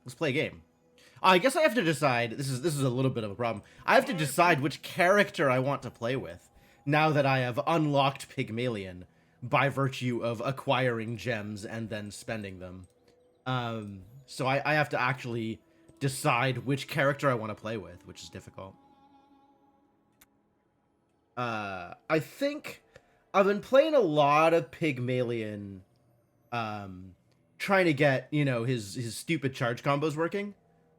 Let's play a game. I guess I have to decide. This is a little bit of a problem. I have to decide which character I want to play with now that I have unlocked Pygmalion by virtue of acquiring gems and then spending them. So I have to actually decide which character I want to play with, which is difficult. I think I've been playing a lot of Pygmalion, trying to get, you know, his stupid charge combos working.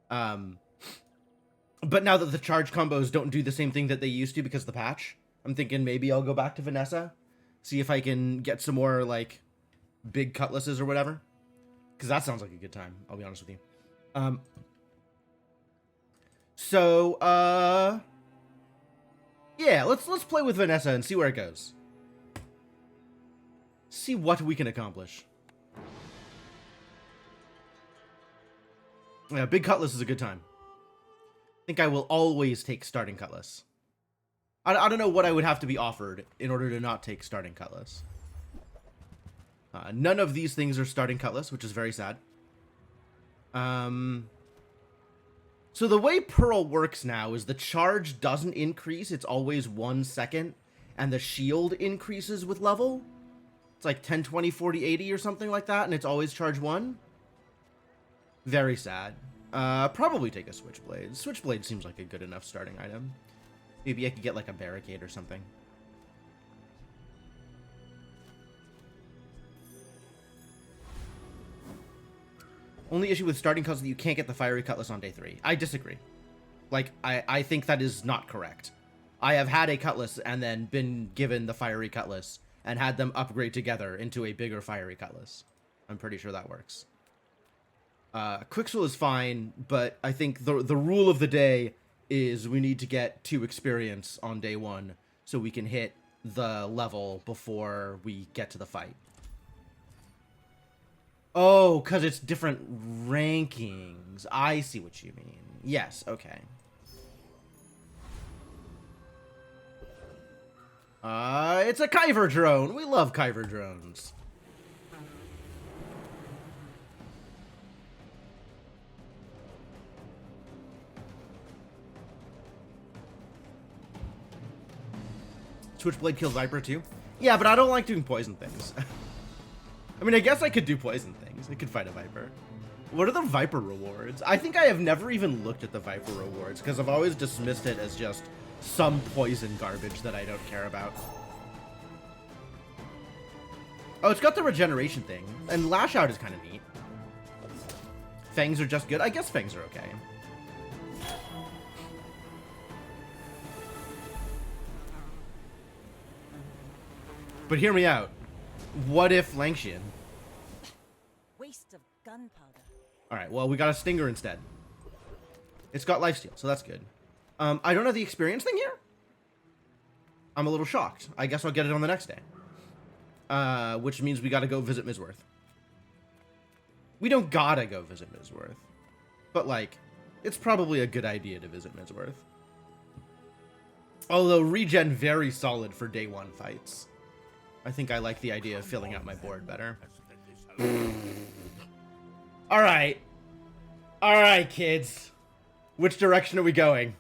But now that the charge combos don't do the same thing that they used to because of the patch, I'm thinking maybe I'll go back to Vanessa, see if I can get some more, like, big cutlasses or whatever. Because that sounds like a good time, I'll be honest with you. Yeah, let's play with Vanessa and see where it goes. See what we can accomplish. Yeah, big cutlass is a good time. I think I will always take starting cutlass. I don't know what I would have to be offered in order to not take starting cutlass. None of these things are starting cutlass, which is very sad. So the way Pearl works now is the charge doesn't increase. It's always 1 second. And the shield increases with level. It's like 10, 20, 40, 80 or something like that. And it's always charge 1. Very sad. Probably take a Switchblade. Switchblade seems like a good enough starting item. Maybe I could get like a barricade or something. Only issue with starting cutlass is that you can't get the fiery cutlass on day 3. I disagree. Like, I think that is not correct. I have had a cutlass and then been given the fiery cutlass and had them upgrade together into a bigger fiery cutlass. I'm pretty sure that works. Quicksell is fine, but I think the rule of the day is we need to get 2 experience on day 1 so we can hit the level before we get to the fight. Oh, because it's different rankings. I see what you mean. Yes, okay. It's a Kyver drone. We love Kyver drones. Switchblade kills Viper too? Yeah, but I don't like doing poison things. I mean, I guess I could do poison things. I could fight a Viper. What are the Viper rewards? I think I have never even looked at the Viper rewards because I've always dismissed it as just some poison garbage that I don't care about. Oh, it's got the regeneration thing. And Lash Out is kind of neat. Fangs are just good. I guess Fangs are okay. But hear me out. What if Langshian? Waste of gunpowder. Alright, well, we got a Stinger instead. It's got lifesteal, so that's good. I don't have the experience thing here? I'm a little shocked. I guess I'll get it on the next day. Which means we gotta go visit Mizworth. We don't gotta go visit Mizworth. But, like, it's probably a good idea to visit Mizworth. Although, regen very solid for day 1 fights. I think I like the idea of filling out my board better. Alright. Alright, kids. Which direction are we going?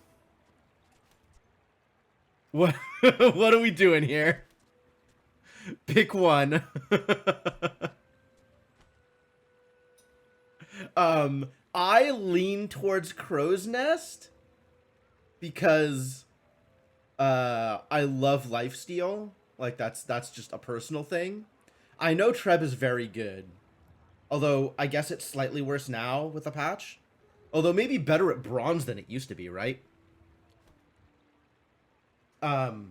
What what are we doing here? Pick one. I lean towards Crow's Nest because I love lifesteal. Like, that's just a personal thing. I know Treb is very good. Although, I guess it's slightly worse now with the patch. Although, maybe better at bronze than it used to be, right? Oh,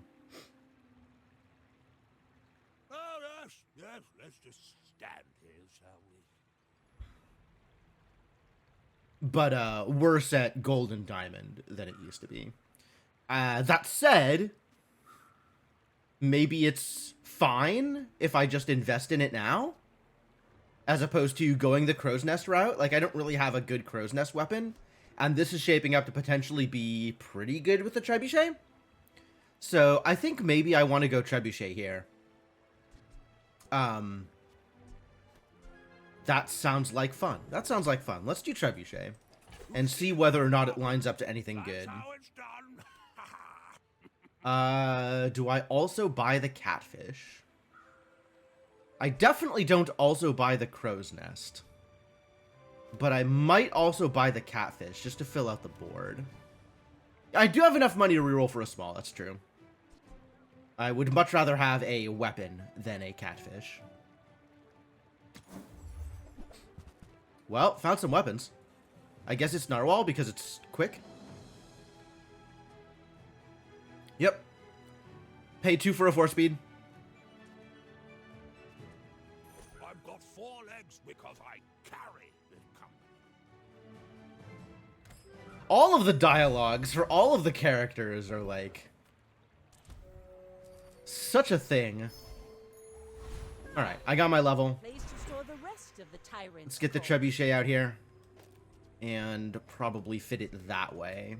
yes, let's just stand here, shall we? But, worse at gold and diamond than it used to be. That said, maybe it's fine if I just invest in it now, as opposed to going the Crow's Nest route. Like, I don't really have a good Crow's Nest weapon, and this is shaping up to potentially be pretty good with the Trebuchet. So, I think maybe I want to go Trebuchet here. That sounds like fun. That sounds like fun. Let's do Trebuchet. And see whether or not it lines up to anything good. That's how it's done. Do I also buy the catfish? I definitely don't also buy the crow's nest. But I might also buy the catfish just to fill out the board. I do have enough money to reroll for a small, that's true. I would much rather have a weapon than a catfish. Well, found some weapons. I guess it's Narwhal because it's quick. Yep. Pay 2 for a 4-speed. I've got 4 legs because I carry the company. All of the dialogues for all of the characters are like such a thing. All right, I got my level. Place to store the rest of the tyrant's Let's get the coal. trebuchet out here and probably fit it that way.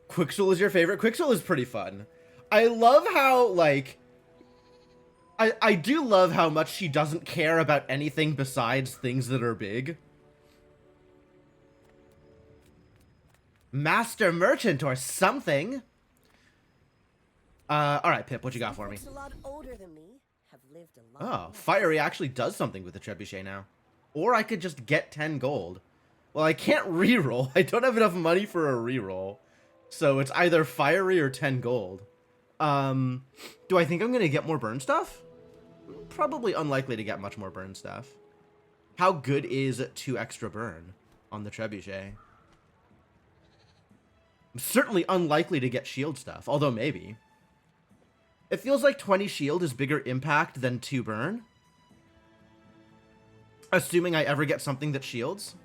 Quicksoul is your favorite? Quicksoul is pretty fun. I love how, like, I do love how much she doesn't care about anything besides things that are big. Master Merchant or something. Alright, Pip, what you got for me? Folks a lot older than me have lived a long Oh, life. Fiery actually does something with the trebuchet now. Or I could just get 10 gold. Well, I can't reroll. I don't have enough money for a reroll. So it's either Fiery or 10 gold. Do I think I'm going to get more burn stuff? Probably unlikely to get much more burn stuff. How good is 2 extra burn on the trebuchet? I'm certainly unlikely to get shield stuff, although maybe. It feels like 20 shield is bigger impact than 2 burn. Assuming I ever get something that shields.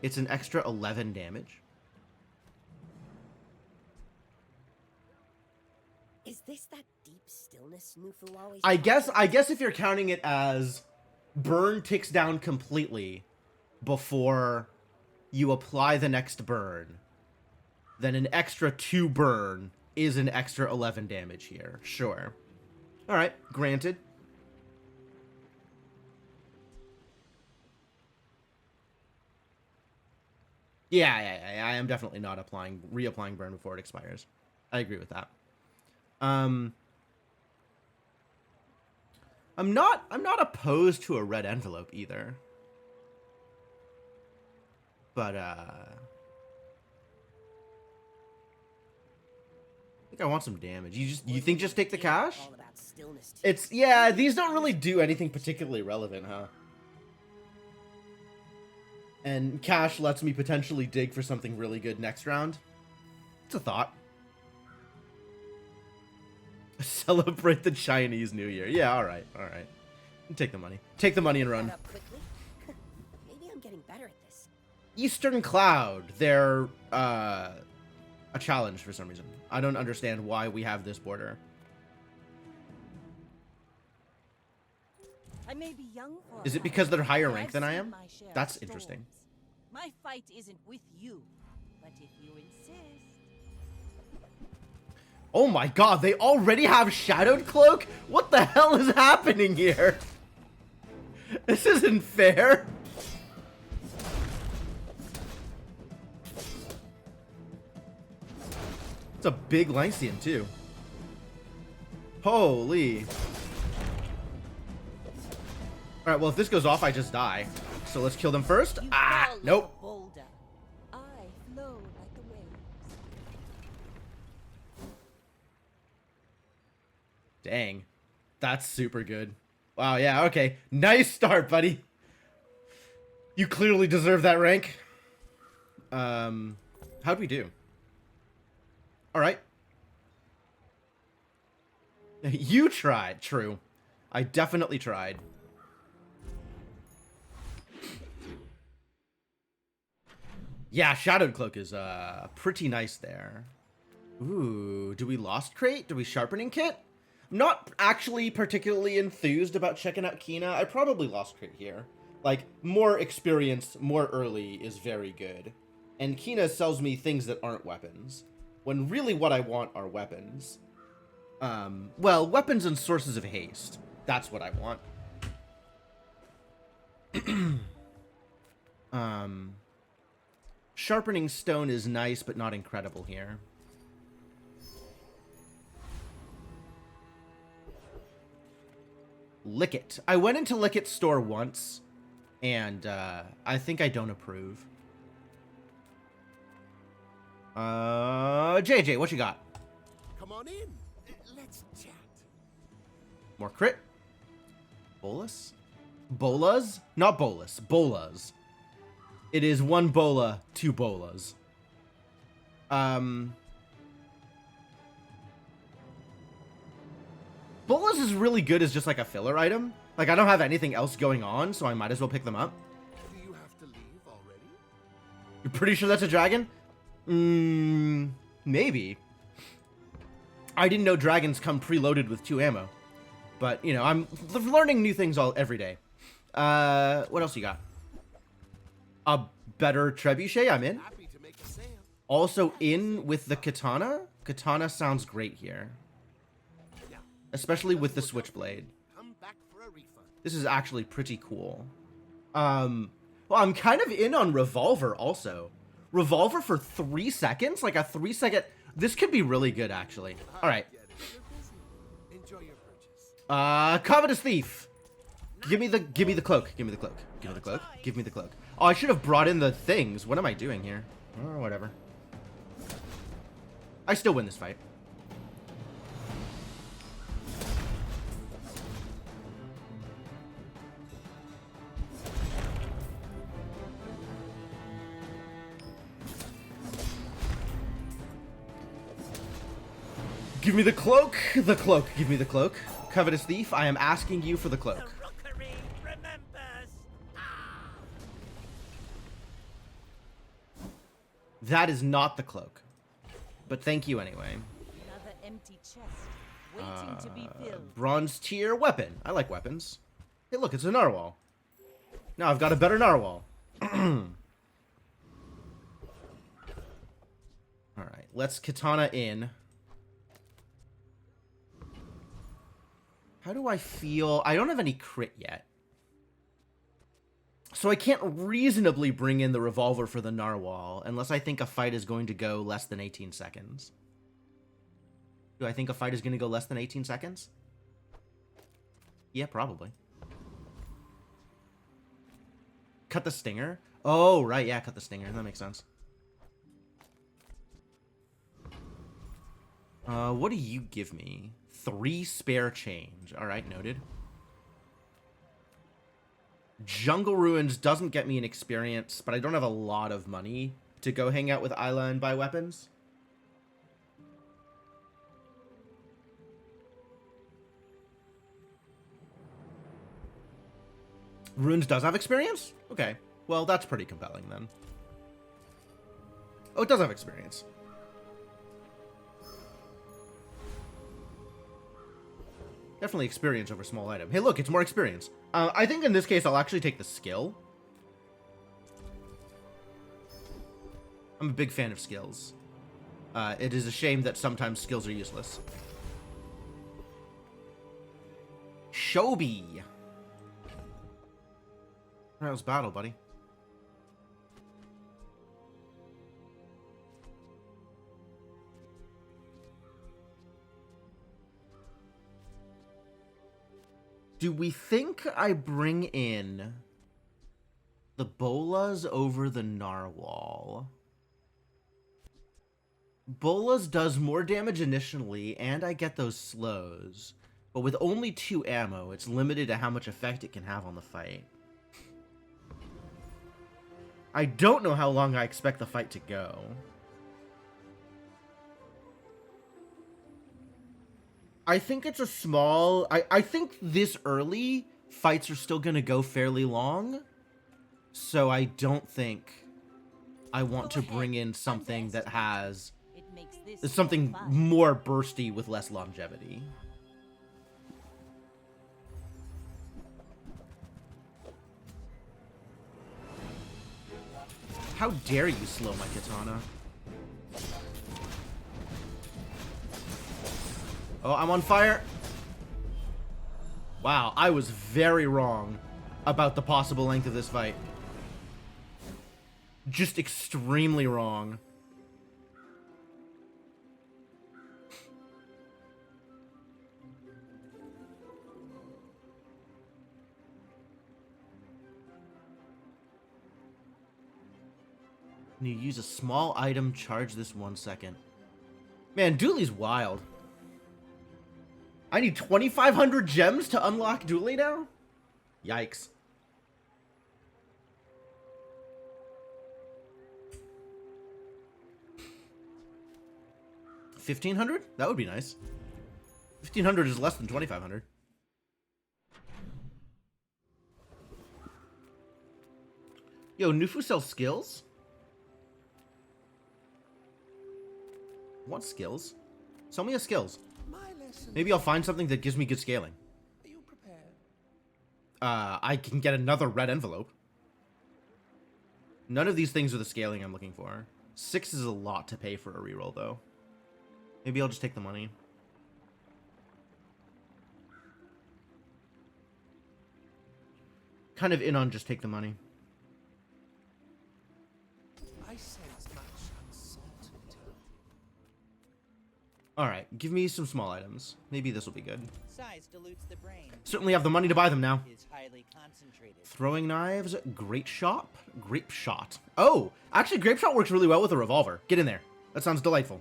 It's an extra 11 damage. Is this that deep stillness Newfoo always I talks guess if you're counting it as burn ticks down completely before you apply the next burn, then an extra 2 burn is an extra 11 damage here. Sure. Alright, granted. Yeah, I am definitely not reapplying burn before it expires. I agree with that. I'm not opposed to a red envelope either. But I think I want some damage. You think just take the cash? all about stillness too. It's yeah, these don't really do anything particularly relevant, huh? And cash lets me potentially dig for something really good next round. It's a thought. Celebrate the Chinese New Year. Yeah, alright. Take the money. Take the money and run. That up quickly. Maybe I'm getting better at this. Eastern Cloud. They're, a challenge for some reason. I don't understand why we have this border. I may be young for Is a it because they're higher but rank I've than I seen am? my share of That's interesting. storms. My fight isn't with you, but if you insist. Oh my god, they already have Shadowed Cloak? What the hell is happening here? This isn't fair. It's a big Lycian, too. Holy. Alright, well, if this goes off, I just die. So let's kill them first. You Ah, fall like nope. a boulder. I flow like the waves. Dang. That's super good. Wow, yeah, okay. Nice start, buddy. You clearly deserve that rank. How'd we do? Alright. You tried. True. I definitely tried. Yeah, Shadowed Cloak is, pretty nice there. Ooh, do we Lost Crate? Do we Sharpening Kit? I'm not actually particularly enthused about checking out Kina. I probably Lost Crate here. Like, more experience, more early is very good. And Kina sells me things that aren't weapons. When really what I want are weapons. Well, weapons and sources of haste. That's what I want. Sharpening stone is nice, but not incredible here. Lickit. I went into Lickit's store once, and I think I don't approve. JJ, what you got? Come on in. Let's chat. More crit. Bolus? Bolas? Not bolus. Bolas. It is 1 bola, 2 bolas. Bolas is really good as just like a filler item. Like, I don't have anything else going on, so I might as well pick them up. Do you have to leave already? You're pretty sure that's a dragon? Maybe. I didn't know dragons come preloaded with 2 ammo. But, you know, I'm learning new things every day. What else you got? A better trebuchet, I'm in. Happy to make a sale. Also in with the katana. Katana sounds great here. Yeah. Especially with the switchblade. Come back for a refund. This is actually pretty cool. Well, I'm kind of in on revolver also. Revolver for 3 seconds? Like a 3-second... This could be really good, actually. Alright. Enjoy your purchase. Covetous Thief. Give me the cloak. Give me the cloak. Give me the cloak. Give me the cloak. Oh, I should have brought in the things. What am I doing here? Oh, whatever. I still win this fight. Give me the cloak. The cloak. Give me the cloak. Covetous Thief, I am asking you for the cloak. Rookery remembers. That is not the cloak. But thank you anyway. Another empty chest, waiting to be filled. Bronze tier weapon. I like weapons. Hey, look, it's a narwhal. Now I've got a better narwhal. Alright, let's katana in. How do I feel? I don't have any crit yet. So I can't reasonably bring in the revolver for the narwhal unless I think a fight is going to go less than 18 seconds. Do I think a fight is going to go less than 18 seconds? Yeah, probably. Cut the stinger? Oh, right, yeah, cut the stinger. That makes sense. What do you give me? 3 spare change. Alright, noted. Jungle Ruins doesn't get me an experience, but I don't have a lot of money to go hang out with Isla and buy weapons. Ruins does have experience? Okay. Well, that's pretty compelling then. Oh, it does have experience. Definitely experience over small item. Hey, look, it's more experience. I think in this case, I'll actually take the skill. I'm a big fan of skills. It is a shame that sometimes skills are useless. Shobi. Alright, let's battle, buddy. Do we think I bring in the bolas over the narwhal? Bolas does more damage initially, and I get those slows. But with only 2 ammo, it's limited to how much effect it can have on the fight. I don't know how long I expect the fight to go. I think it's a small... I think this early, fights are still going to go fairly long. So I don't think I want to bring in something that has... something more bursty with less longevity. How dare you slow my katana? Oh, I'm on fire. Wow, I was very wrong. about the possible length of this fight. Just extremely wrong. You use a small item, charge this 1 second. Man, Dooley's wild. I need 2,500 gems to unlock Dooley now? Yikes. $1,500? That would be nice. 1,500 is less than 2,500. Yo, Nufu sells skills? What skills? Sell me a skills. Maybe I'll find something that gives me good scaling. Are you prepared? I can get another red envelope. None of these things are the scaling I'm looking for. 6 is a lot to pay for a reroll, though. Maybe I'll just take the money. Kind of in on just take the money. I sense much uncertainty. Alright, give me some small items. Maybe this will be good. Size dilutes the brain. Certainly have the money to buy them now. Is highly concentrated. Throwing knives, grape shot. Grape shot. Oh, actually grape shot works really well with a revolver. Get in there. That sounds delightful.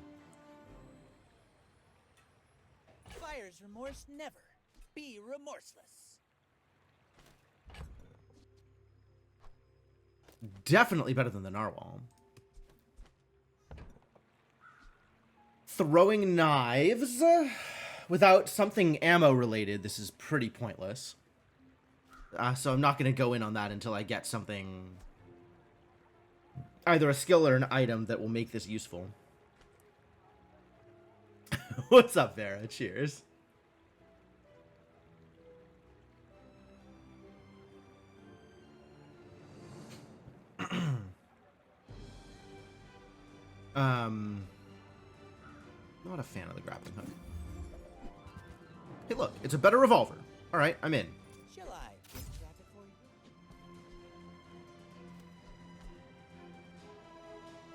Fire's remorse never. Be remorseless. Definitely better than the narwhal. Throwing knives. Without something ammo related, this is pretty pointless. So I'm not going to go in on that until I get something... either a skill or an item that will make this useful. What's up, Vera? Cheers. Not a fan of the grappling hook. Hey, look, it's a better revolver. All right, I'm in. Shall I jack it for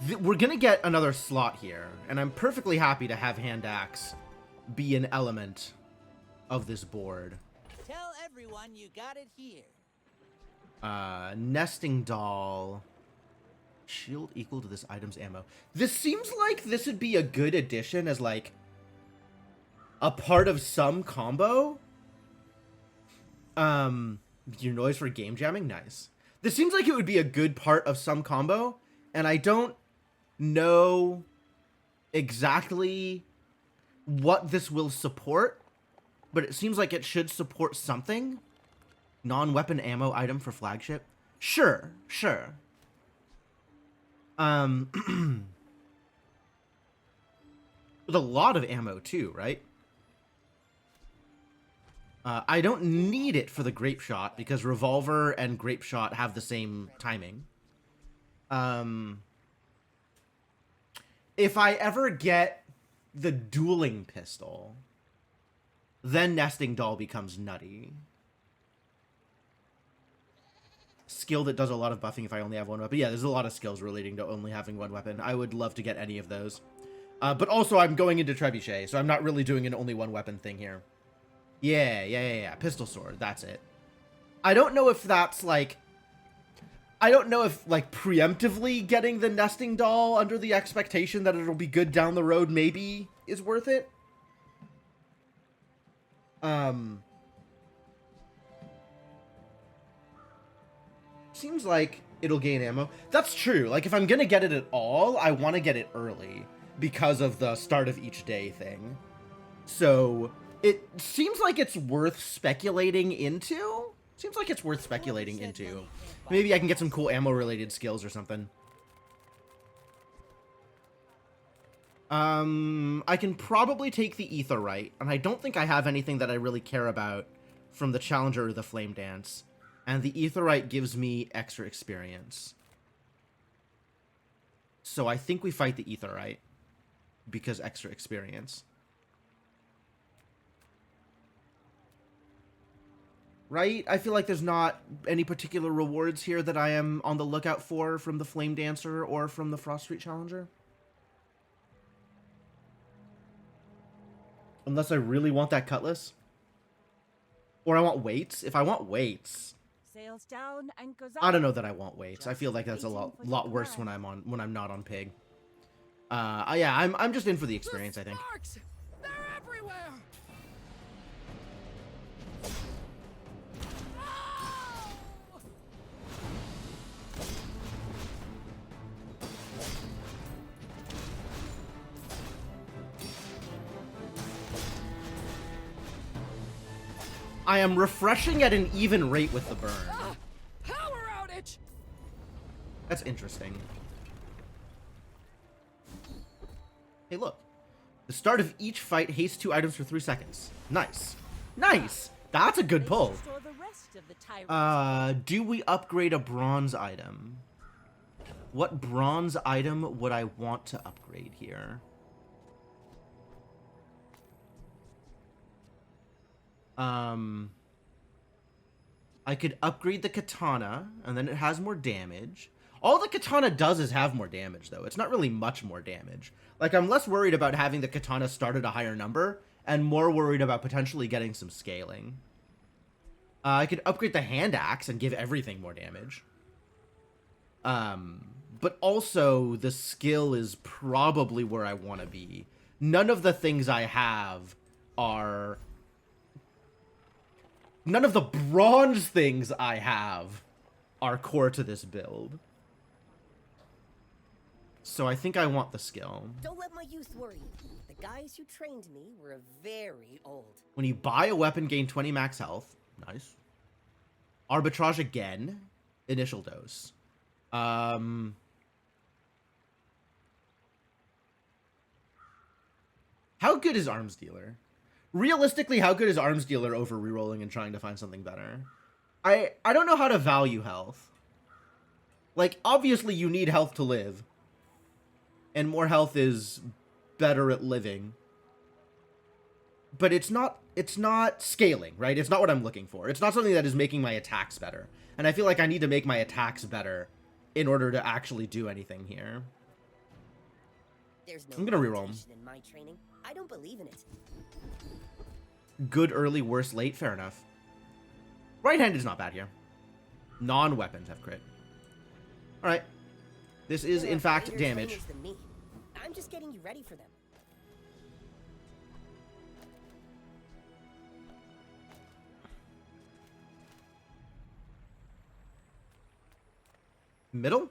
you? We're gonna get another slot here, and I'm perfectly happy to have hand axe be an element of this board. Tell everyone you got it here. Nesting doll. Shield equal to this item's ammo. This seems like this would be a good addition as, like, a part of some combo. Your noise for game jamming? Nice. This seems like it would be a good part of some combo, and I don't know exactly what this will support, but it seems like it should support something. Non-weapon ammo item for flagship? Sure, sure. With a lot of ammo too, right? I don't need it for the grape shot because revolver and grape shot have the same timing. If I ever get the dueling pistol, then nesting doll becomes nutty. Skill that does a lot of buffing if I only have one weapon. Yeah, there's a lot of skills relating to only having one weapon. I would love to get any of those. But also, I'm going into trebuchet, so I'm not really doing an only one weapon thing here. Yeah. Pistol sword, that's it. I don't know if that's, like... I don't know if, like, preemptively getting the nesting doll under the expectation that it'll be good down the road maybe is worth it. Seems like it'll gain ammo. That's true. Like, if I'm gonna get it at all, I want to get it early because of the start of each day thing. So, it seems like it's worth speculating into. Seems like it's worth speculating into. Maybe I can get some cool ammo-related skills or something. I can probably take the Aetheryte, and I don't think I have anything that I really care about from the Challenger or the Flame Dance. And the Aetheryte gives me extra experience. So I think we fight the Aetheryte because extra experience. right? I feel like there's not any particular rewards here that I am on the lookout for from the Flame Dancer or from the Frost Street Challenger. Unless I really want that cutlass. Or I want weights. If I want weights, Sails down, anchors up. I don't know that I want weights. I feel like that's a Waiting for lot the worse command. when I'm not on pig. Yeah, I'm just in for the experience, I think. Sparks! They're everywhere! Oh! I am refreshing at an even rate with the burn. Power outage! That's interesting. Hey, look. The start of each fight hastes 2 items for 3 seconds. Nice. Nice! That's a good Ready pull. to store the rest of the tyrant's Do we upgrade a bronze item? What bronze item would I want to upgrade here? I could upgrade the katana, and then it has more damage. All the katana does is have more damage, though. It's not really much more damage. Like, I'm less worried about having the katana start at a higher number, and more worried about potentially getting some scaling. I could upgrade the hand axe and give everything more damage. But also, the skill is probably where I want to be. None of the things I have are... None of the bronze things I have are core to this build. So I think I want the skill. Don't let my youth worry you. The guys who trained me were very old. When you buy a weapon, gain 20 max health. Nice. Arbitrage again. Initial dose. How good is Arms Dealer? Realistically, how good is Arms Dealer over rerolling and trying to find something better? I don't know how to value health. Like, obviously you need health to live. And more health is better at living. But it's not scaling, right? It's not what I'm looking for. It's not something that is making my attacks better. And I feel like I need to make my attacks better in order to actually do anything here. There's no I'm gonna reroll 'em. competition in my training. I don't believe in it. Good early, worse late. Fair enough. Right-handed is not bad here. Non-weapons have crit. Alright. This is, There in are fact, greater damage. trainers than me. I'm just getting you ready for them. Middle?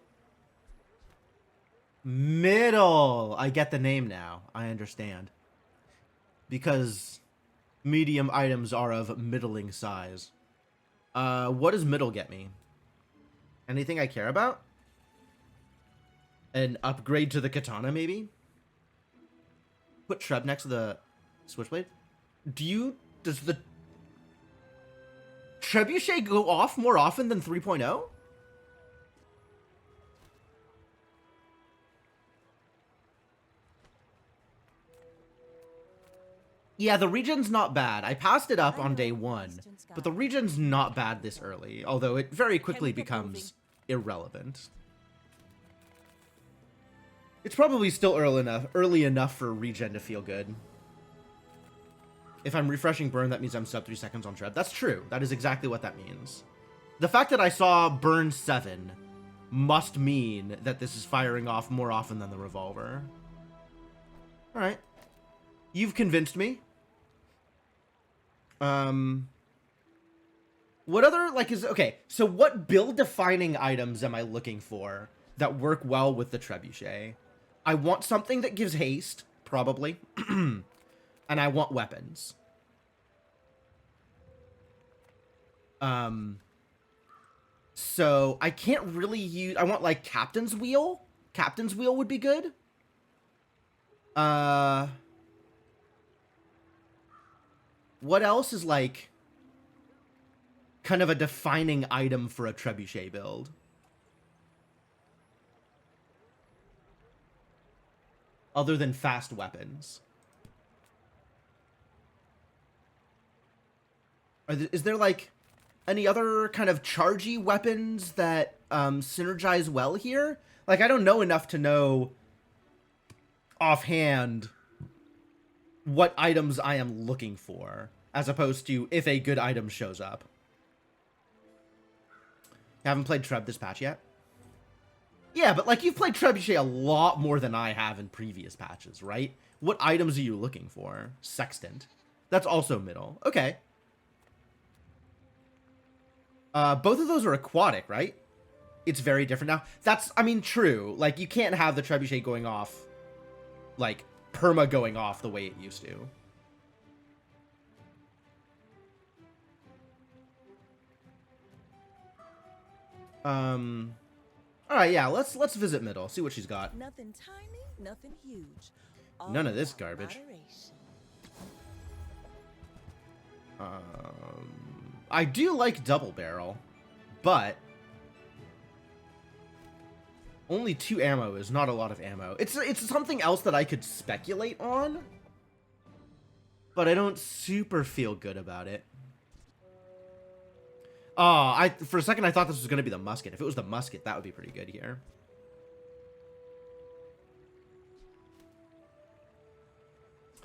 Middle! I get the name now. I understand. Because medium items are of middling size. What does middle get me? Anything I care about? An upgrade to the katana, maybe? Put Treb next to the switchblade? Does the trebuchet go off more often than 3.0? Yeah, the regen's not bad. I passed it up on day 1, but the regen's not bad this early, although it very quickly becomes irrelevant. It's probably still early enough for regen to feel good. If I'm refreshing burn, that means I'm sub 3 seconds on Treb. That's true. That is exactly what that means. The fact that I saw burn 7 must mean that this is firing off more often than the revolver. Alright. You've convinced me. What other, like, okay, so what build-defining items am I looking for that work well with the trebuchet? I want something that gives haste, probably, and I want weapons. So I can't really use, I want, like, Captain's Wheel? Captain's Wheel would be good. What else is, like, kind of a defining item for a trebuchet build? Other than fast weapons. Is there, like... any other kind of chargey weapons that synergize well here? Like, I don't know enough to know offhand what items I am looking for, as opposed to if a good item shows up. You haven't played Treb this patch yet? Yeah, but like, you've played Trebuchet a lot more than I have in previous patches, right? What items are you looking for? Sextant. That's also middle. Okay. Both of those are aquatic, right? It's very different now. That's, I mean, true. Like, you can't have the Trebuchet going off, like, perma going off the way it used to. Alright, yeah, let's visit middle, see what she's got. Nothing tiny, nothing huge. None of this All garbage. moderation. I do like double barrel, but only 2 ammo is not a lot of ammo. It's something else that I could speculate on, but I don't super feel good about it. Oh, for a second I thought this was going to be the musket. If it was the musket, that would be pretty good here.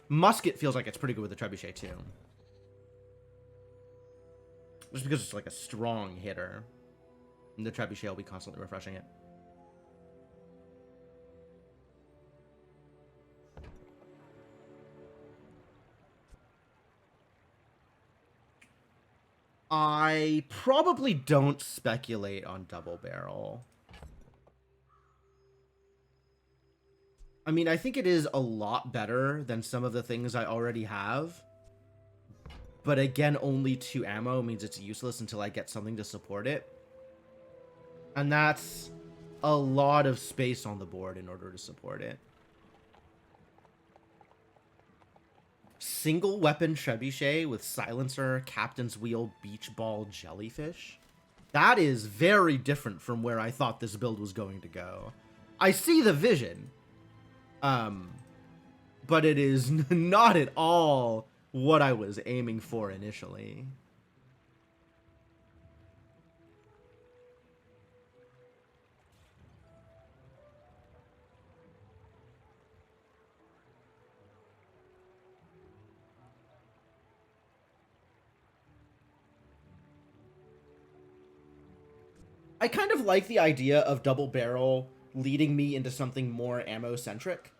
Musket feels like it's pretty good with the trebuchet too. Just because it's like a strong hitter. And the trebuchet will be constantly refreshing it. I probably don't speculate on double barrel. I mean, I think it is a lot better than some of the things I already have. But again, only 2 ammo means it's useless until I get something to support it. And that's a lot of space on the board in order to support it. Single weapon trebuchet with silencer, captain's wheel, beach ball, jellyfish. That is very different from where I thought this build was going to go. I see the vision. But it is not at all what I was aiming for initially. I kind of like the idea of double barrel leading me into something more ammo-centric.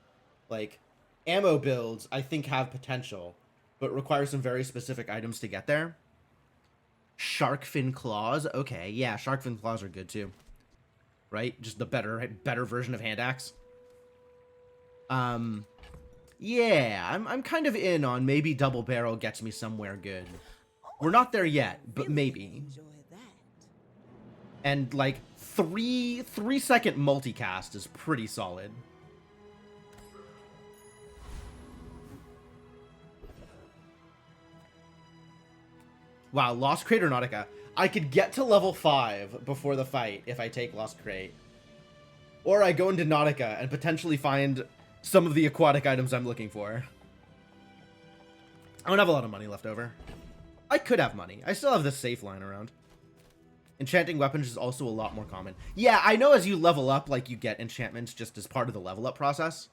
Like, ammo builds, I think, have potential, but require some very specific items to get there. Shark fin claws, okay, yeah, shark fin claws are good too. Right? Just the better version of hand axe. Yeah, I'm kind of in on maybe double barrel gets me somewhere good. We're not there yet, but maybe. Enjoy that. And like 3-second multicast is pretty solid. Wow, Lost Crate or Nautica. I could get to level 5 before the fight if I take Lost Crate. Or I go into Nautica and potentially find some of the aquatic items I'm looking for. I don't have a lot of money left over. I could have money. I still have this safe lying around. Enchanting weapons is also a lot more common. Yeah, I know as you level up, like, you get enchantments just as part of the level up process.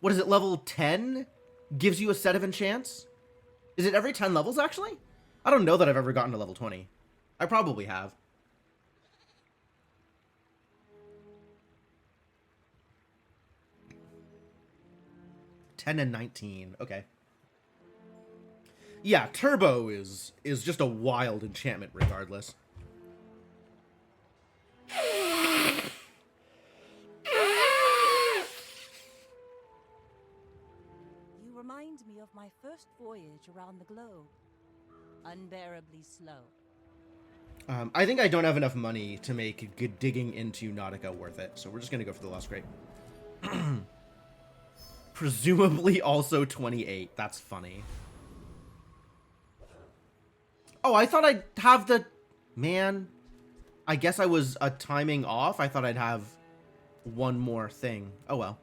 What is it, level 10 gives you a set of enchants? Is it every 10 levels, actually? I don't know that I've ever gotten to level 20. I probably have. $10 and $19. Okay. Yeah, Turbo is just a wild enchantment regardless. You remind me of my first voyage around the globe. Unbearably slow. I think I don't have enough money to make good digging into Nautica worth it, so we're just gonna go for the Lost Crate. Presumably also 28. That's funny. Oh, I thought I'd have the... Man. I guess I was timing off. I thought I'd have one more thing. Oh well.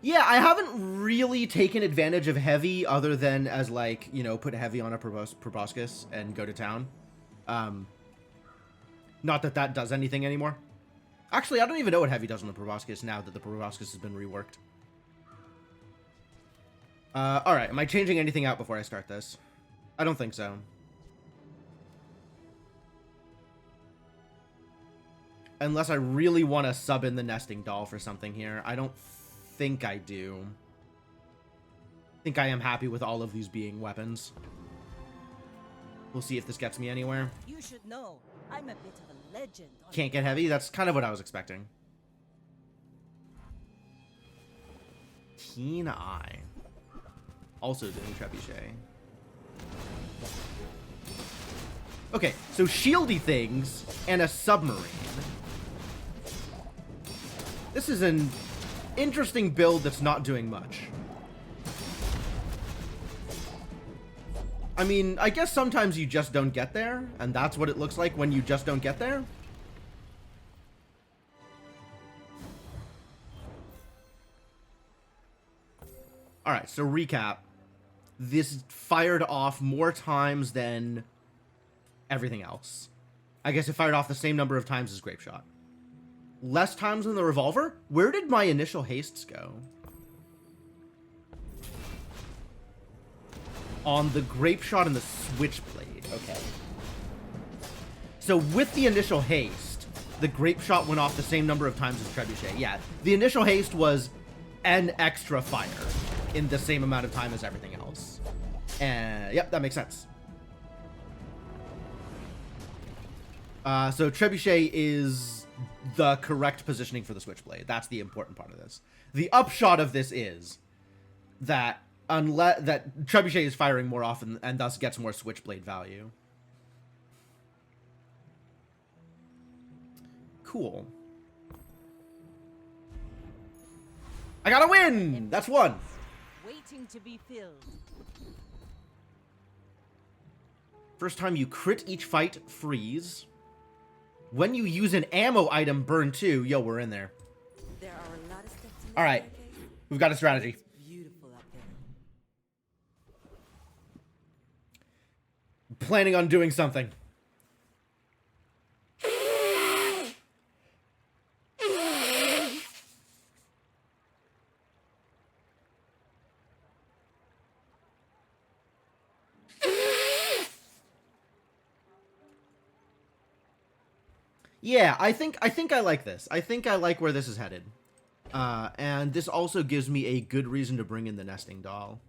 Yeah, I haven't really taken advantage of heavy other than as, like, you know, put heavy on a proboscis and go to town. Not that that does anything anymore. Actually, I don't even know what heavy does on the proboscis now that the proboscis has been reworked. Alright, am I changing anything out before I start this? I don't think so. Unless I really want to sub in the nesting doll for something here. I don't think I do. I think I am happy with all of these being weapons. We'll see if this gets me anywhere. You should know, I'm a bit of a legend. Can't get heavy? That's kind of what I was expecting. Keen Eye. Also doing Trebuchet. Okay, so shieldy things and a submarine. This is an interesting build that's not doing much. I mean, I guess sometimes you just don't get there, and that's what it looks like when you just don't get there. Alright, so recap. This fired off more times than everything else. I guess it fired off the same number of times as Grape Shot. Less times than the revolver? Where did my initial hastes go? On the Grape Shot and the Switchblade. Okay. So with the initial haste, the Grape Shot went off the same number of times as Trebuchet. Yeah, the initial haste was an extra fire in the same amount of time as everything else. And yep, that makes sense. So Trebuchet is the correct positioning for the Switchblade. That's the important part of this. The upshot of this is that that Trebuchet is firing more often and thus gets more Switchblade value. Cool. I got a win! That's one. Waiting to be filled. First time you crit each fight, freeze. When you use an ammo item, burn 2. Yo, we're in there. There are a lot of steps in this Alright, staircase. we've got a strategy. It's beautiful up there. Planning on doing something. Yeah, I think I like this. I think I like where this is headed. And this also gives me a good reason to bring in the nesting doll.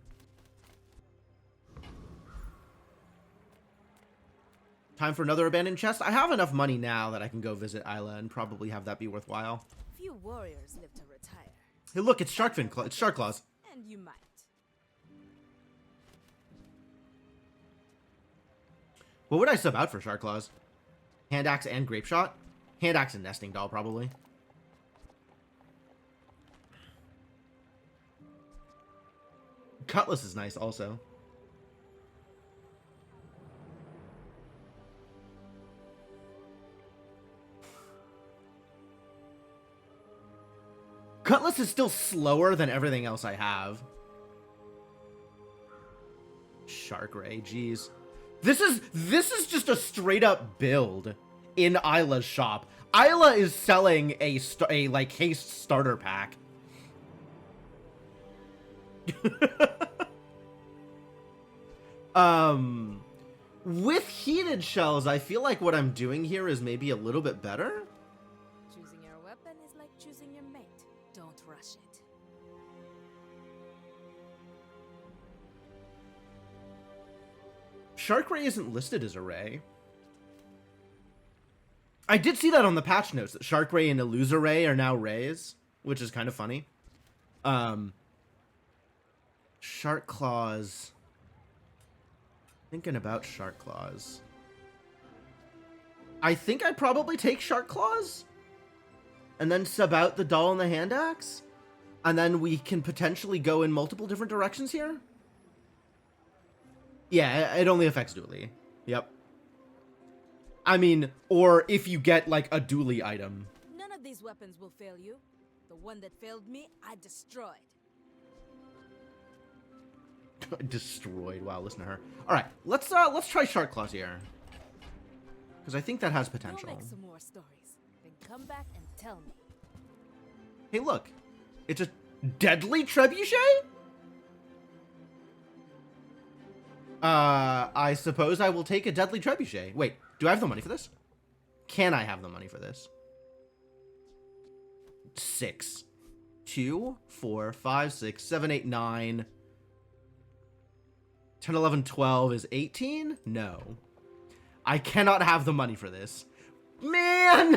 Time for another abandoned chest. I have enough money now that I can go visit Isla and probably have that be worthwhile. Few warriors live to retire. Hey, look, it's Sharkfin Claw. It's Shark Claws. And you might. What would I sub out for Shark Claws? Hand Axe and Grape Shot? Hand Axe and Nesting Doll, probably. Cutlass is nice, also. Cutlass is still slower than everything else I have. Shark Ray, jeez. This is just a straight up build in Isla's shop. Isla is selling a like haste starter pack. With heated shells, I feel like what I'm doing here is maybe a little bit better. Choosing your weapon is like choosing your mate. Don't rush it. Shark Ray isn't listed as a ray. I did see that on the patch notes, that Shark Ray and Illusa Ray are now rays, which is kind of funny. Shark Claws. Thinking about Shark Claws. I think I'd probably take Shark Claws. And then sub out the doll and the hand axe. And then we can potentially go in multiple different directions here. Yeah, it only affects dually. Yep. I mean, or if you get, like, a dually item. None of these weapons will fail you. The one that failed me, I destroyed. Destroyed. Wow, listen to her. All right, let's try Shark Claws here, because I think that has You'll potential. make some more stories. Then come back and tell me. Hey, look, it's a deadly trebuchet. I suppose I will take a deadly trebuchet. Wait, do I have the money for this? Can I have the money for this? 6, 2, 4, 5, 6, 7, 8, 9, 10, 11, 12 is 18? No. I cannot have the money for this. Man!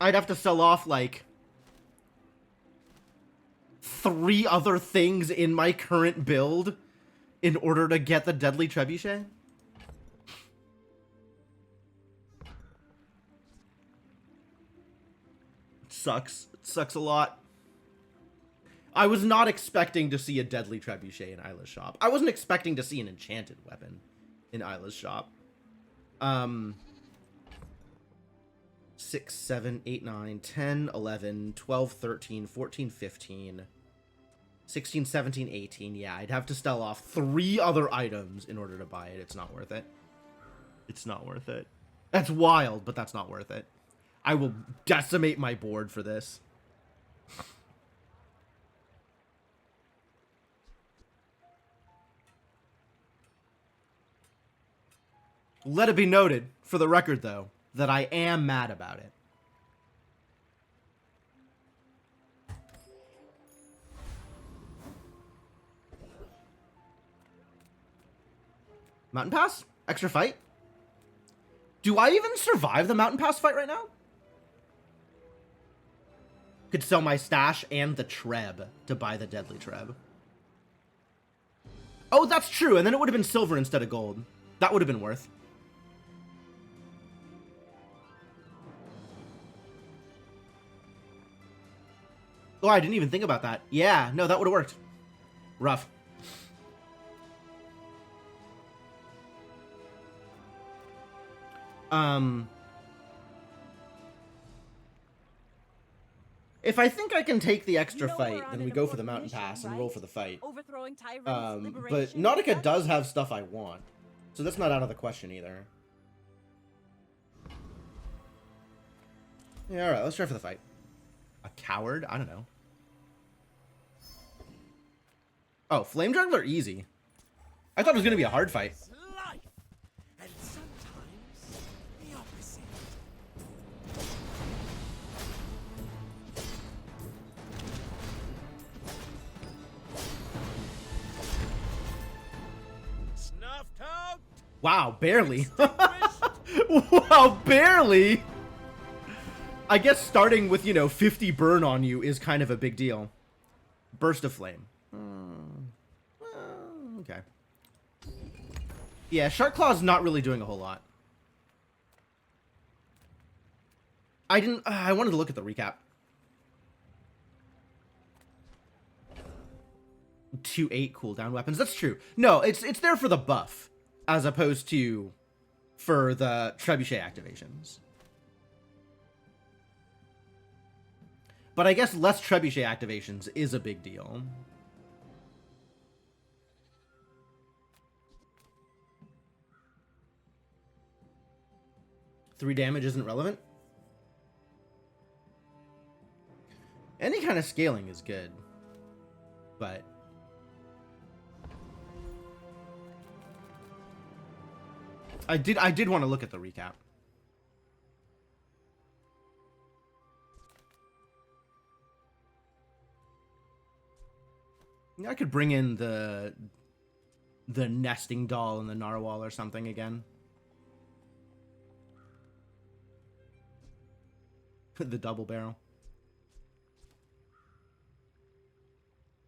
I'd have to sell off, like, 3 other things in my current build in order to get the deadly trebuchet. It sucks. It sucks a lot. I was not expecting to see a deadly trebuchet in Isla's shop. I wasn't expecting to see an enchanted weapon in Isla's shop. 6, 7, 8, 9, 10, 11, 12, 13, 14, 15, 16, 17, 18. Yeah, I'd have to sell off 3 other items in order to buy it. It's not worth it. It's not worth it. That's wild, but that's not worth it. I will decimate my board for this. Let it be noted, for the record, though, that I am mad about it. Mountain Pass? Extra fight? Do I even survive the Mountain Pass fight right now? Could sell my stash and the Treb to buy the Deadly Treb. Oh, that's true, and then it would have been silver instead of gold. That would have been worth. Oh, I didn't even think about that. Yeah, no, that would have worked. Rough. If I think I can take the extra fight, then we go for the Mountain Pass and roll for the fight. Overthrowing tyrants, But Nautica does have stuff I want, so that's not out of the question either. Yeah, alright, let's try for the fight. A coward? I don't know. Oh, Flame Juggler easy. I thought it was going to be a hard fight. Life, and sometimes the opposite. Snuffed out. Wow, barely. Wow, barely. I guess starting with, 50 burn on you is kind of a big deal. Burst of Flame. Okay. Yeah, Shark Claw's not really doing a whole lot. I wanted to look at the recap. 2/8 cooldown weapons. That's true. No, it's there for the buff, as opposed to for the trebuchet activations. But I guess less trebuchet activations is a big deal. Three damage isn't relevant. Any kind of scaling is good, but I did want to look at the recap. I could bring in the nesting doll and the narwhal or something again. The double barrel.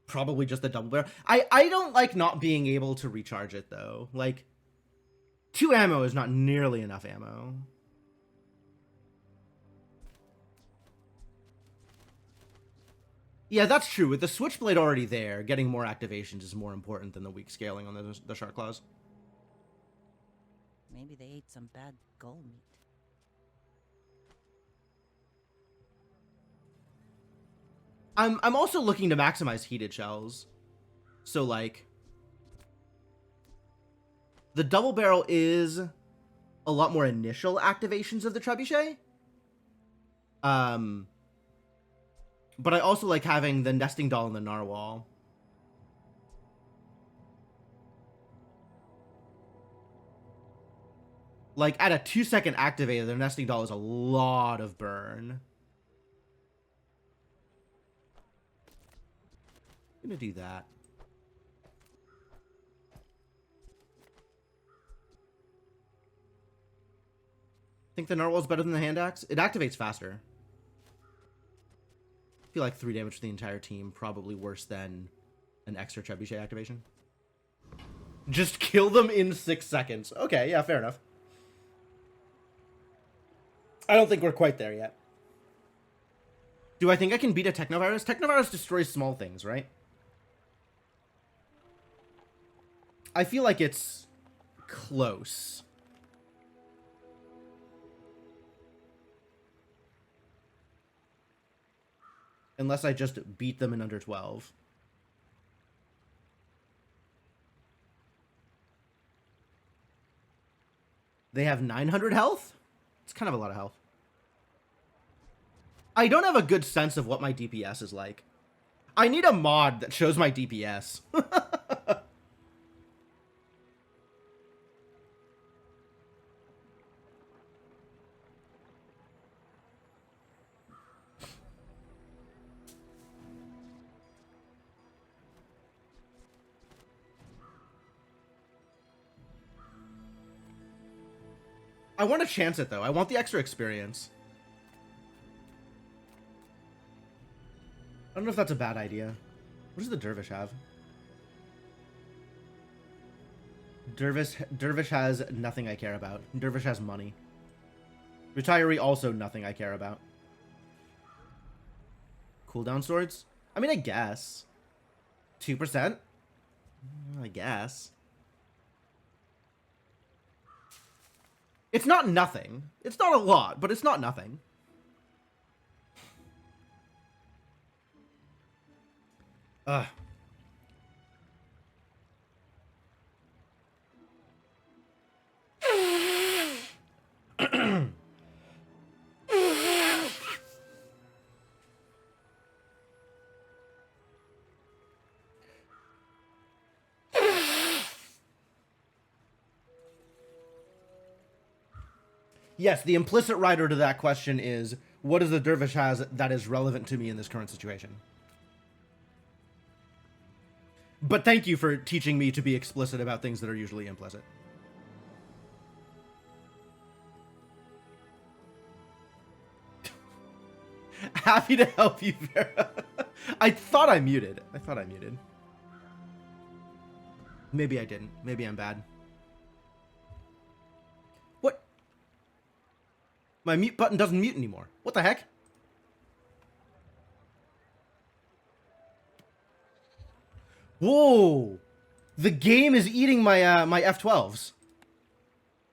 Probably just the double barrel. I don't like not being able to recharge it, though. Like, 2 ammo is not nearly enough ammo. Yeah, that's true. With the Switchblade already there, getting more activations is more important than the weak scaling on the Shark Claws. Maybe they ate some bad gull meat. I'm also looking to maximize heated shells. So, like, the double barrel is a lot more initial activations of the trebuchet. But I also like having the nesting doll and the narwhal. Like, at a 2-second activator, the nesting doll is a lot of burn. I'm gonna do that. Think the narwhal's better than the hand axe? It activates faster. I feel like 3 damage for the entire team, probably worse than an extra trebuchet activation. Just kill them in 6 seconds. Okay, yeah, fair enough. I don't think we're quite there yet. Do I think I can beat a Technovirus? Technovirus destroys small things, right? I feel like it's close. Unless I just beat them in under 12. They have 900 health? It's kind of a lot of health. I don't have a good sense of what my DPS is like. I need a mod that shows my DPS. I want to chance it, though. I want the extra experience. I don't know if that's a bad idea. What does the Dervish have? Dervish has nothing I care about. Dervish has money. Retiree also nothing I care about. Cooldown swords? I mean, I guess. 2%? I guess. It's not nothing. It's not a lot, but it's not nothing. Ugh. Yes, the implicit rider to that question is, what does the Dervish has that is relevant to me in this current situation? But thank you for teaching me to be explicit about things that are usually implicit. Happy to help you, Vera. I thought I muted. Maybe I didn't. Maybe I'm bad. What? My mute button doesn't mute anymore. What the heck? Whoa! The game is eating my my F12s.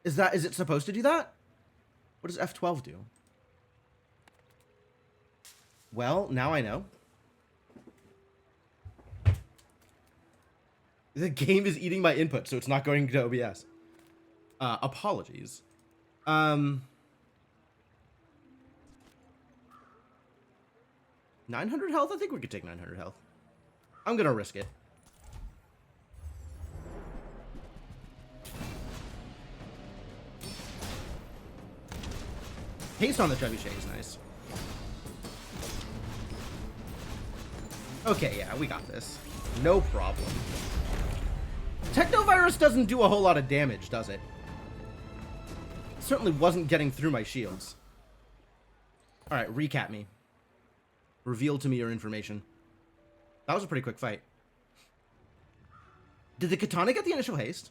Is it supposed to do that? What does F12 do? Well, now I know. The game is eating my input, so it's not going to OBS. Apologies. 900 health? I think we could take 900 health. I'm gonna risk it. Haste on the trebuchet is nice. Okay, yeah, we got this. No problem. Technovirus doesn't do a whole lot of damage, does it? Certainly wasn't getting through my shields. Alright, recap me. Reveal to me your information. That was a pretty quick fight. Did the katana get the initial haste?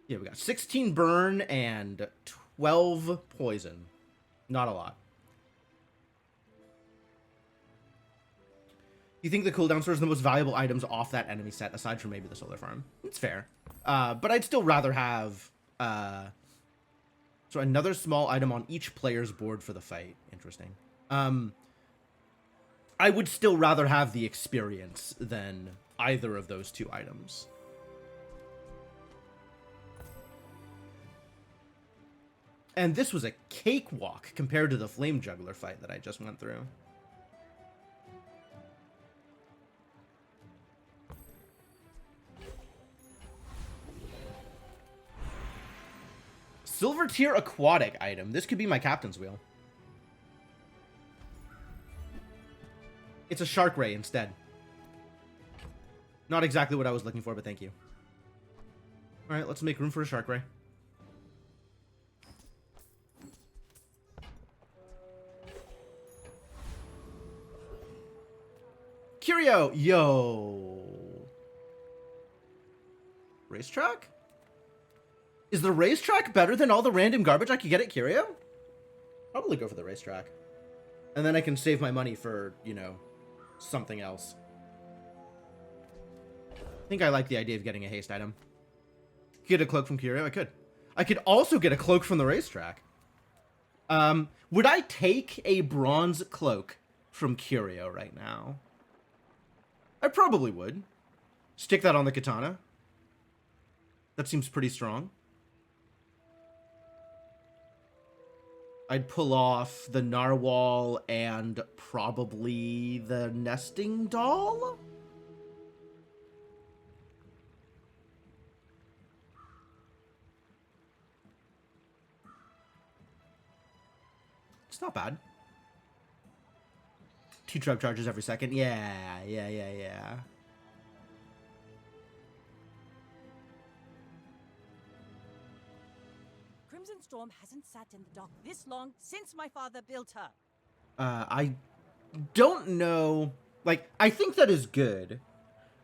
Yeah, we got 16 burn and 12 poison. Not a lot. You think the cooldown sword is the most valuable items off that enemy set, aside from maybe the solar farm? It's fair. But I'd still rather have... So another small item on each player's board for the fight. Interesting. I would still rather have the experience than either of those two items. And this was a cakewalk compared to the Flame Juggler fight that I just went through. Silver tier aquatic item. This could be my captain's wheel. It's a shark ray instead. Not exactly what I was looking for, but thank you. Alright, let's make room for a shark ray. Curio! Yo! Racetrack? Is the racetrack better than all the random garbage I could get at Curio? Probably go for the racetrack. And then I can save my money for, you know, something else. I think I like the idea of getting a haste item. Get a cloak from Curio? I could. I could also get a cloak from the racetrack. Would I take a bronze cloak from Curio right now? I probably would. Stick that on the katana. That seems pretty strong. I'd pull off the narwhal and probably the nesting doll? It's not bad. 2 trap charges every second. Yeah. Crimson Storm hasn't sat in the dock this long since my father built her. I don't know. Like, I think that is good.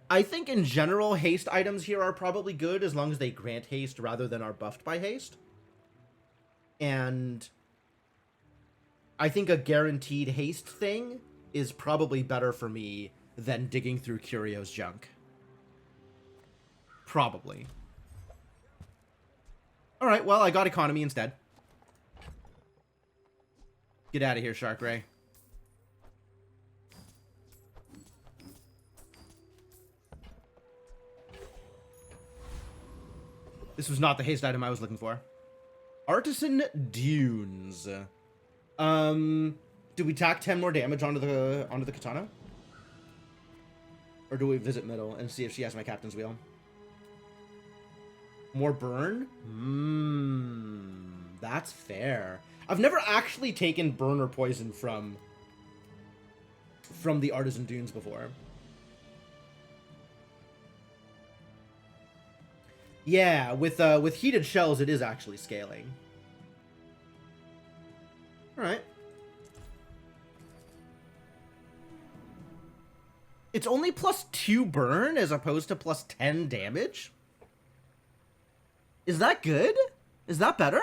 I think in general, haste items here are probably good as long as they grant haste rather than are buffed by haste. And I think a guaranteed haste thing is probably better for me than digging through Curio's junk. Probably. Alright, well, I got economy instead. Get out of here, Shark Ray. This was not the haste item I was looking for. Artisan Dunes. Do we tack 10 more damage onto the katana? Or do we visit middle and see if she has my captain's wheel? More burn? That's fair. I've never actually taken burn or poison from the Artisan Dunes before. Yeah, with heated shells, it is actually scaling. All right. It's only +2 burn as opposed to +10 damage? Is that good? Is that better?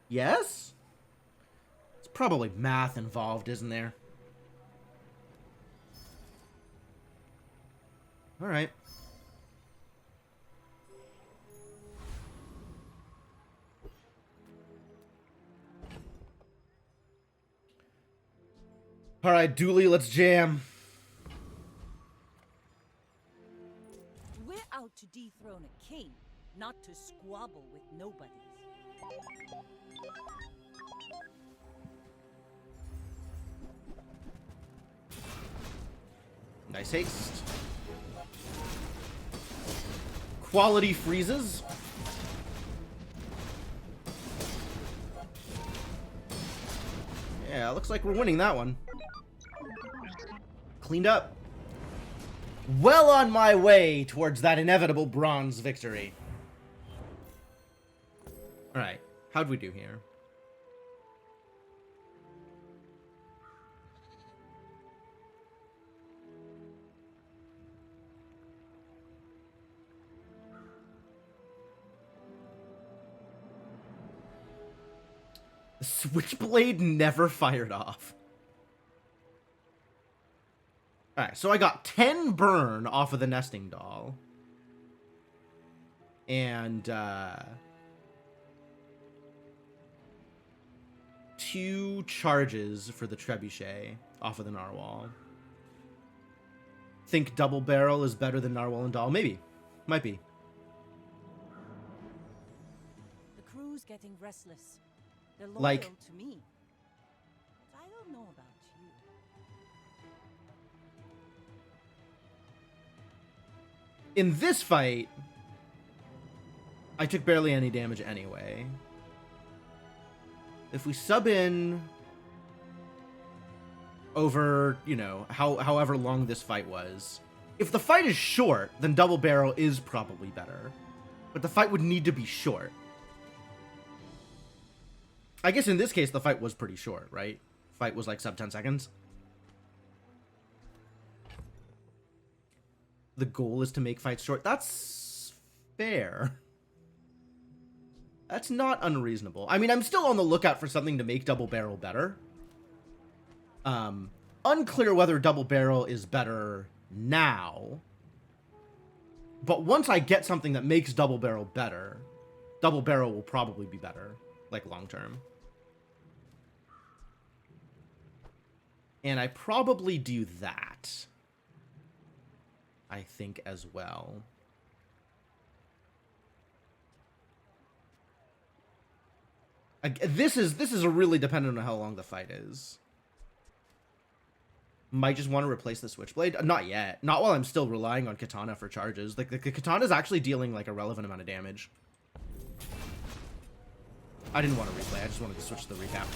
Yes? It's probably math involved, isn't there? Alright. Alright, Dooley, let's jam. We're out to dethrone a king, not to squabble with nobodies. Nice haste. Quality freezes. Yeah, looks like we're winning that one. Cleaned up. Well on my way towards that inevitable bronze victory. Alright, how'd we do here? The switchblade never fired off. Alright, so I got 10 burn off of the nesting doll. And, 2 charges for the trebuchet off of the narwhal. Think double barrel is better than narwhal and doll? Maybe. Might be. The crew's getting restless. They're loyal Like- to me. But I don't know about you. In this fight, I took barely any damage anyway. If we sub in over, you know, however long this fight was, if the fight is short, then double barrel is probably better. But the fight would need to be short. I guess in this case, the fight was pretty short, right? Fight was like sub 10 seconds. The goal is to make fights short. That's fair. That's not unreasonable. I mean, I'm still on the lookout for something to make double barrel better. Unclear whether double barrel is better now. But once I get something that makes double barrel better, double barrel will probably be better, like long term. And I probably do that, I think, as well. This is really dependent on how long the fight is. Might just want to replace the switchblade. Not yet. Not while I'm still relying on katana for charges. Like the katana is actually dealing like a relevant amount of damage. I didn't want to replay. I just wanted to switch to the recap.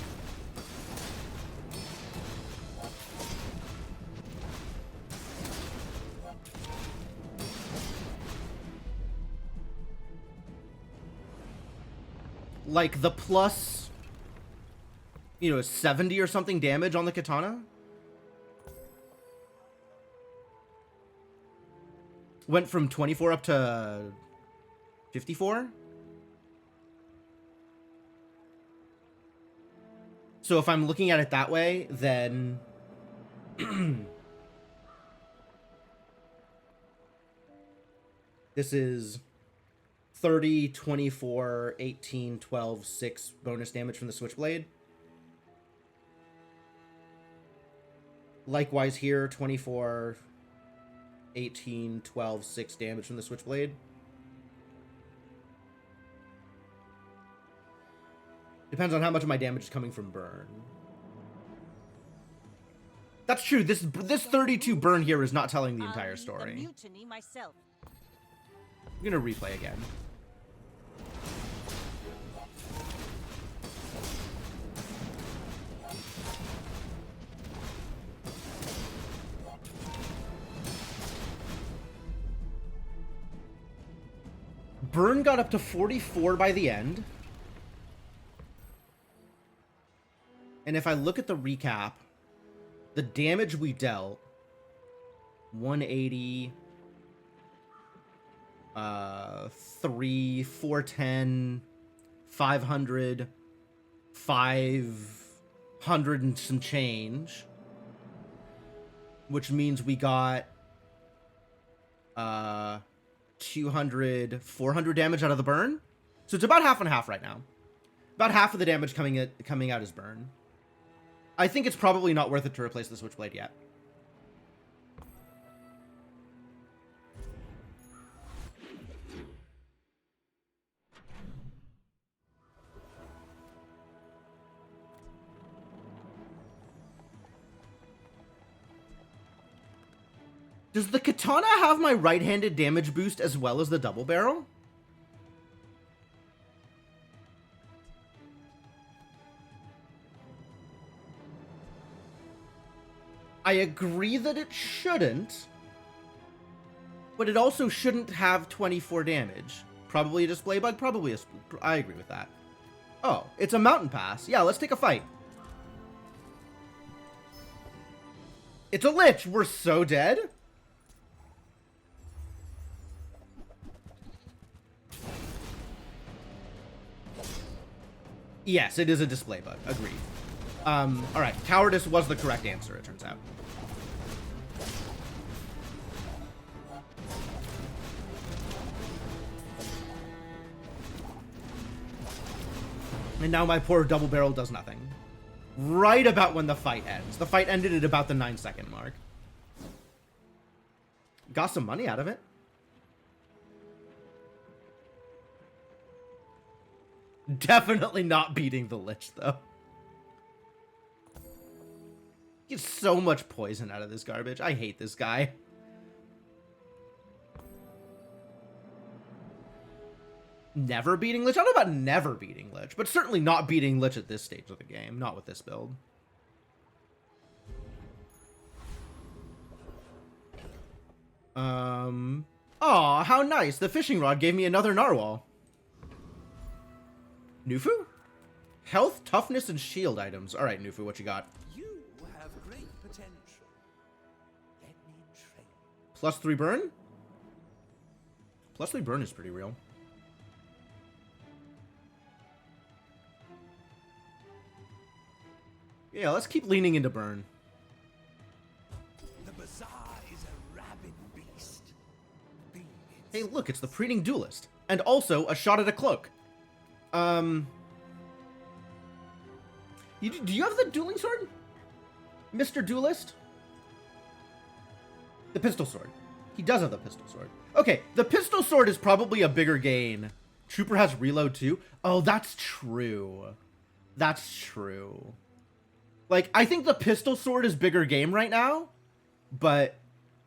Like the plus, you know, 70 or something damage on the katana went from 24 up to 54. So if I'm looking at it that way, then this is 30, 24, 18, 12, 6 bonus damage from the switchblade. Likewise here, 24, 18, 12, 6 damage from the switchblade. Depends on how much of my damage is coming from burn. That's true. This 32 burn here is not telling the entire I'll lead the story. mutiny myself. I'm gonna replay again. Burn got up to 44 by the end. And if I look at the recap, the damage we dealt, 180, 3, 410, 500, 500 and some change, which means we got 200, 400 damage out of the burn. So it's about half and half right now. About half of the damage coming out is burn. I think it's probably not worth it to replace the switchblade yet. Does the katana have my right-handed damage boost as well as the double barrel? I agree that it shouldn't, but it also shouldn't have 24 damage. Probably a display bug, probably a... I agree with that. Oh, it's a mountain pass. Yeah, let's take a fight. It's a lich! We're so dead? Yes, it is a display bug. Agreed. Alright. Cowardice was the correct answer, it turns out. And now my poor double barrel does nothing. Right about when the fight ends. The fight ended at about the 9-second mark. Got some money out of it. Definitely not beating the Lich, though. Gets so much poison out of this garbage. I hate this guy. Never beating Lich? I don't know about never beating Lich, but certainly not beating Lich at this stage of the game. Not with this build. Aw, how nice. The fishing rod gave me another narwhal. Nufu? Health, toughness, and shield items. Alright, Nufu, what you got? You have great potential. Let me train. Plus 3 burn? Plus 3 burn is pretty real. Yeah, let's keep leaning into burn. The Bazaar is a rabid beast. Hey, look, it's the preening duelist. And also a shot at a cloak. Do you have the dueling sword? Mr. Duelist? The pistol sword. He does have the pistol sword. Okay, the pistol sword is probably a bigger gain. Trooper has reload too. Oh, that's true. That's true. Like, I think the pistol sword is bigger game right now, but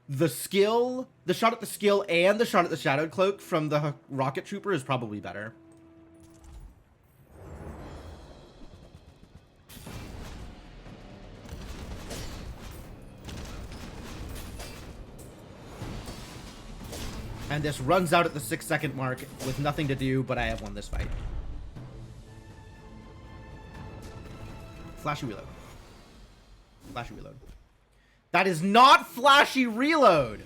the skill, the shot at the skill and the shot at the shadowed cloak from the rocket trooper is probably better. And this runs out at the 6-second mark with nothing to do, but I have won this fight. Flashy reload. Flashy reload. That is not flashy reload!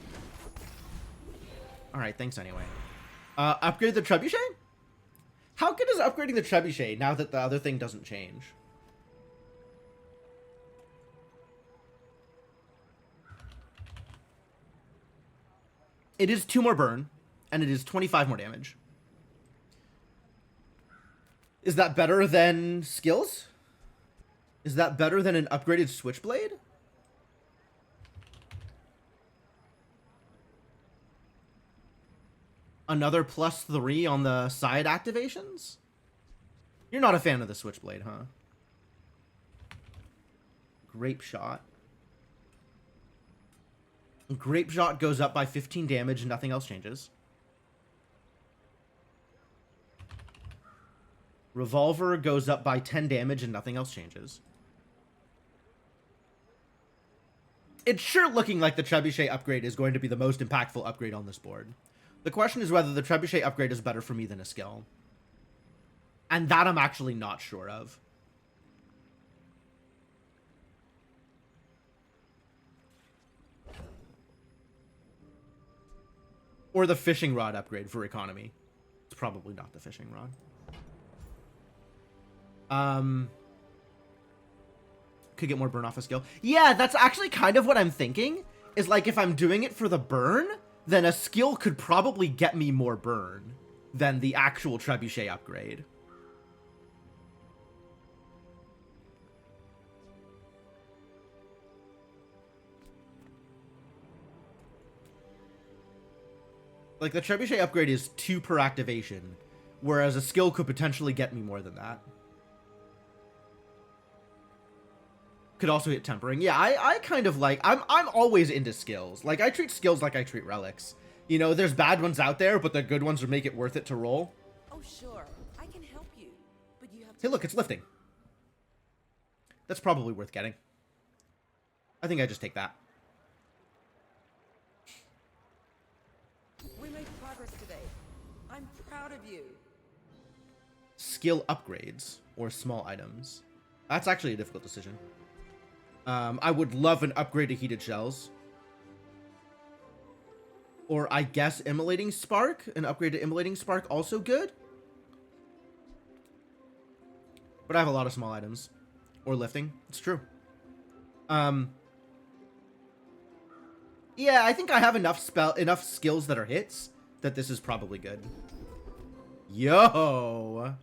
Alright, thanks anyway. Upgrade the trebuchet? How good is upgrading the trebuchet now that the other thing doesn't change? It is 2 more burn, and it is 25 more damage. Is that better than skills? Is that better than an upgraded switchblade? Another plus 3 on the side activations? You're not a fan of the switchblade, huh? Grape shot. Grape shot goes up by 15 damage and nothing else changes. Revolver goes up by 10 damage and nothing else changes. It's sure looking like the trebuchet upgrade is going to be the most impactful upgrade on this board. The question is whether the trebuchet upgrade is better for me than a skill. And that I'm actually not sure of. Or the fishing rod upgrade for economy. It's probably not the fishing rod. Could get more burn off a skill. Yeah, that's actually kind of what I'm thinking. Is like if I'm doing it for the burn, then a skill could probably get me more burn than the actual trebuchet upgrade. Like, the trebuchet upgrade is 2 per activation, whereas a skill could potentially get me more than that. Could also hit tempering. Yeah, I kind of like... I'm always into skills. Like, I treat skills like I treat relics. You know, there's bad ones out there, but the good ones would make it worth it to roll. Oh, sure. I can help you, but you have to... Hey, look, it's lifting. That's probably worth getting. I think I just take that. We made progress today. I'm proud of you. Skill upgrades or small items. That's actually a difficult decision. I would love an upgrade to heated shells. Or I guess immolating spark. An upgrade to immolating spark also good. But I have a lot of small items. Or lifting. It's true. Yeah, I think I have enough skills that are hits that this is probably good. Yo.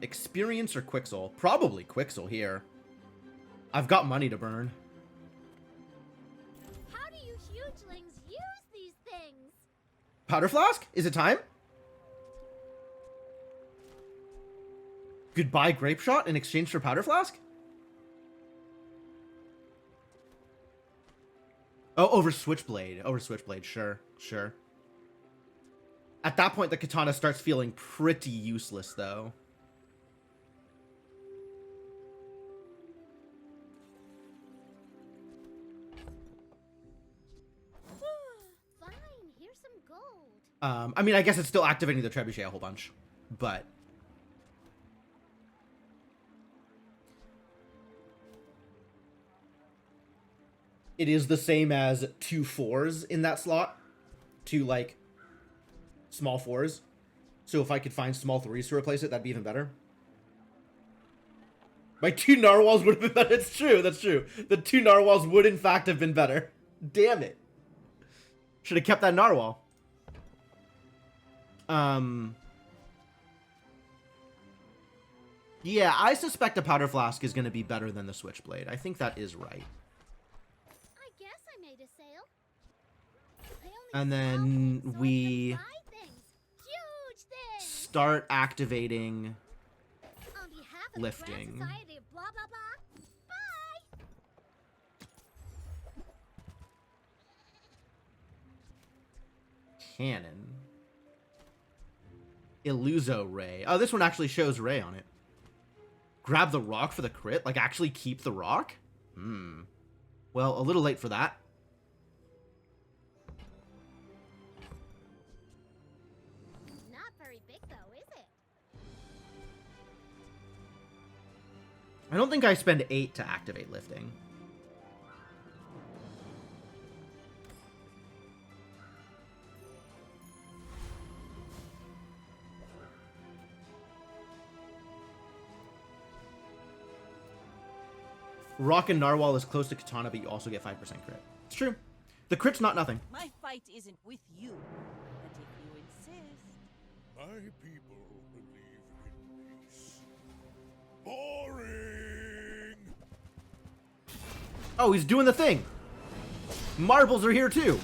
Experience or Quixel? Probably Quixel here. I've got money to burn. How do you hugelings use these things? Powder flask? Is it time? Goodbye grape shot in exchange for powder flask? Oh, over switchblade. Over switchblade, sure, sure. At that point, the katana starts feeling pretty useless, though. Fine, here's some gold. I mean, I guess it's still activating the trebuchet a whole bunch, but... it is the same as 2 4s in that slot. 2, like, small 4s. So if I could find small 3s to replace it, that'd be even better. My 2 narwhals would have been better. It's true, that's true. The 2 narwhals would, in fact, have been better. Damn it. Should have kept that narwhal. Yeah, I suspect a powder flask is going to be better than the switchblade. I think that is right. I guess I made a sale. And then we Huge things. start activating On behalf of lifting. The Grand Society of blah blah blah. Bye. Cannon. Illuso Ray. Oh, this one actually shows Ray on it. Grab the rock for the crit? Like, actually keep the rock? Hmm. Well, a little late for that. Not very big though, is it? I don't think I spend 8 to activate lifting. Rock and Narwhal is close to Katana, but you also get 5% crit. It's true. The crit's not nothing. My fight isn't with you, but if you insist. My people believe in peace. Boring! Oh, he's doing the thing. Marbles are here too.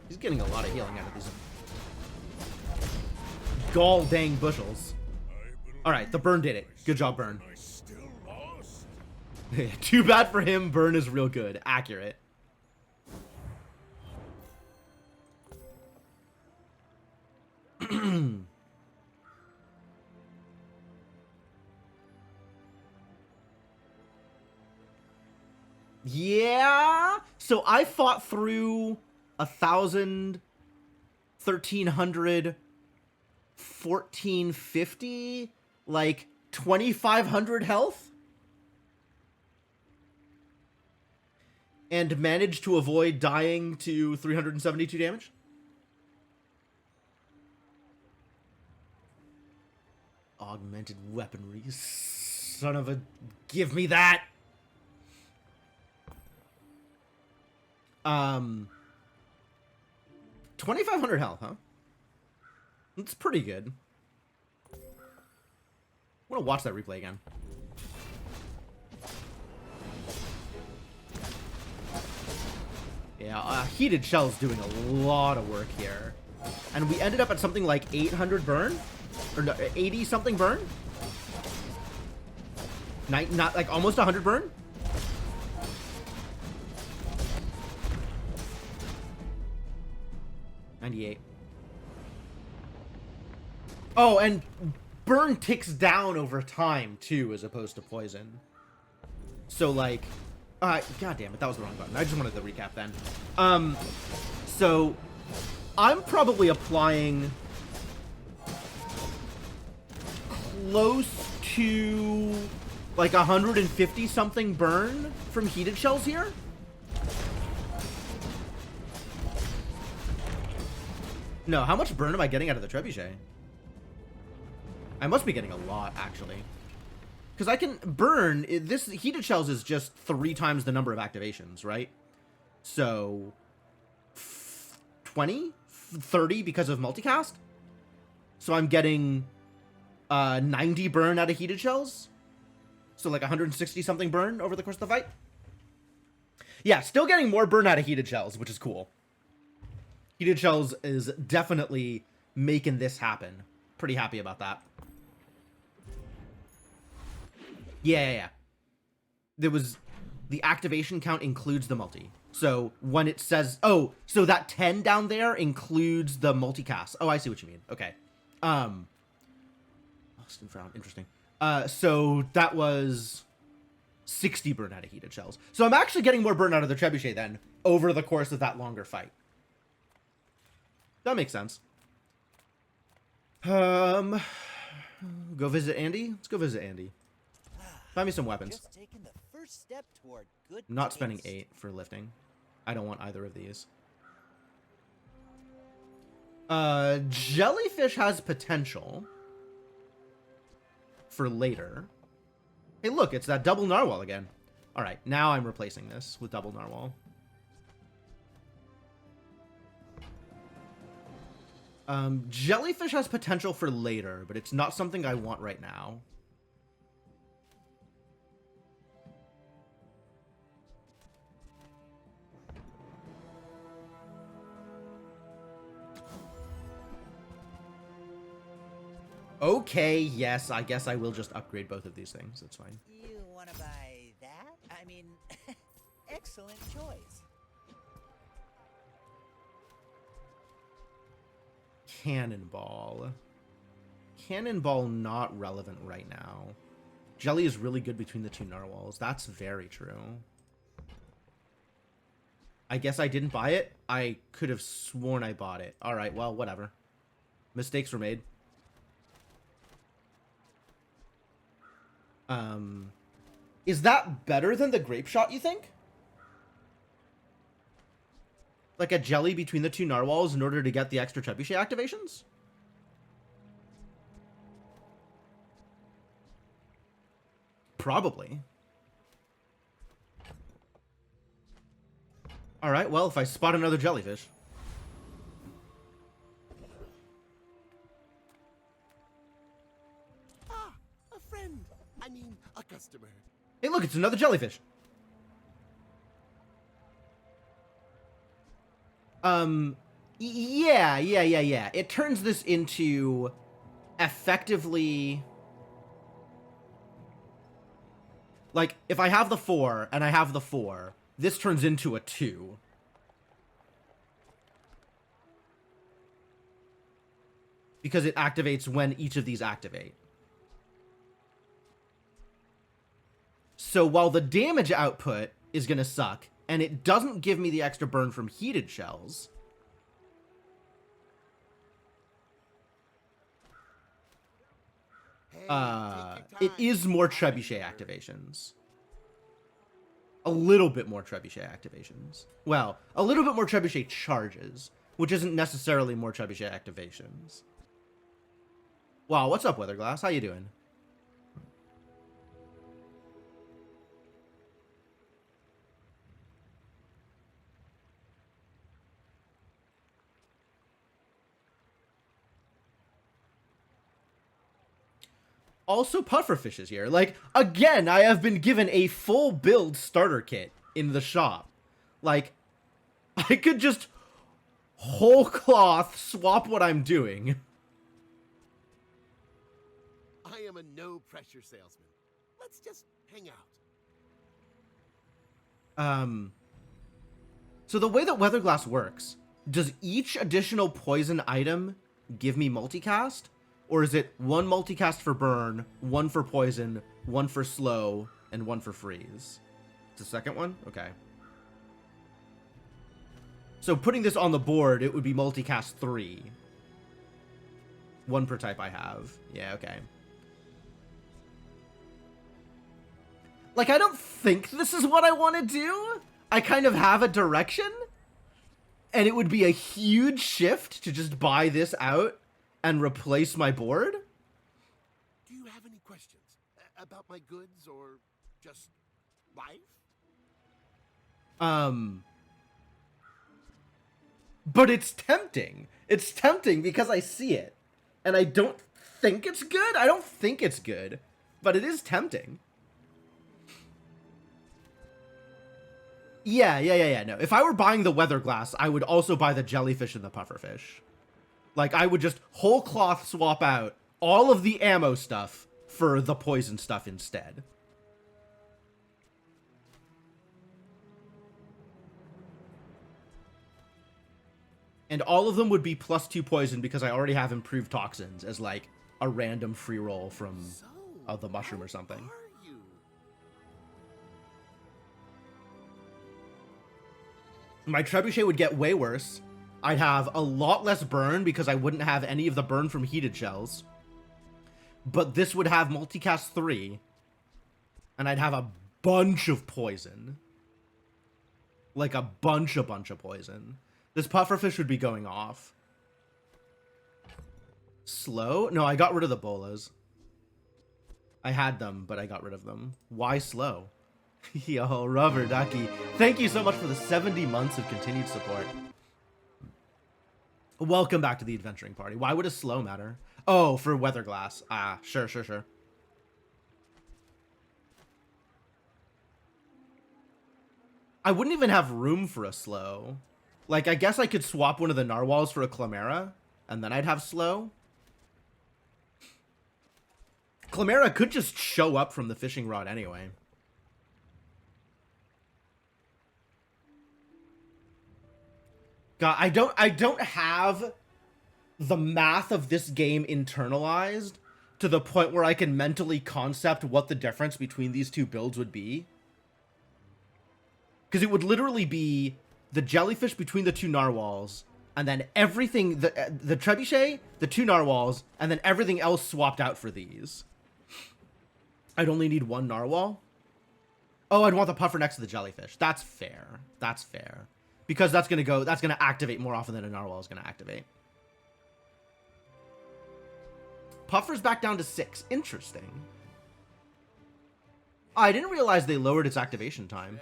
He's getting a lot of healing out of these gall dang bushels. Alright, the burn did it. Good job, Burn. I still lost. Too bad for him, Burn is real good. Accurate. Yeah. So I fought through 1,000, 1,300, 1,450, like 2,500 health, and managed to avoid dying to 372 damage. Augmented weaponry, son of a... give me that! 2,500 health, huh? That's pretty good. I want to watch that replay again. Yeah, Heated Shell's doing a lot of work here. And we ended up at something like 800 burn? Or no, 80 something burn? Not like almost 100 burn? $98. Oh, and burn ticks down over time too, as opposed to poison. So like, god damn it, that was the wrong button. I just wanted to recap then. So I'm probably applying close to like 150 something burn from Heated Shells here. No, how much burn am I getting out of the trebuchet? I must be getting a lot, actually. Because I can burn... This heated shells is just 3 times the number of activations, right? So... 20? 30 because of multicast? So I'm getting 90 burn out of heated shells? So like 160 something burn over the course of the fight? Yeah, still getting more burn out of heated shells, which is cool. Heated shells is definitely making this happen. Pretty happy about that. Yeah. There was... The activation count includes the multi. So when it says... Oh, so that 10 down there includes the multicast. Oh, I see what you mean. Okay. Lost and found. Interesting. So that was 60 burn out of heated shells. So I'm actually getting more burn out of the trebuchet then over the course of that longer fight. That makes sense. Go visit Andy? Let's go visit Andy. Find me some weapons. Just taking the first step toward good I'm not spending taste. 8 for lifting. I don't want either of these. Jellyfish has potential for later. Hey, look, it's that double narwhal again. All right, now I'm replacing this with double narwhal. Jellyfish has potential for later, but it's not something I want right now. Okay, yes, I guess I will just upgrade both of these things. That's fine. You want to buy that? I mean, excellent choice. Cannonball. Cannonball not relevant right now. Jelly is really good between the 2 narwhals. That's very true. I guess I didn't buy it. I could have sworn I bought it. All right, well, whatever. Mistakes were made. Is that better than the grape shot, you think? Like a jelly between the 2 narwhals in order to get the extra trebuchet activations? Probably. Alright, well, if I spot another jellyfish. Ah, a friend. I mean, a customer. Hey, look, it's another jellyfish. Yeah. It turns this into effectively... Like, if I have the 4 and I have the 4, this turns into a 2. Because it activates when each of these activate. So while the damage output is going to suck, and it doesn't give me the extra burn from heated shells, it is more trebuchet activations. A little bit more trebuchet activations. Well, a little bit more trebuchet charges, which isn't necessarily more trebuchet activations. Wow, what's up, Weatherglass? How you doing? Also, pufferfish is here. Like, again, I have been given a full build starter kit in the shop. Like, I could just whole cloth swap what I'm doing. I am a no-pressure salesman. Let's just hang out. So the way that Weatherglass works, does each additional poison item give me multicast? Or is it 1 multicast for burn, 1 for poison, 1 for slow, and 1 for freeze? It's the second one? Okay. So putting this on the board, it would be multicast 3. 1 per type I have. Yeah, okay. Like, I don't think this is what I want to do. I kind of have a direction. And it would be a huge shift to just buy this out and replace my board? Do you have any questions? about my goods or just life? But it's tempting. It's tempting because I see it. And I don't think it's good. I don't think it's good. But it is tempting. Yeah. No. If I were buying the weather glass, I would also buy the jellyfish and the pufferfish. Like, I would just whole cloth swap out all of the ammo stuff for the poison stuff instead. And all of them would be +2 poison because I already have improved toxins as like a random free roll from the mushroom or something. Are you? My trebuchet would get way worse. I'd have a lot less burn because I wouldn't have any of the burn from heated shells. But this would have multicast 3. And I'd have a bunch of poison. Like a bunch of poison. This pufferfish would be going off. Slow? No, I got rid of the bolas. I had them, but I got rid of them. Why slow? Yo, Rubber Ducky. Thank you so much for the 70 months of continued support. Welcome back to the adventuring party. Why would a slow matter? Oh, for weather glass. Ah, sure. I wouldn't even have room for a slow. Like, I guess I could swap one of the narwhals for a chlamera, and then I'd have slow. Chlamera could just show up from the fishing rod anyway. God, I don't have the math of this game internalized to the point where I can mentally concept what the difference between these two builds would be. Because it would literally be the jellyfish between the two narwhals, and then everything, the trebuchet, the two narwhals, and then everything else swapped out for these. I'd only need one narwhal. Oh, I'd want the puffer next to the jellyfish. That's fair. That's fair. Because that's gonna activate more often than a narwhal is gonna activate. Puffer's back down to 6. Interesting. Oh, I didn't realize they lowered its activation time.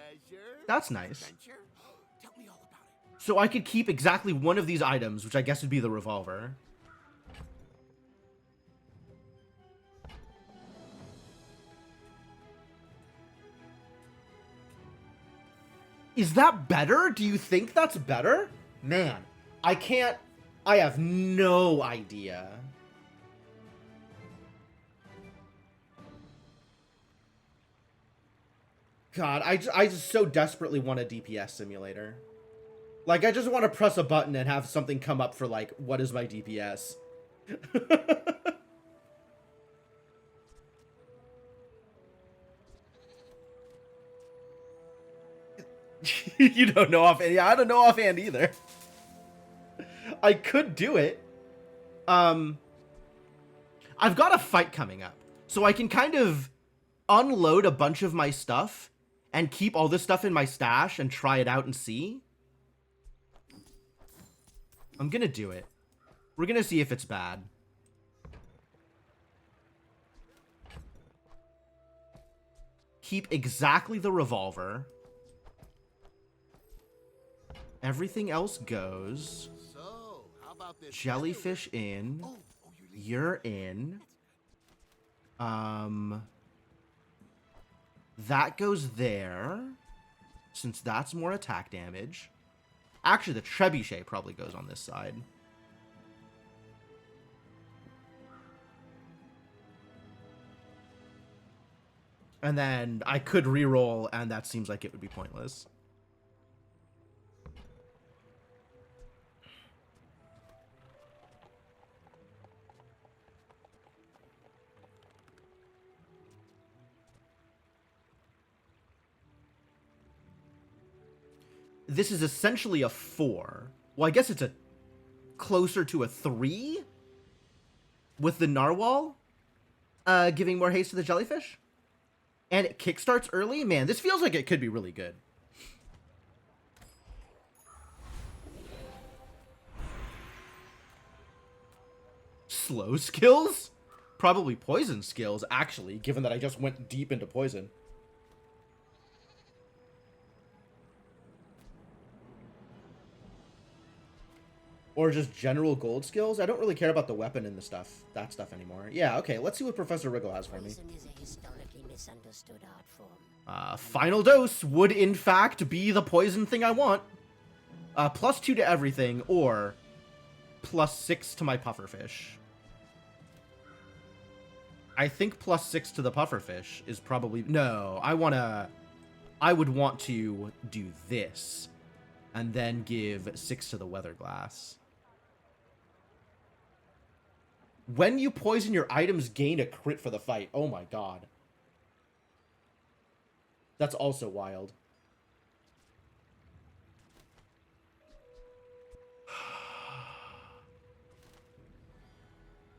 That's nice. Adventure? Tell me all about it. So I could keep exactly one of these items, which I guess would be the revolver. Is that better? Do you think that's better? Man, I have no idea. God, I just so desperately want a DPS simulator. Like, I just want to press a button and have something come up for, like, what is my DPS? You don't know offhand. Yeah, I don't know offhand either. I could do it. I've got a fight coming up. So I can kind of unload a bunch of my stuff and keep all this stuff in my stash and try it out and see. I'm gonna do it. We're gonna see if it's bad. Keep exactly the revolver. Everything else goes. So, how about this? Jellyfish in. You're in. That goes there. Since that's more attack damage. Actually, the trebuchet probably goes on this side. And then I could reroll, and that seems like it would be pointless. This is essentially a 4. Well, I guess it's a closer to a 3 with the narwhal giving more haste to the jellyfish. And it kickstarts early. Man, this feels like it could be really good. Slow skills? Probably poison skills, actually, given that I just went deep into poison. Or just general gold skills. I don't really care about the weapon and that stuff anymore. Yeah, okay, let's see what Professor Wriggle has for me. Poison is a historically misunderstood art form. Final dose would in fact be the poison thing I want. +2 to everything, or +6 to my pufferfish. I think +6 to the pufferfish is probably... No, I would want to do this, and then give 6 to the weatherglass. When you poison, your items gain a crit for the fight. Oh my god. That's also wild.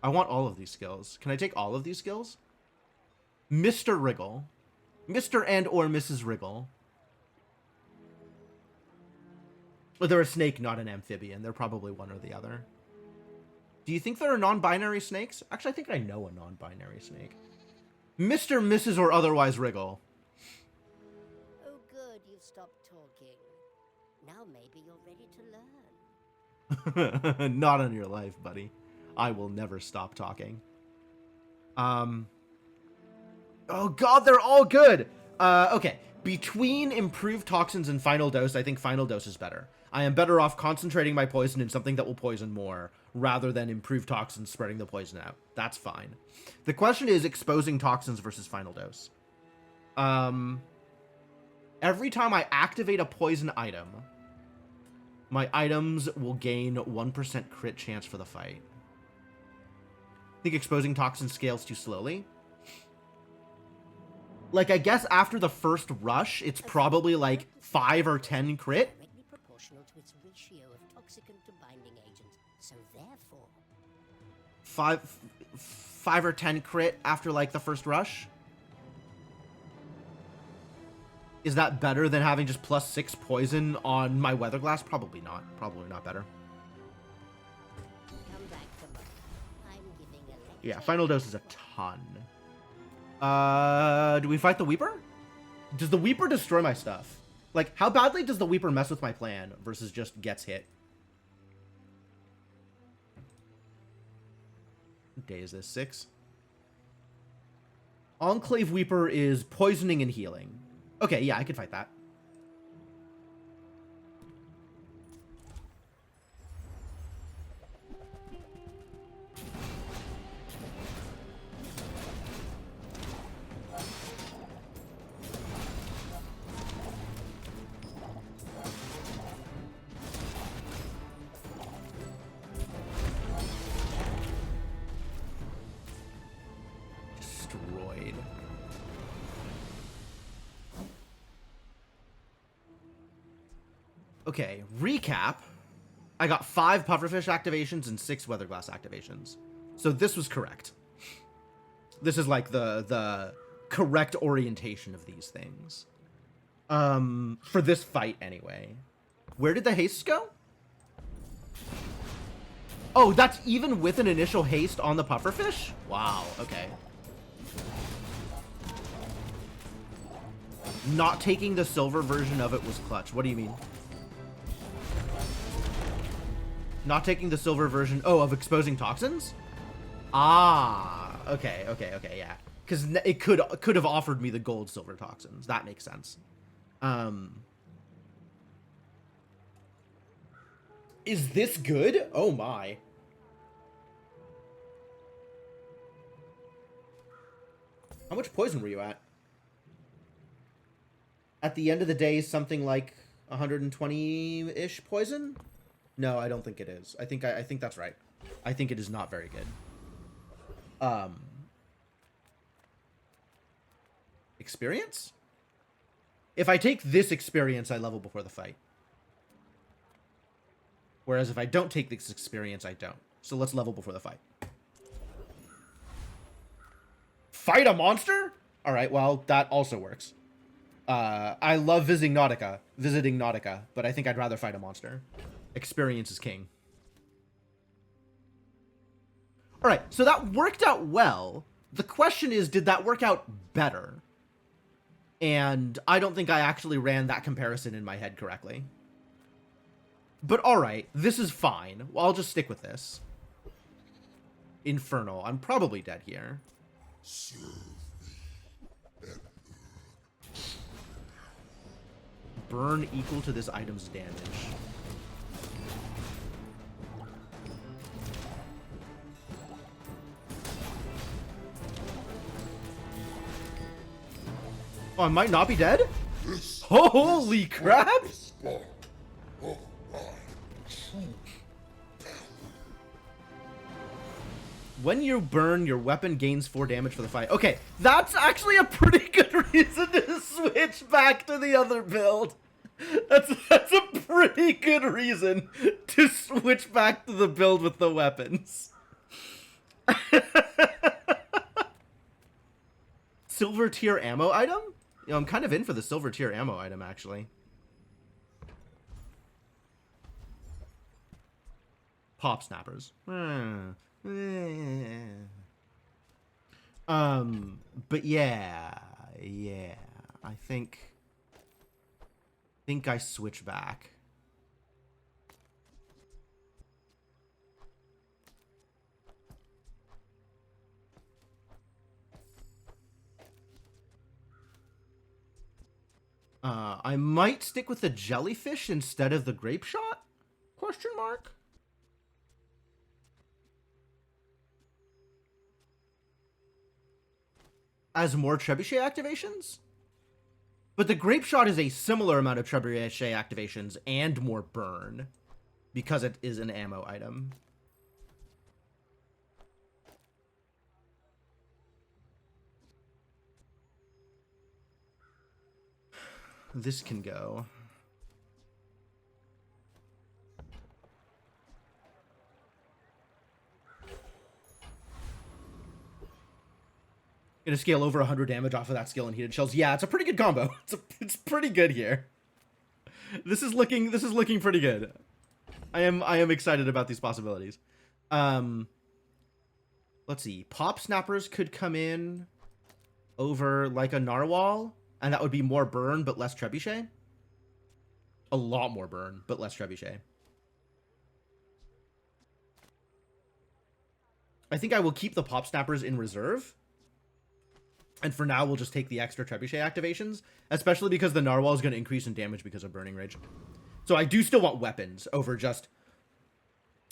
I want all of these skills. Can I take all of these skills? Mr. Wriggle. Mr. and or Mrs. Wriggle. Well, they're a snake, not an amphibian. They're probably one or the other. Do you think there are non-binary snakes? Actually, I think I know a non-binary snake. Mr., Mrs., or otherwise Wriggle. Oh, good, you've stopped talking. Now maybe you're ready to learn. Not on your life, buddy. I will never stop talking. Oh god, they're all good! Okay. Between improved toxins and final dose, I think final dose is better. I am better off concentrating my poison in something that will poison more, rather than improved toxins spreading the poison out. That's fine. The question is exposing toxins versus final dose. Every time I activate a poison item, my items will gain 1% crit chance for the fight. I think exposing toxins scales too slowly. Like, I guess after the first rush, it's probably like 5 or 10 crit. Directly proportional to its ratio of toxicant to binding agent. So therefore... 5 or 10 crit after, like, the first rush? Is that better than having just +6 poison on my weatherglass? Probably not. Probably not better. Come back tomorrow. I'm giving a lecture. Yeah, final dose is a ton. Do we fight the Weeper? Does the Weeper destroy my stuff? Like, how badly does the Weeper mess with my plan versus just gets hit? What day is this? 6? Enclave Weeper is poisoning and healing. Okay, yeah, I can fight that. Destroyed. Okay, recap. I got 5 pufferfish activations and 6 weatherglass activations. So this was correct. This is like the correct orientation of these things. For this fight anyway. Where did the hastes go? Oh, that's even with an initial haste on the pufferfish? Wow, okay. Not taking the silver version of it was clutch. What do you mean? Not taking the silver version... Oh, of exposing toxins? Ah, okay, yeah. Because it could have offered me the gold silver toxins. That makes sense. Is this good? Oh my. How much poison were you at? At the end of the day, something like 120-ish poison? No, I don't think it is. I think that's right. I think it is not very good. Experience? If I take this experience, I level before the fight. Whereas if I don't take this experience, I don't. So let's level before the fight. Fight a monster? Alright, well, that also works. I love visiting Nautica, but I think I'd rather fight a monster. Experience is king. All right, so that worked out well. The question is, did that work out better? And I don't think I actually ran that comparison in my head correctly. But all right, this is fine. Well, I'll just stick with this. Infernal. I'm probably dead here. Burn equal to this item's damage. Oh, I might not be dead? Holy crap! When you burn, your weapon gains 4 damage for the fight. Okay, that's actually a pretty good reason to switch back to the other build. That's a pretty good reason to switch back to the build with the weapons. Silver tier ammo item? You know, I'm kind of in for the silver tier ammo item, actually. Pop snappers. But yeah, I think I switch back. I might stick with the jellyfish instead of the grape shot? Question mark? As more trebuchet activations? But the grape shot is a similar amount of trebuchet activations and more burn because it is an ammo item. This can go. Gonna scale over 100 damage off of that skill in heated shells. Yeah, it's a pretty good combo. It's pretty good here. This is looking pretty good. I am excited about these possibilities. Let's see. Pop snappers could come in over like a narwhal, and that would be more burn but less trebuchet. A lot more burn but less trebuchet. I think I will keep the pop snappers in reserve. And for now, we'll just take the extra trebuchet activations, especially because the narwhal is going to increase in damage because of burning rage. So I do still want weapons over just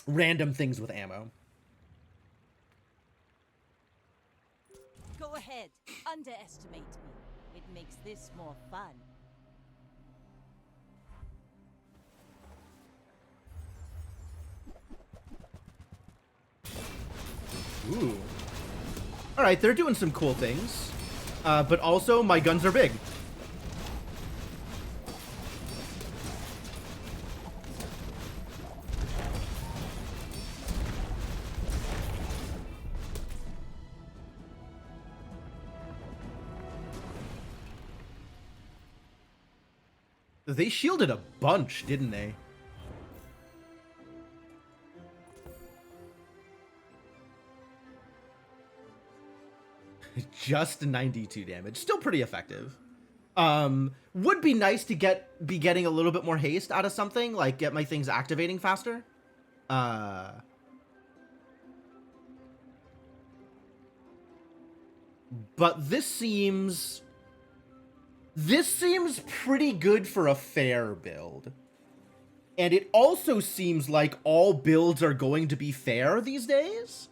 random things with ammo. Go ahead, underestimate me. It makes this more fun. Ooh. All right, they're doing some cool things. But also, my guns are big. They shielded a bunch, didn't they? Just 92 damage. Still pretty effective. Would be nice to be getting a little bit more haste out of something, like get my things activating faster. But this seems pretty good for a fair build. And it also seems like all builds are going to be fair these days.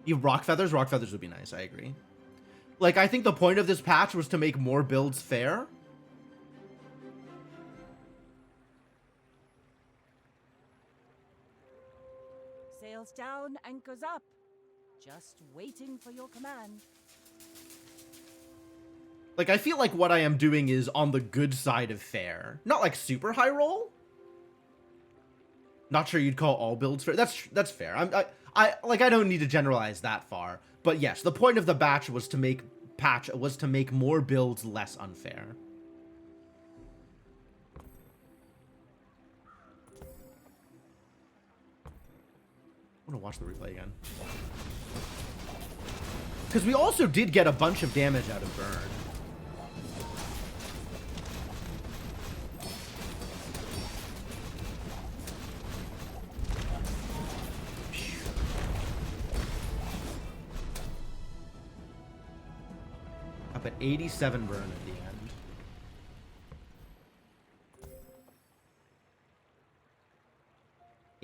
You rock feathers? Rock feathers would be nice, I agree. Like, I think the point of this patch was to make more builds fair. Sails down, anchors up. Just waiting for your command. Like, I feel like what I am doing is on the good side of fair. Not like super high roll. Not sure you'd call all builds fair. That's fair. I don't need to generalize that far. But yes, the point of the batch was to make more builds less unfair. I want to watch the replay again. Because we also did get a bunch of damage out of burn. Up at 87 burn at the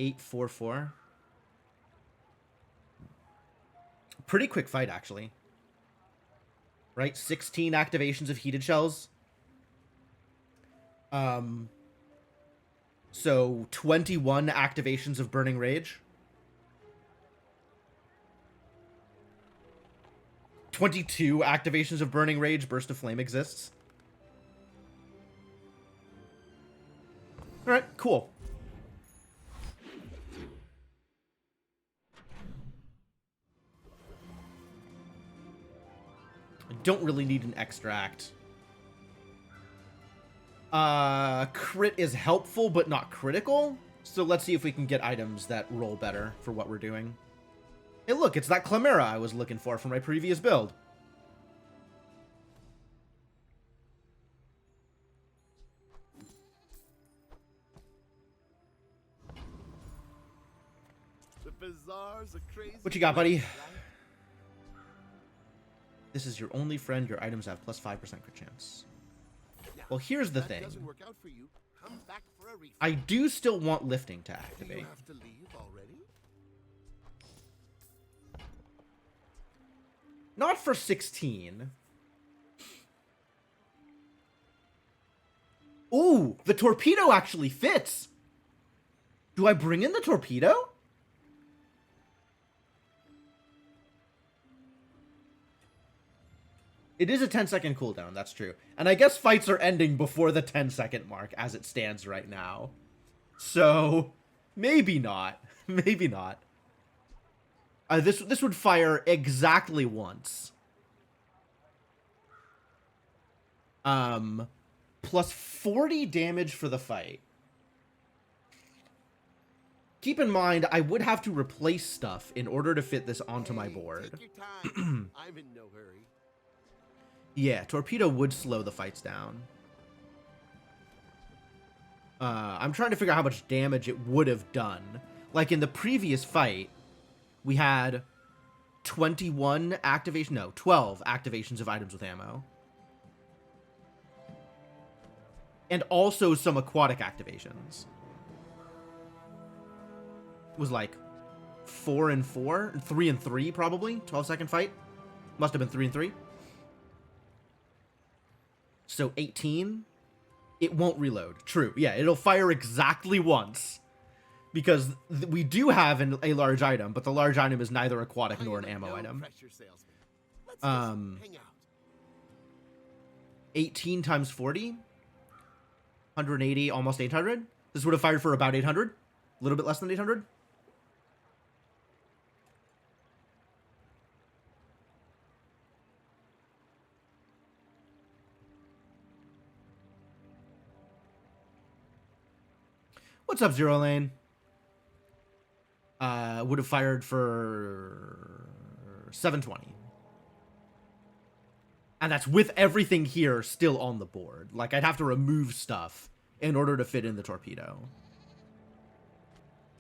end. $844. Pretty quick fight, actually. Right? 16 activations of heated shells. So 21 activations of burning rage. 22 activations of burning rage. Burst of flame exists. All right, cool. I don't really need an extract. Crit is helpful, but not critical. So let's see if we can get items that roll better for what we're doing. Hey, look, it's that Chimera I was looking for my previous build. The Bazaar's a crazy What you got, buddy? place, right? This is your only friend. Your items have plus 5% crit chance. Now, Well, here's the if that thing. doesn't work out for you, come back for a refill. I do still want lifting to Do you activate. have to leave already? Not for 16. Ooh, the torpedo actually fits. Do I bring in the torpedo? It is a 10-second cooldown, that's true. And I guess fights are ending before the 10-second mark as it stands right now. So, maybe not. Maybe not. This would fire exactly once. Plus 40 damage for the fight. Keep in mind, I would have to replace stuff in order to fit this onto my board. Take your time. I'm in no hurry. Yeah, torpedo would slow the fights down. I'm trying to figure out how much damage it would have done. Like in the previous fight, we had 12 activations of items with ammo. And also some aquatic activations. It was like 4 and 4, 3 and 3 probably. 12-second fight. Must have been 3 and 3. So 18. It won't reload. True. Yeah, it'll fire exactly once. Because we do have a large item, but the large item is neither aquatic nor an ammo item. Pressure salesman. Let's just hang out. 18 times 40. 180, almost 800. This would have fired for about 800. A little bit less than 800. What's up, Zero Lane? Would have fired for 720. And that's with everything here still on the board. Like, I'd have to remove stuff in order to fit in the torpedo.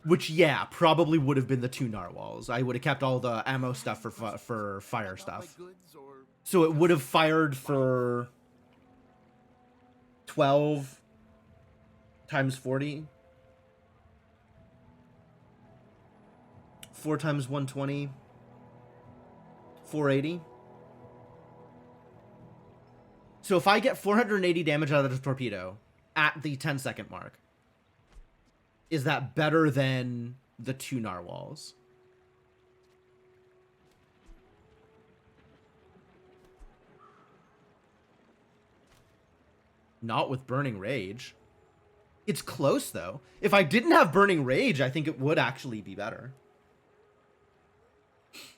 Which, yeah, probably would have been the 2 narwhals. I would have kept all the ammo stuff for fire stuff. So it would have fired for 12 times 40. 4 times 120. 480. So if I get 480 damage out of the torpedo at the 10-second mark, is that better than the 2 narwhals? Not with Burning Rage. It's close, though. If I didn't have Burning Rage, I think it would actually be better.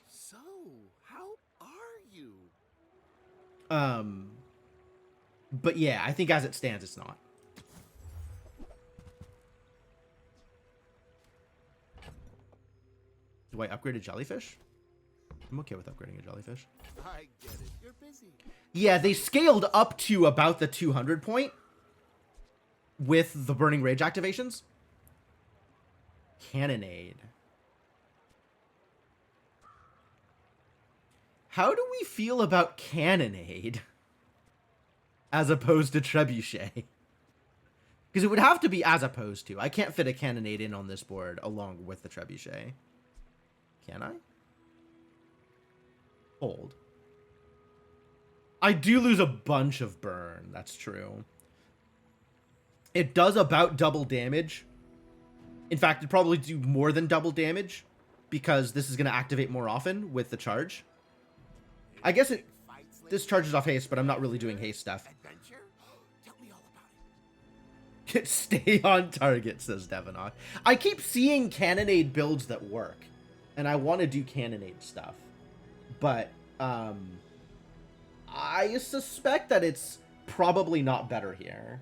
So, how are you? But yeah, I think as it stands, it's not. Do I upgrade a jellyfish? I'm okay with upgrading a jellyfish. I get it. You're busy. Yeah, they scaled up to about the 200 point with the Burning Rage activations. Cannonade. How do we feel about Cannonade as opposed to Trebuchet? Because it would have to be as opposed to. I can't fit a Cannonade in on this board along with the Trebuchet. Can I? Hold. I do lose a bunch of burn. That's true. It does about double damage. In fact, it'd probably do more than double damage because this is going to activate more often with the charge. I guess this charges off haste, but I'm not really doing haste stuff. Adventure? Tell me all about it. Stay on target, says Devanok. I keep seeing Cannonade builds that work, and I want to do Cannonade stuff. But, I suspect that it's probably not better here.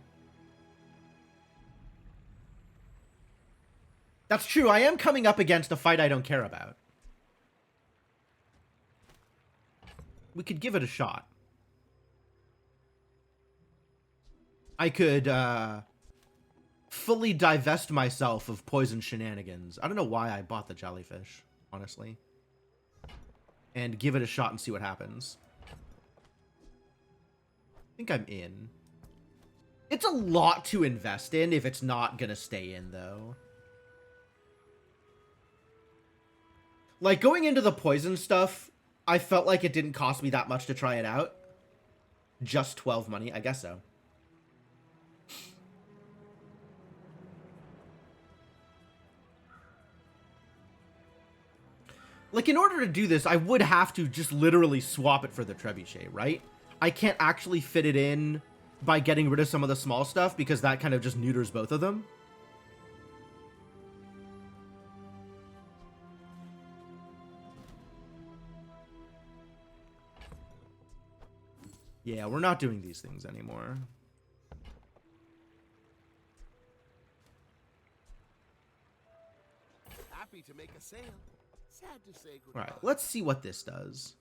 That's true, I am coming up against a fight I don't care about. We could give it a shot. I could, fully divest myself of poison shenanigans. I don't know why I bought the jellyfish, honestly. And give it a shot and see what happens. I think I'm in. It's a lot to invest in if it's not gonna stay in, though. Like, going into the poison stuff, I felt like it didn't cost me that much to try it out. Just 12 money, I guess so. Like, in order to do this, I would have to just literally swap it for the trebuchet, right? I can't actually fit it in by getting rid of some of the small stuff because that kind of just neuters both of them. Yeah, we're not doing these things anymore. Happy to make a sale. Sad to say goodbye. Alright, let's see what this does.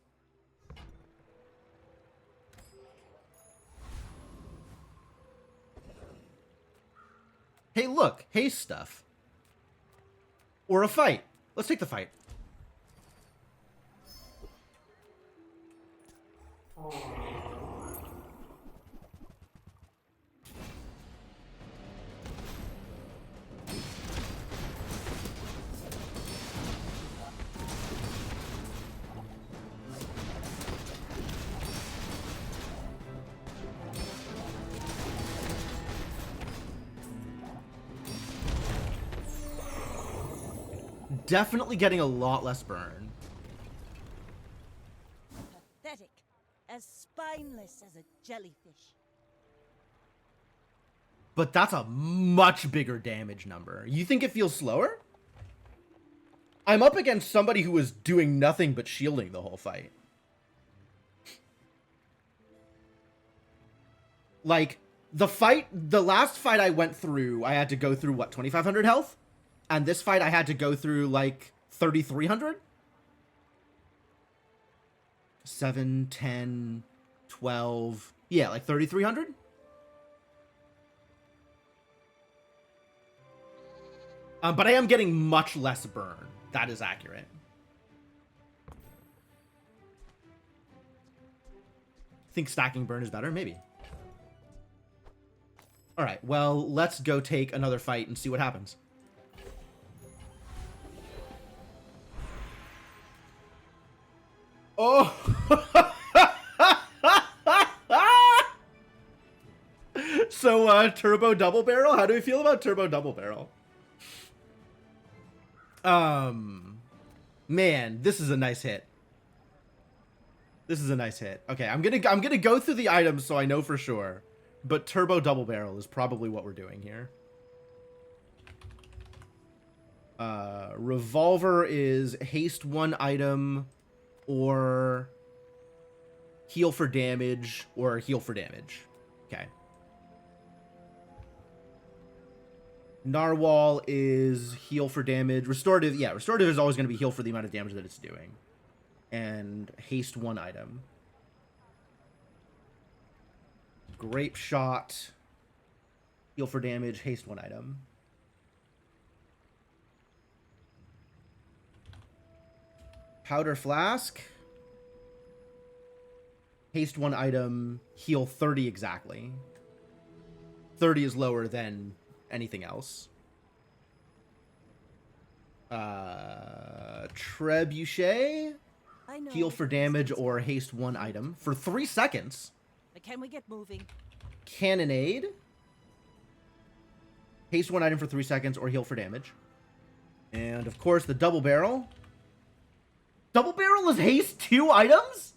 Hey, look! Haste stuff. Or a fight. Let's take the fight. Definitely getting a lot less burn. Pathetic. As spineless as a jellyfish. But that's a much bigger damage number. You think it feels slower? I'm up against somebody who was doing nothing but shielding the whole fight. Like, the last fight I went through, I had to go through, what, 2,500 health? And this fight, I had to go through, like, 3,300? 7, 10, 12... Yeah, like 3,300? But I am getting much less burn. That is accurate. Think stacking burn is better? Maybe. Alright, well, let's go take another fight and see what happens. Oh! So, Turbo Double Barrel? How do we feel about Turbo Double Barrel? Man, this is a nice hit. This is a nice hit. Okay, I'm gonna go through the items so I know for sure. But Turbo Double Barrel is probably what we're doing here. Revolver is haste one item, or heal for damage, or heal for damage. Okay. Narwhal is heal for damage. Restorative, yeah, restorative is always going to be heal for the amount of damage that it's doing. and haste 1 item. Grape shot, heal for damage, haste 1 item. Powder flask, haste 1 item, heal 30 exactly. 30 is lower than anything else. Trebuchet, I know heal for the damage distance or lies haste 1 between item for 3 seconds. But can we get moving? Cannonade, haste 1 item for 3 seconds or heal for damage. And of course the double barrel. Double barrel is haste 2 items?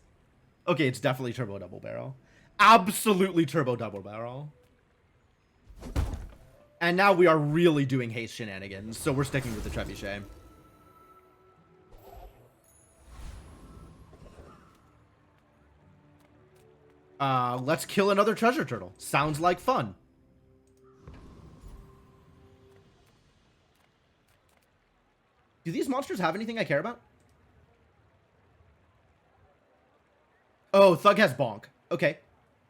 Okay, it's definitely turbo double barrel. Absolutely turbo double barrel. And now we are really doing haste shenanigans, so we're sticking with the trebuchet. Let's kill another treasure turtle. Sounds like fun. Do these monsters have anything I care about? Oh, Thug has bonk. Okay.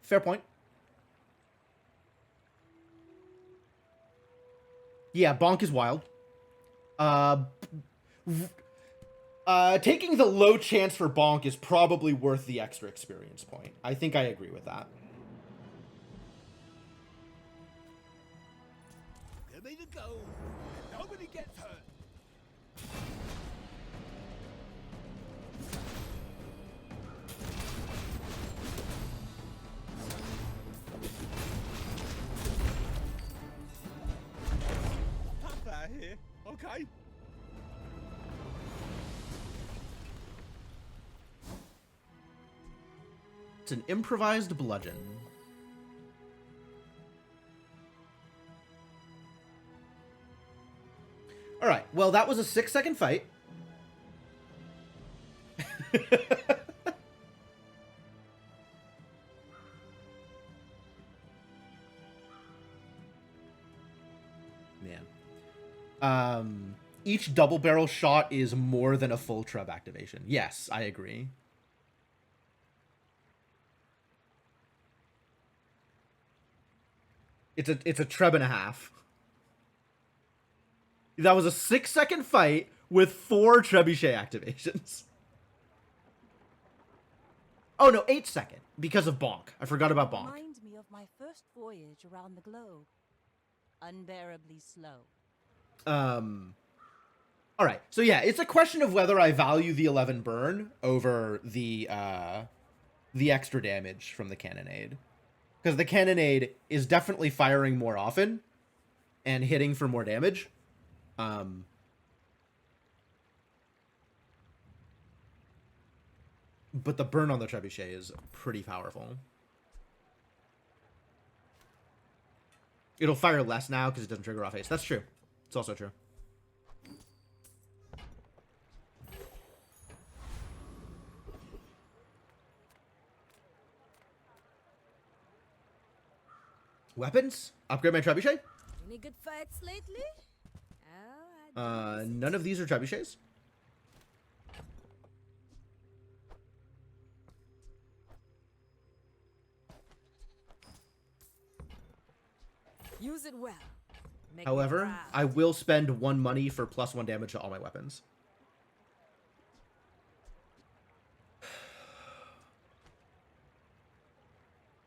Fair point. Yeah, bonk is wild. Taking the low chance for bonk is probably worth the extra experience point. I think I agree with that. Give me the go. Nobody gets hurt. Tough out here. Okay. It's an improvised bludgeon. All right. Well, that was a 6-second fight. Man. Each double barrel shot is more than a full trub activation. Yes, I agree. It's a treb and a half. That was a 6-second fight with 4 trebuchet activations. Oh no, 8-second because of bonk. I forgot about bonk. Reminds me of my first voyage around the globe. Unbearably slow. All right. So yeah, it's a question of whether I value the 11 burn over the extra damage from the cannonade. Because the cannonade is definitely firing more often and hitting for more damage. But the burn on the trebuchet is pretty powerful. It'll fire less now because it doesn't trigger off haste. That's true. It's also true. Weapons? Upgrade my trebuchet? Any good fights lately? Oh, None of these are trebuchets. use it well. Make me However, proud. I will spend 1 money for +1 damage to all my weapons.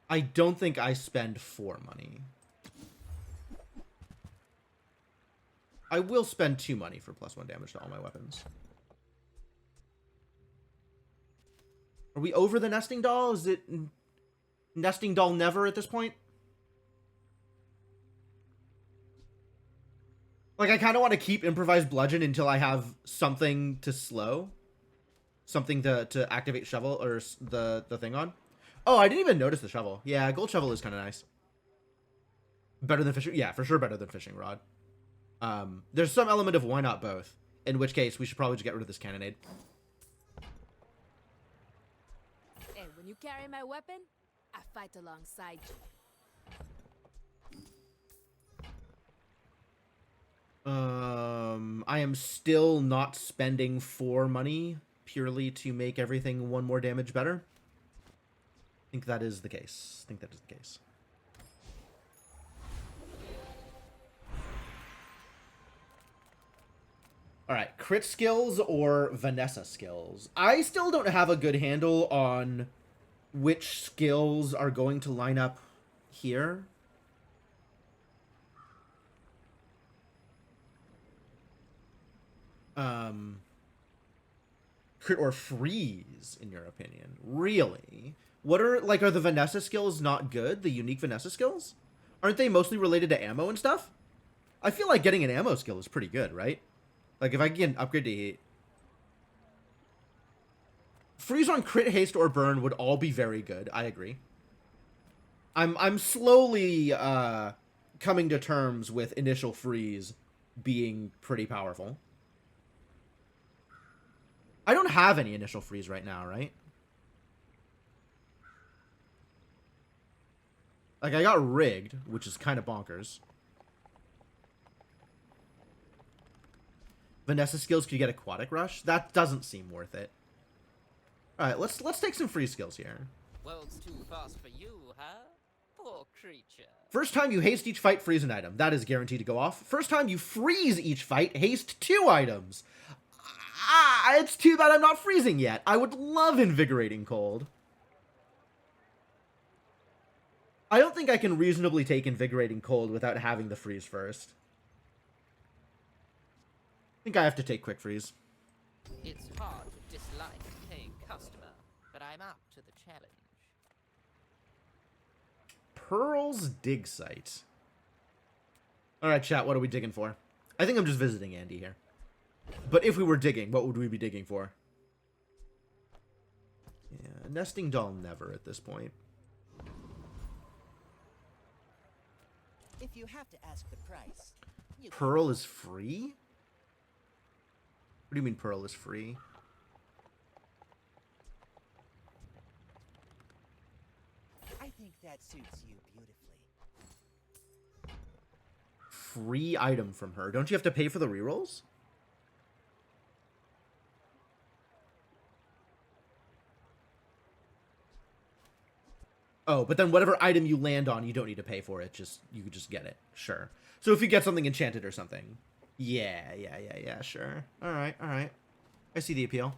I don't think I spend 4 money. I will spend 2 money for +1 damage to all my weapons. Are we over the nesting doll? Is it nesting doll never at this point? Like, I kind of want to keep improvised bludgeon until I have something to slow. Something to activate shovel or the thing on. Oh, I didn't even notice the shovel. Yeah, gold shovel is kind of nice. Better than fishing? Yeah, for sure better than fishing rod. There's some element of why not both. In which case, we should probably just get rid of this cannonade. Hey, when you carry my weapon, I fight alongside you. I am still not spending 4 money purely to make everything 1 more damage better. I think that is the case. I think that is the case. Alright, crit skills or Vanessa skills? I still don't have a good handle on which skills are going to line up here. Crit or freeze, in your opinion? Really? What are, like, are the Vanessa skills not good? The unique Vanessa skills? Aren't they mostly related to ammo and stuff? I feel like getting an ammo skill is pretty good, right? Like, if I can get an upgrade to heat. Freeze on crit, haste, or burn would all be very good. I agree. I'm slowly coming to terms with initial freeze being pretty powerful. I don't have any initial freeze right now, right? Like, I got rigged, which is kind of bonkers. Vanessa skills, could you get Aquatic Rush? That doesn't seem worth it. Alright, let's take some free skills here. World's too fast for you, huh? Poor creature. First time you haste each fight, freeze an item. That is guaranteed to go off. First time you freeze each fight, haste 2 items. It's too bad I'm not freezing yet. I would love Invigorating Cold. I don't think I can reasonably take Invigorating Cold without having the freeze first. I think I have to take Quick Freeze. It's hard to dislike a paying customer, but I'm up to the challenge. Pearl's Dig Site. Alright, chat, what are we digging for? I think I'm just visiting Andy here. But if we were digging, what would we be digging for? Yeah, nesting doll never at this point. If you have to ask the price, you Pearl is free? What do you mean Pearl is free? I think that suits you beautifully. Free item from her. Don't you have to pay for the rerolls? Oh, but then whatever item you land on, you don't need to pay for it. Just you could just get it. Sure. So if you get something enchanted or something. Yeah, sure. Alright. I see the appeal.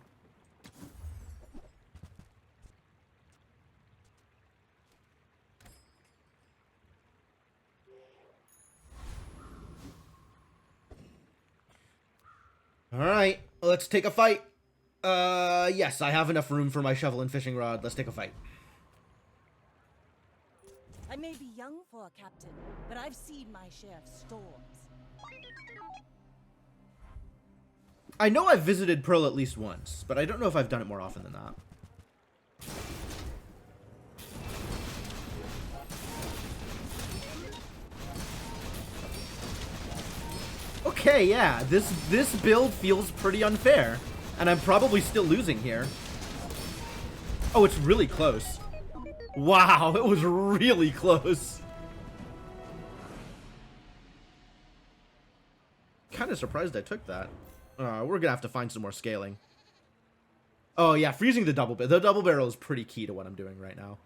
Alright, let's take a fight. Yes, I have enough room for my shovel and fishing rod. Let's take a fight. I may be young for a captain, but I've seen my share of storms. I know I've visited Pearl at least once, but I don't know if I've done it more often than that. Okay, yeah, this build feels pretty unfair, and I'm probably still losing here. Oh, it's really close. Wow, it was really close. Kind of surprised I took that. We're gonna have to find some more scaling. Oh yeah, freezing the double barrel. The double barrel is pretty key to what I'm doing right now.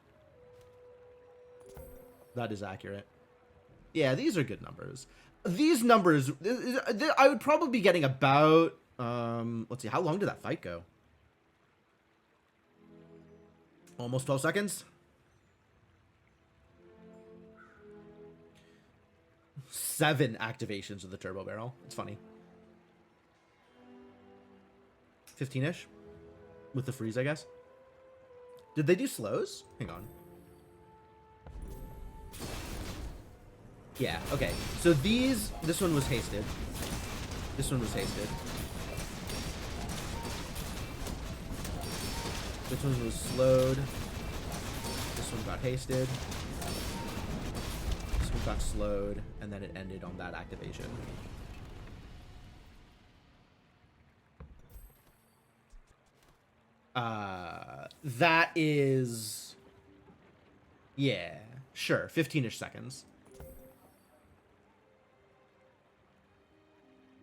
That is accurate. Yeah, these are good numbers. These numbers, I would probably be getting about, let's see, how long did that fight go? Almost 12 seconds? 7 activations of the turbo barrel. It's funny. 15-ish? With the freeze, I guess. Did they do slows? Hang on. Yeah, okay. So this one was hasted. This one was hasted. This one was slowed. This one got hasted. This one got slowed, and then it ended on that activation. That is... Yeah, sure, 15-ish seconds.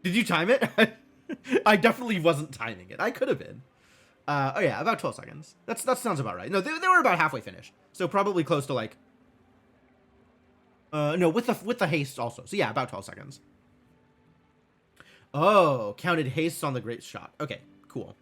Did you time it? I definitely wasn't timing it. I could have been. Oh yeah, about 12 seconds. That sounds about right. No, they were about halfway finished. So probably close to like... no, with the haste also. So yeah, about 12 seconds. Oh, counted hastes on the great shot. Okay, cool.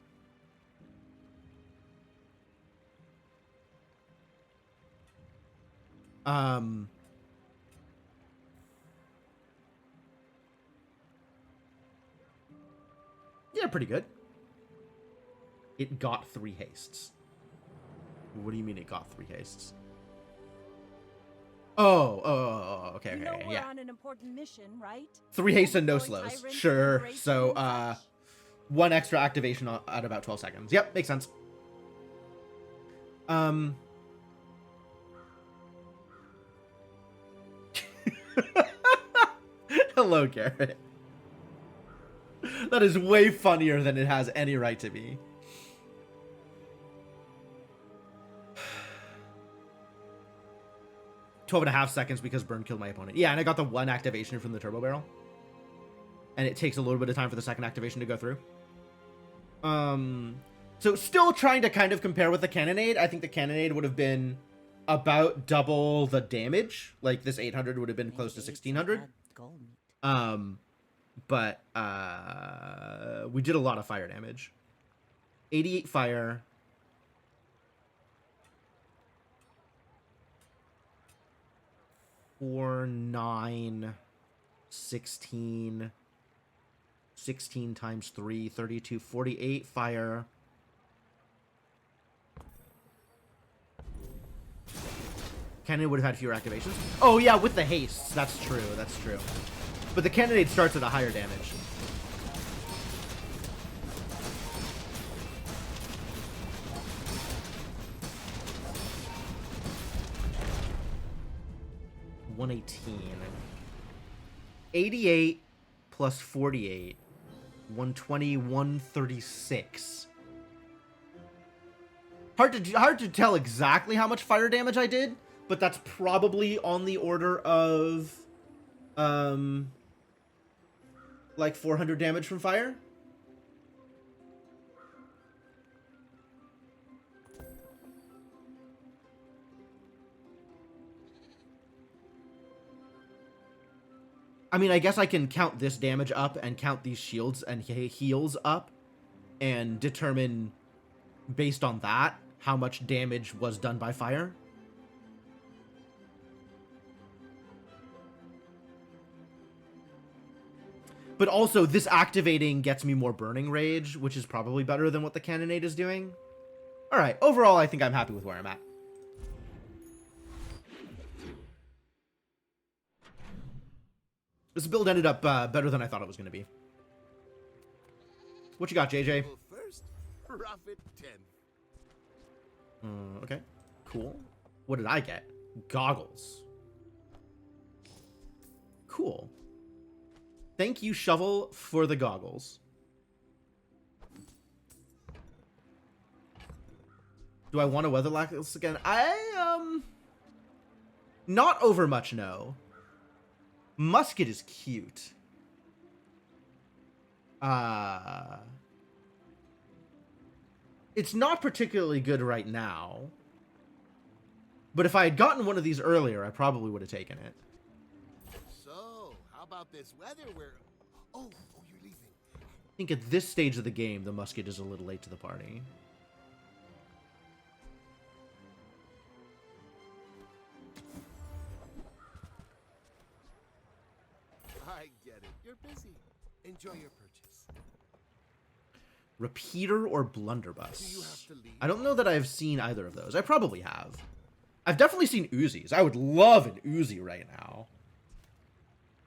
Yeah, pretty good. It got 3 hastes. What do you mean it got 3 hastes? Oh, okay, You know okay, we're yeah. on an important mission, right? 3 hastes and no Destroy slows. tyrants, Sure. liberate So, and such. 1 extra activation at about 12 seconds. Yep, makes sense. Hello, Garrett. That is way funnier than it has any right to be. "12.5 seconds because burn killed my opponent." Yeah, and I got the 1 activation from the turbo barrel. And it takes a little bit of time for the second activation to go through. So still trying to kind of compare with the cannonade. I think the cannonade would have been about double the damage. Like this 800 would have been close to 1600. But we did a lot of fire damage. 88 fire. 4, 9, 16. 16 times 3, 32, 48 fire. Cannon would have had fewer activations. Oh yeah, with the hastes. That's true, that's true. But the cannonade starts at a higher damage. $118. 88 plus 48. 120, 136. Hard to tell exactly how much fire damage I did, but that's probably on the order of like 400 damage from fire. I mean, I guess I can count this damage up and count these shields and heals up and determine, based on that, how much damage was done by fire. But also, this activating gets me more burning rage, which is probably better than what the cannonade is doing. Alright, overall, I think I'm happy with where I'm at. This build ended up better than I thought it was going to be. What you got, JJ? Well, first, profit 10. Okay, cool. What did I get? Goggles. Cool. Thank you, Shovel, for the goggles. Do I want to weatherlock this again? Not over much, no. Musket is cute. It's not particularly good right now. But if I had gotten one of these earlier, I probably would have taken it. So, how about this weather where... Oh, you're leaving. I think at this stage of the game, the musket is a little late to the party. I get it. You're busy. Enjoy your purchase. Repeater or blunderbuss? Do you have to leave? I don't know that I've seen either of those. I probably have. I've definitely seen Uzis. I would love an Uzi right now.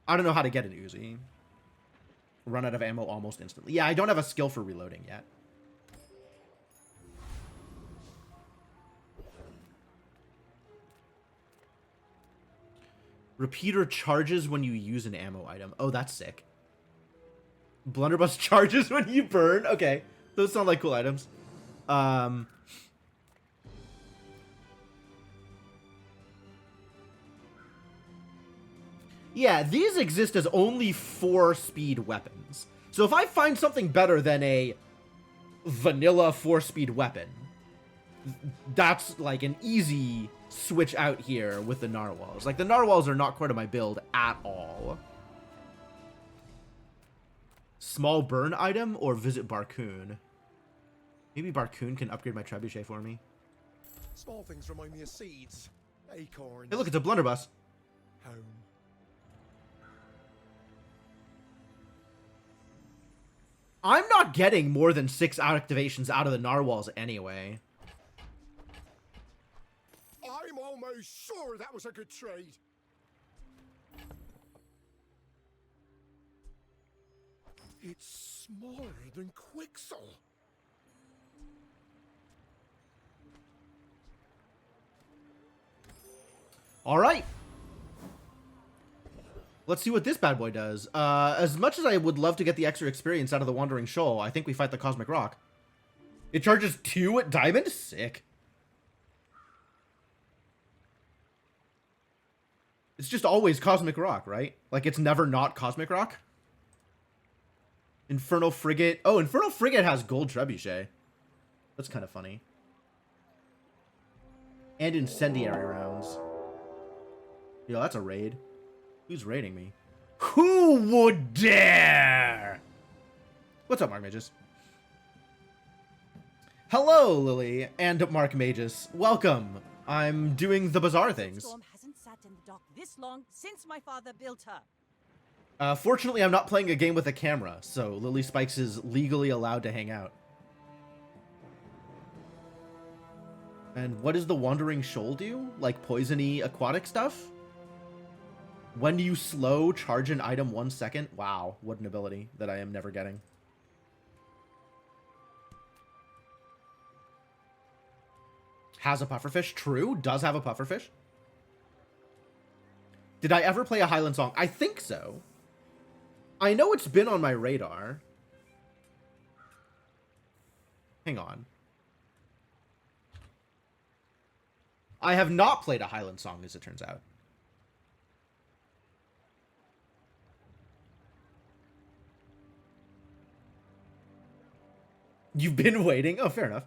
I don't know how to get an Uzi. Run out of ammo almost instantly. Yeah, I don't have a skill for reloading yet. Repeater charges when you use an ammo item. Oh, that's sick. Blunderbuss charges when you burn. Okay, those sound like cool items. Yeah, these exist as only 4-speed weapons. So if I find something better than a vanilla 4-speed weapon. That's like an easy switch out here with the narwhals. Like, the narwhals are not part of my build at all. Small burn item or visit Barcoon? Maybe Barcoon can upgrade my trebuchet for me. Small things remind me of seeds, acorns. Hey, look, it's a blunderbuss. Home. I'm not getting more than 6 activations out of the narwhals anyway. I'm almost sure that was a good trade. It's smaller than Quixel. All right. Let's see what this bad boy does. As much as I would love to get the extra experience out of the Wandering Shoal, I think we fight the Cosmic Rock. It charges 2 at Diamond? Sick. It's just always Cosmic Rock, right? Like, it's never not Cosmic Rock? Infernal Frigate. Oh, Infernal Frigate has gold trebuchet. That's kind of funny. And incendiary rounds. Yo, that's a raid. Who's raiding me? Who would dare? What's up, Mark Magus? Hello, Lily and Mark Magus. Welcome. I'm doing the Bazaar things. Storm hasn't sat in the dock this long since my father built her. Fortunately, I'm not playing a game with a camera, so Lily Spikes is legally allowed to hang out. And what does the Wandering Shoal do? Like poisony aquatic stuff? When you slow, charge an item 1 second. Wow, what an ability that I am never getting. Has a pufferfish. True, does have a pufferfish. Did I ever play a Highland Song? I think so. I know it's been on my radar. Hang on. I have not played a Highland Song, as it turns out. You've been waiting? Oh, fair enough.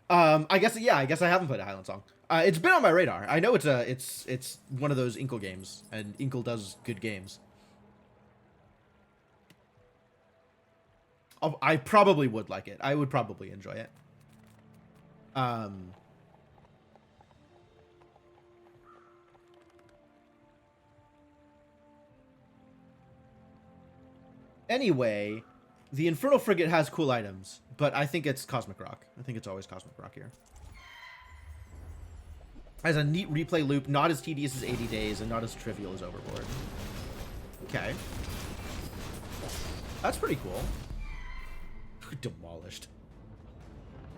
I guess I haven't played a Highland Song. It's been on my radar. I know it's one of those Inkle games, and Inkle does good games. I probably would like it. I would probably enjoy it. Anyway, the Infernal Frigate has cool items, but I think it's Cosmic Rock. I think it's always Cosmic Rock here. Has a neat replay loop, not as tedious as 80 Days, and not as trivial as Overboard. Okay. That's pretty cool. Demolished.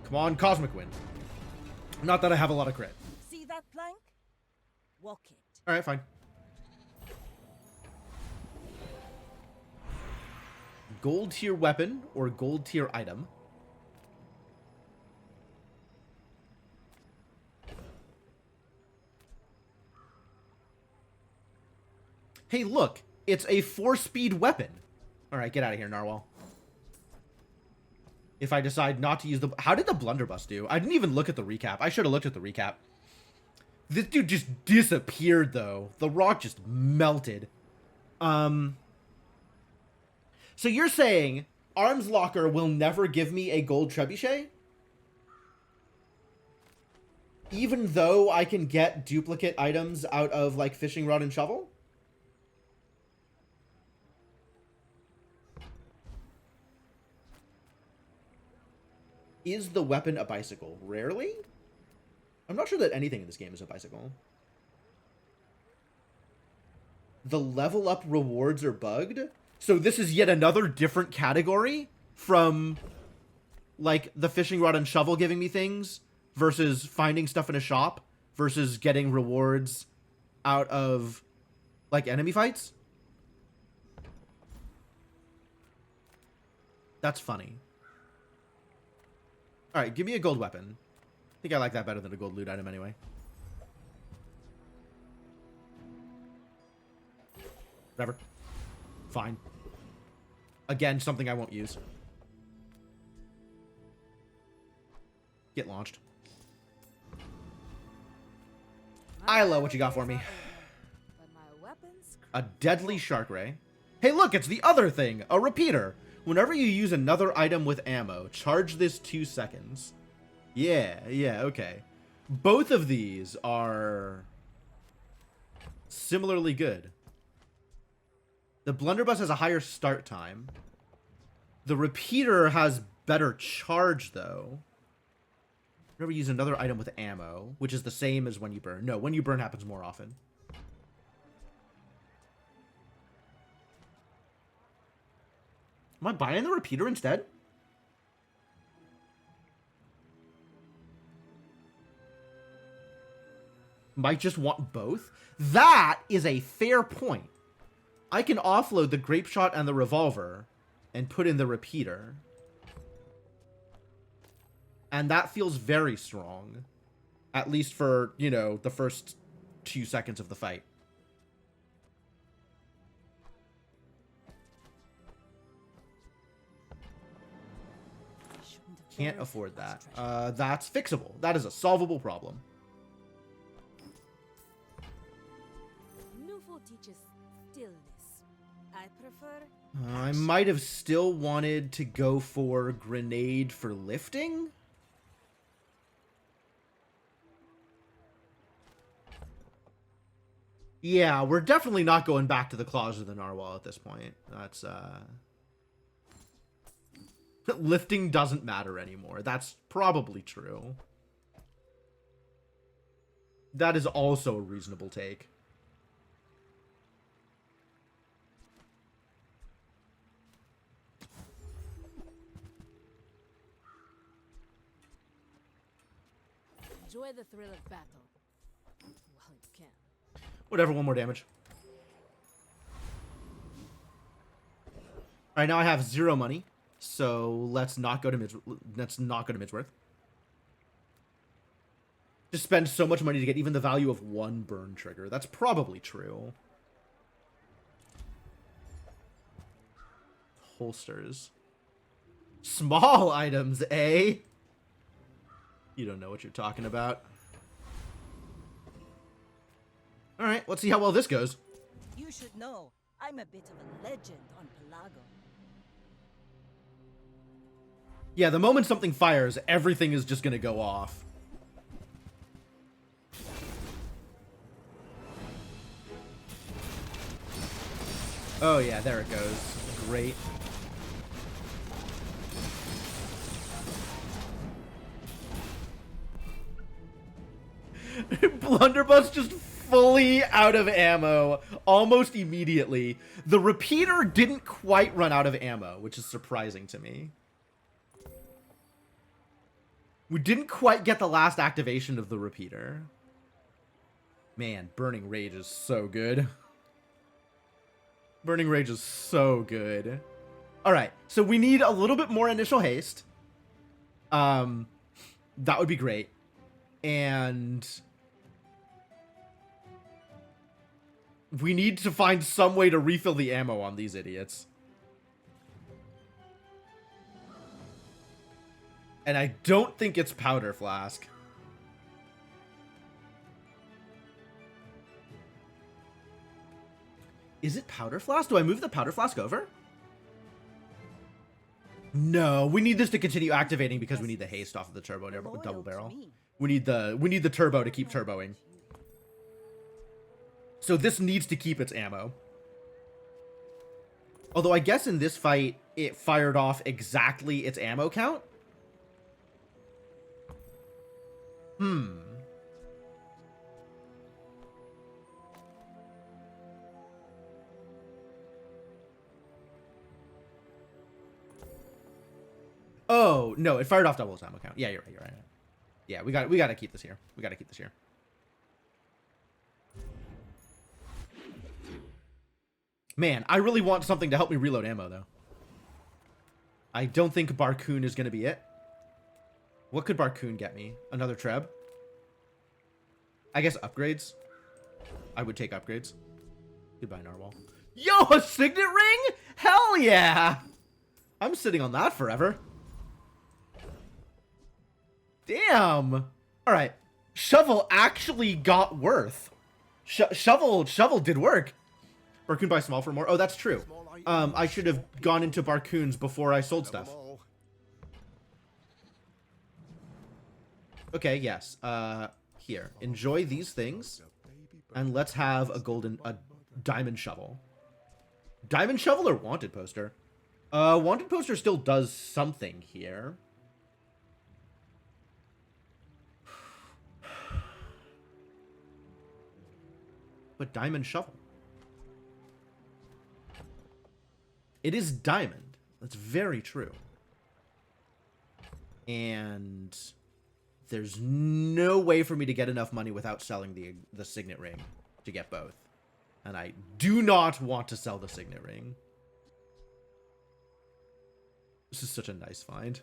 Come on, Cosmic Wind. Not that I have a lot of crit. See that plank? Walk it. Alright, fine. Gold tier weapon or gold tier item. Hey, look. It's a 4-speed weapon. Alright, get out of here, Narwhal. If I decide not to use the... How did the blunderbuss do? I didn't even look at the recap. I should have looked at the recap. This dude just disappeared, though. The rock just melted. So you're saying Arms Locker will never give me a gold trebuchet? Even though I can get duplicate items out of, like, fishing rod and shovel? Is the weapon a bicycle? Rarely? I'm not sure that anything in this game is a bicycle. The level up rewards are bugged? So this is yet another different category from, like, the fishing rod and shovel giving me things versus finding stuff in a shop versus getting rewards out of, like, enemy fights? That's funny. Alright, give me a gold weapon. I think I like that better than a gold loot item anyway. Whatever. Fine. Again, something I won't use. Get launched. Isla, what you got for me? But my weapons. A deadly shark ray. Hey, look, it's the other thing. A repeater. Whenever you use another item with ammo, charge this 2 seconds. Yeah, okay. Both of these are similarly good. The blunderbuss has a higher start time. The repeater has better charge, though. Whenever you use another item with ammo, which is the same as when you burn. No, when you burn happens more often. Am I buying the repeater instead? Might just want both? That is a fair point. I can offload the grape shot and the revolver and put in the repeater. And that feels very strong. At least for, you know, the first 2 seconds of the fight. Can't afford that. That's fixable. That is a solvable problem. Newful teaches stillness. I prefer. I might have still wanted to go for grenade for lifting. Yeah, we're definitely not going back to the claws of the narwhal at this point. That's, lifting doesn't matter anymore. That's probably true. That is also a reasonable take. Enjoy the thrill of battle. While you can. Whatever, one more damage. Alright, now I have 0 money. So let's not go to Midsworth. Just spend so much money to get even the value of 1 burn trigger. That's probably true. Holsters. Small items, eh? You don't know what you're talking about. Alright, let's see how well this goes. You should know, I'm a bit of a legend on Pelago. Yeah, the moment something fires, everything is just gonna go off. Oh yeah, there it goes. Great. Blunderbuss just fully out of ammo almost immediately. The repeater didn't quite run out of ammo, which is surprising to me. We didn't quite get the last activation of the repeater. Man, Burning Rage is so good. Burning Rage is so good. Alright, so we need a little bit more initial haste. That would be great. And we need to find some way to refill the ammo on these idiots. And I don't think it's Powder Flask. Is it Powder Flask? Do I move the Powder Flask over? No, we need this to continue activating because we need the haste off of the turbo double barrel. We need the turbo to keep turboing. So this needs to keep its ammo. Although I guess in this fight, it fired off exactly its ammo count. Oh, no, it fired off double its ammo count. Yeah, you're right. Yeah, we got to keep this here. We got to keep this here. Man, I really want something to help me reload ammo, though. I don't think Barcoon is going to be it. What could Barcoon get me? Another Treb? I guess upgrades. I would take upgrades. Goodbye, Narwhal. Yo, a Signet Ring? Hell yeah! I'm sitting on that forever. Damn. All right. Shovel actually got worth. Shovel did work. Barcoon buy small for more. Oh, that's true. I should have gone into Barcoons before I sold stuff. Okay, yes. Here. Enjoy these things. And let's have a diamond shovel. Diamond shovel or wanted poster? Wanted poster still does something here. But diamond shovel. It is diamond. That's very true. And there's no way for me to get enough money without selling the signet ring to get both. And I do not want to sell the signet ring. This is such a nice find.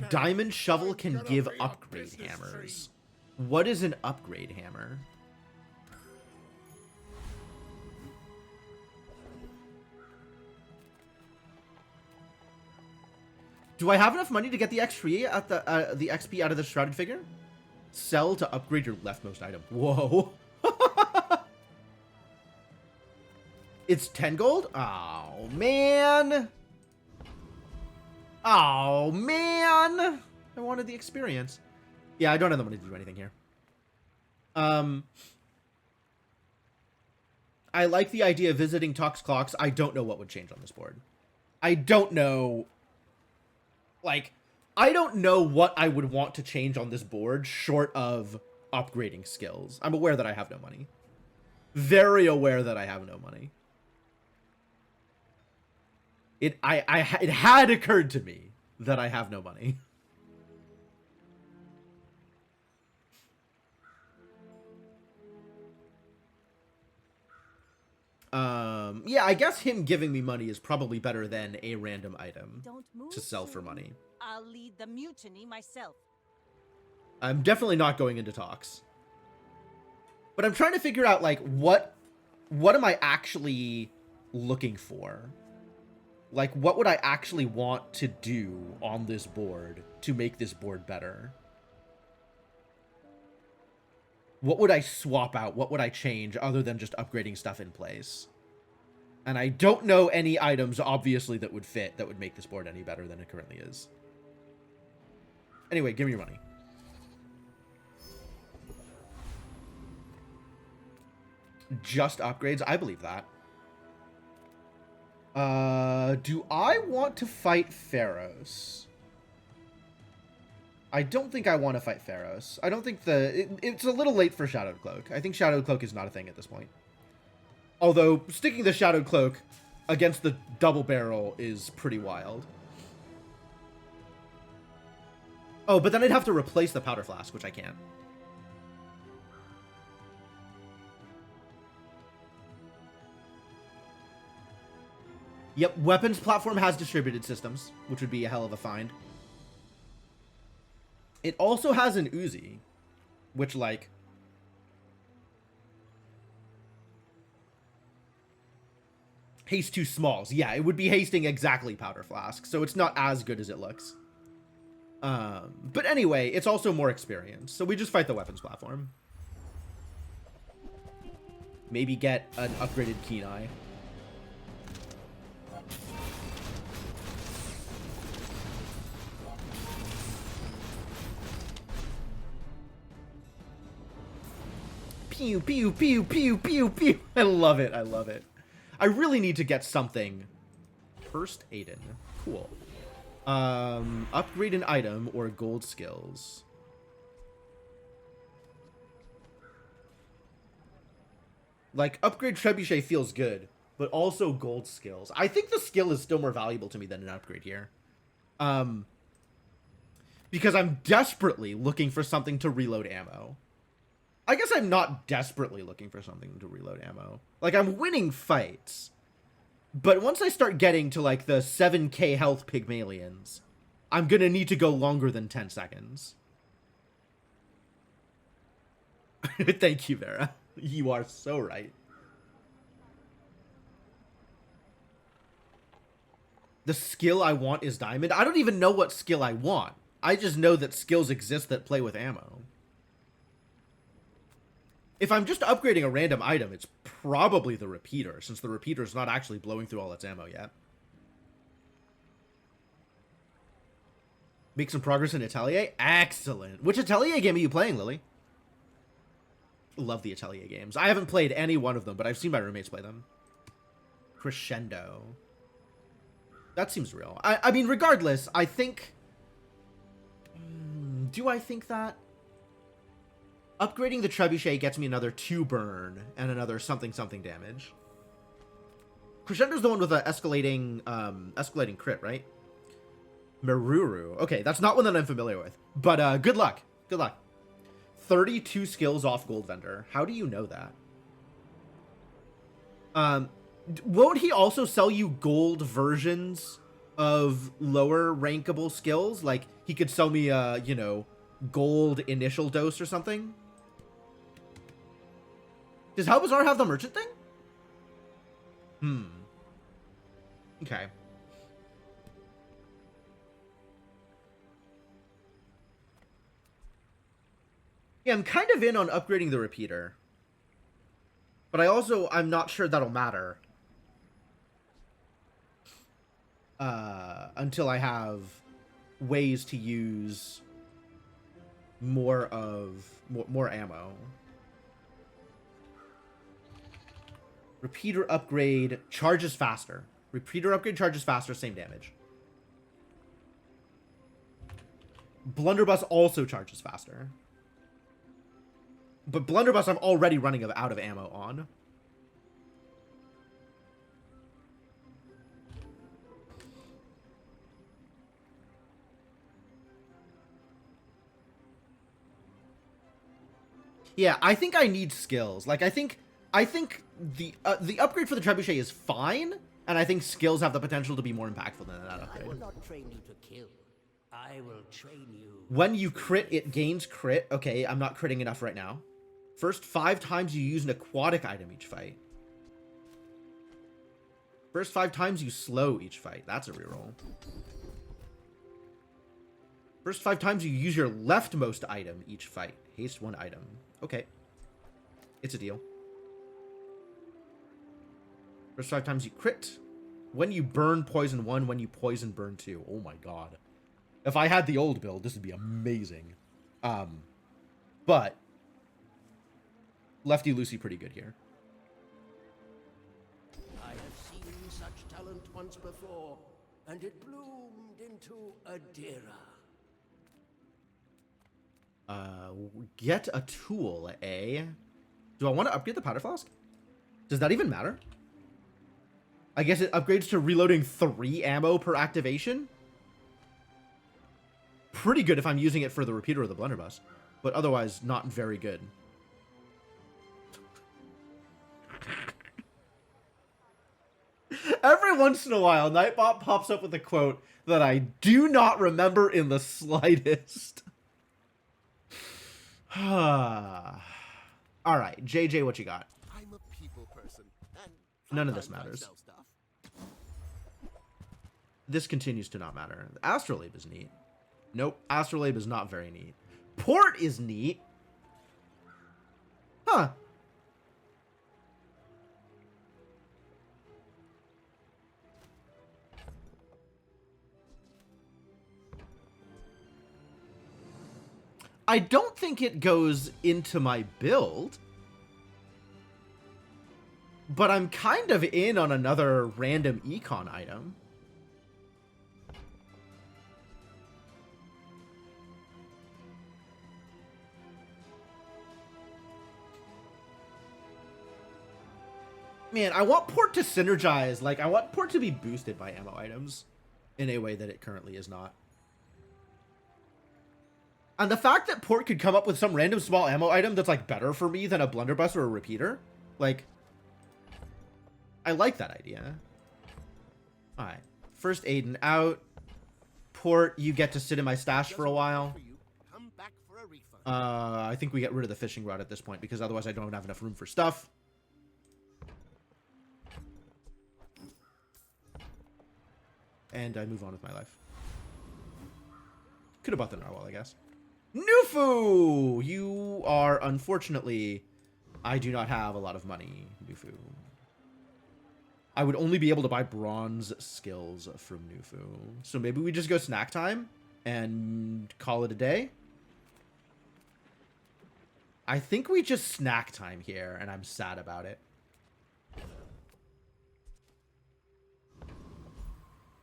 Diamond shovel can give upgrade hammers. What is an upgrade hammer? Do I have enough money to get the XP at the XP out of the shrouded figure? Sell to upgrade your leftmost item. Whoa. It's 10 gold? Oh, man. Oh, man. I wanted the experience. Yeah, I don't have the money to do anything here. I like the idea of visiting Tox Clocks. I don't know what would change on this board. I don't know. Like, I don't know what I would want to change on this board short of upgrading skills. I'm aware that I have no money. Very aware that I have no money. It had occurred to me that I have no money. Yeah, I guess him giving me money is probably better than a random item to sell for money. I'll lead the mutiny myself. I'm definitely not going into talks. But I'm trying to figure out, like, what am I actually looking for? Like, what would I actually want to do on this board to make this board better? What would I swap out? What would I change other than just upgrading stuff in place? And I don't know any items, obviously, that would fit, that would make this board any better than it currently is. Anyway, give me your money. Just upgrades? I believe that. Do I want to fight Pharaohs? I don't think I want to fight Pharaohs. I don't think it's a little late for Shadowed Cloak. I think Shadowed Cloak is not a thing at this point. Although, sticking the Shadowed Cloak against the double barrel is pretty wild. Oh, but then I'd have to replace the Powder Flask, which I can't. Yep, weapons platform has distributed systems, which would be a hell of a find. It also has an Uzi, which, like... Haste 2 smalls. Yeah, it would be hasting exactly Powder Flask, so it's not as good as it looks. But anyway, it's also more experience, so we just fight the weapons platform. Maybe get an upgraded Keen Eye. Pew, pew, pew, pew, pew, pew. I love it. I love it. I really need to get something. First Aiden. Cool. Upgrade an item or gold skills. Like, upgrade Trebuchet feels good, but also gold skills. I think the skill is still more valuable to me than an upgrade here. Because I'm desperately looking for something to reload ammo. I guess I'm not desperately looking for something to reload ammo. Like, I'm winning fights. But once I start getting to, like, the 7k health Pygmalions, I'm gonna need to go longer than 10 seconds. Thank you, Vera. You are so right. The skill I want is diamond. I don't even know what skill I want. I just know that skills exist that play with ammo. If I'm just upgrading a random item, it's probably the repeater, since the repeater is not actually blowing through all its ammo yet. Make some progress in Atelier? Excellent. Which Atelier game are you playing, Lily? Love the Atelier games. I haven't played any one of them, but I've seen my roommates play them. Crescendo. That seems real. I mean, regardless, I think... do I think that? Upgrading the Trebuchet gets me another 2 burn and another something damage. Crescendo's the one with an escalating crit, right? Maruru. Okay, that's not one that I'm familiar with. But good luck. Good luck. 32 skills off Gold Vendor. How do you know that? Won't he also sell you gold versions of lower rankable skills? Like, he could sell me a, you know, gold initial dose or something? Does How Bazaar have the merchant thing? Okay. Yeah, I'm kind of in on upgrading the repeater. But I'm not sure that'll matter. Until I have ways to use more ammo. Repeater upgrade charges faster. Repeater upgrade charges faster, same damage. Blunderbuss also charges faster. But Blunderbuss I'm already running out of ammo on. Yeah, I think I need skills. Like, I think the upgrade for the Trebuchet is fine, and I think skills have the potential to be more impactful than that upgrade. I will not train you to kill. I will train you. When you crit, it gains crit. Okay, I'm not critting enough right now. First 5 times you use an aquatic item each fight. First 5 times you slow each fight. That's a reroll. First 5 times you use your leftmost item each fight. Haste 1 item. Okay. It's a deal. First 5 times you crit. When you burn poison 1, when you poison burn 2. Oh my god. If I had the old build, this would be amazing. But Lefty Lucy pretty good here. I have seen such talent once before, and it bloomed into a Dira. Get a tool, eh? Do I want to upgrade the powder flask? Does that even matter? I guess it upgrades to reloading 3 ammo per activation? Pretty good if I'm using it for the repeater or the blunderbuss, but otherwise not very good. Every once in a while, Nightbot pops up with a quote that I do not remember in the slightest. Alright, JJ, what you got? I'm a people person, and None of this sometimes I matters. sell stuff. This continues to not matter. The Astrolabe is neat. Nope, Astrolabe is not very neat. Port is neat. Huh. I don't think it goes into my build. But I'm kind of in on another random econ item. Man, I want port to synergize. Like, I want port to be boosted by ammo items in a way that it currently is not. And the fact that port could come up with some random small ammo item that's, like, better for me than a blunderbuss or a repeater, like, I like that idea. Alright. First Aiden out. Port, you get to sit in my stash for a while. Come back for a refund. I think we get rid of the fishing rod at this point, because otherwise I don't have enough room for stuff. And I move on with my life. Could have bought the narwhal, I guess. Nufu! You are, unfortunately... I do not have a lot of money, Nufu. I would only be able to buy bronze skills from Nufu. So maybe we just go snack time and call it a day? I think we just snack time here, and I'm sad about it.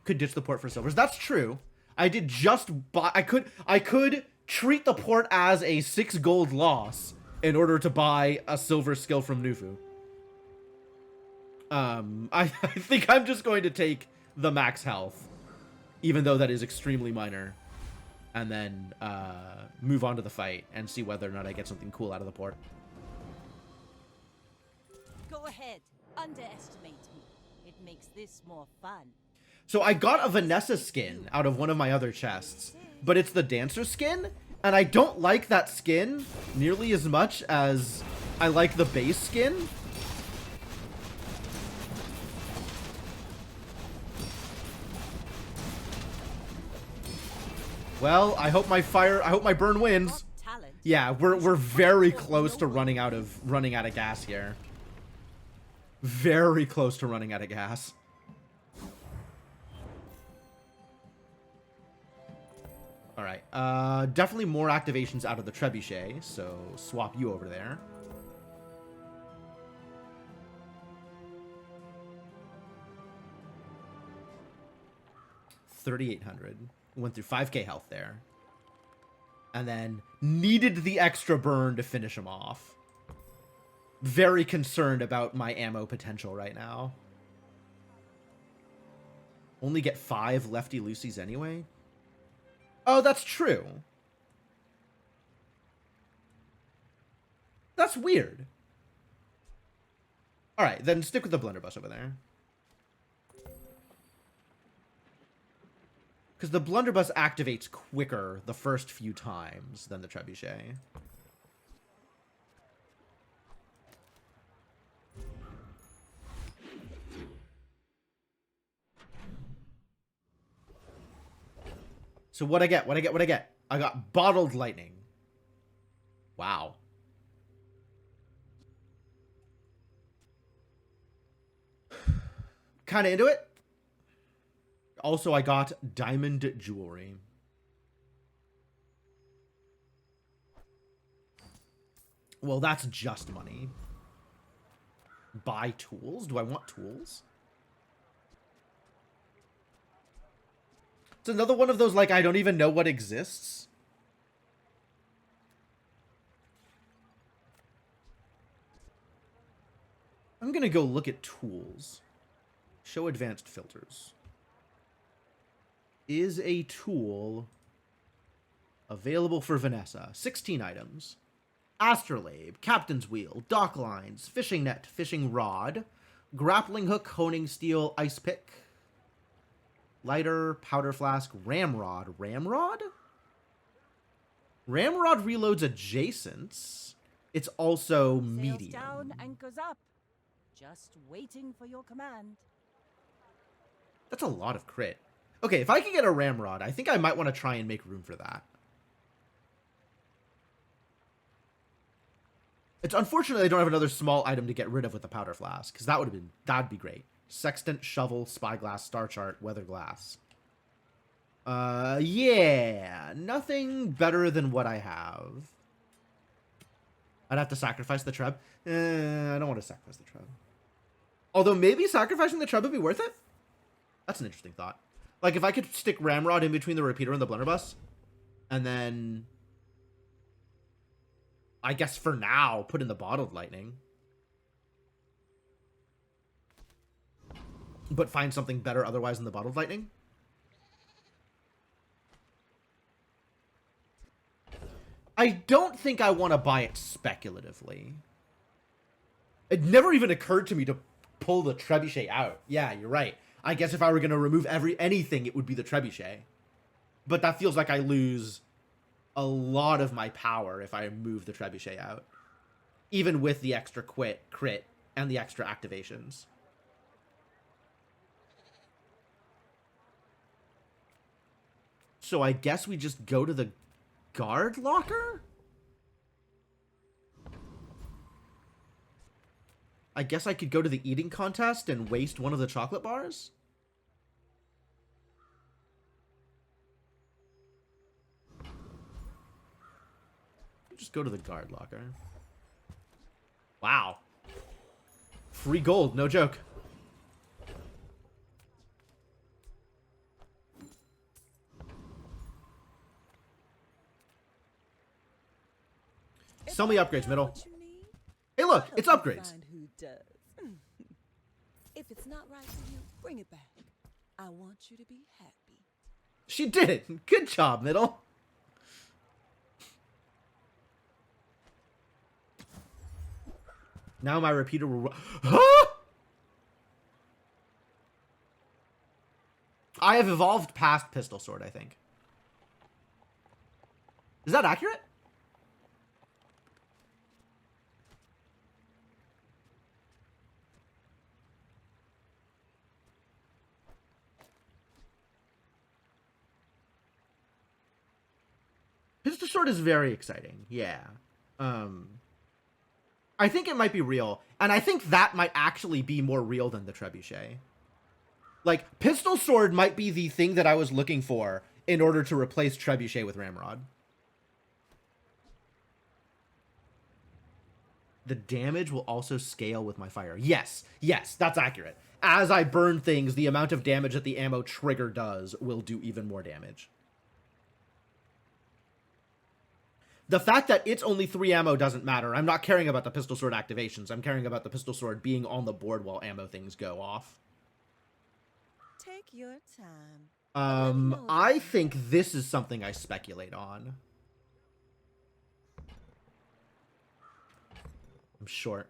Could ditch the port for silvers. That's true. I did just buy... I could treat the port as a 6 gold loss in order to buy a silver skill from Nufu. I think I'm just going to take the max health, even though that is extremely minor, and then move on to the fight and see whether or not I get something cool out of the port. Go ahead. Underestimate me. It makes this more fun. So I got a Vanessa skin out of one of my other chests, but it's the dancer skin, and I don't like that skin nearly as much as I like the base skin. Well, I hope my burn wins. Yeah, we're very close to running out of gas here. Very close to running out of gas. All right, definitely more activations out of the trebuchet, so swap you over there. $3,800. Went through 5k health there. And then needed the extra burn to finish him off. Very concerned about my ammo potential right now. Only get 5 lefty loosies anyway? Oh, that's true. That's weird. Alright, then stick with the blunderbuss over there. Because the blunderbuss activates quicker the first few times than the trebuchet. So what I get? I got bottled lightning. Wow. Kind of into it. Also, I got diamond jewelry. Well, that's just money. Buy tools? Do I want tools? It's another one of those, like, I don't even know what exists. I'm gonna go look at tools. Show advanced filters. Is a tool available for Vanessa? 16 items. Astrolabe, captain's wheel, dock lines, fishing net, fishing rod, grappling hook, honing steel, ice pick, lighter, powder flask, ramrod. Ramrod? Ramrod reloads adjacents. It's also medium. Sails down, anchors up. Just waiting for your command. That's a lot of crit. Okay, if I can get a ramrod, I think I might want to try and make room for that. It's unfortunate I don't have another small item to get rid of with the powder flask, because that'd be great. Sextant, shovel, spyglass, star chart, weather glass. Yeah, nothing better than what I have. I'd have to sacrifice the treb. I don't want to sacrifice the treb. Although maybe sacrificing the treb would be worth it? That's an interesting thought. Like, if I could stick Ramrod in between the repeater and the blunderbuss, and then, I guess for now, put in the bottled lightning. But find something better otherwise than the bottled lightning. I don't think I want to buy it speculatively. It never even occurred to me to pull the trebuchet out. Yeah, you're right. I guess if I were going to remove anything, it would be the trebuchet. But that feels like I lose a lot of my power if I move the trebuchet out. Even with the extra crit and the extra activations. So I guess we just go to the guard locker? I guess I could go to the eating contest and waste one of the chocolate bars? Just go to the guard locker. Wow. Free gold, no joke. Sell me upgrades, middle. Hey, look, it's upgrades. Who does. If it's not right for you, bring it back. I want you to be happy. She did it. Good job, middle. Now my repeater will... Huh? I have evolved past pistol sword, I think. Is that accurate? Pistol sword is very exciting. Yeah. I think it might be real, and I think that might actually be more real than the trebuchet. Like, pistol sword might be the thing that I was looking for in order to replace trebuchet with ramrod. The damage will also scale with my fire. Yes, yes, that's accurate. As I burn things, the amount of damage that the ammo trigger does will do even more damage. The fact that it's only 3 ammo doesn't matter. I'm not caring about the pistol sword activations. I'm caring about the pistol sword being on the board while ammo things go off. Take your time. I think this is something I speculate on. I'm short.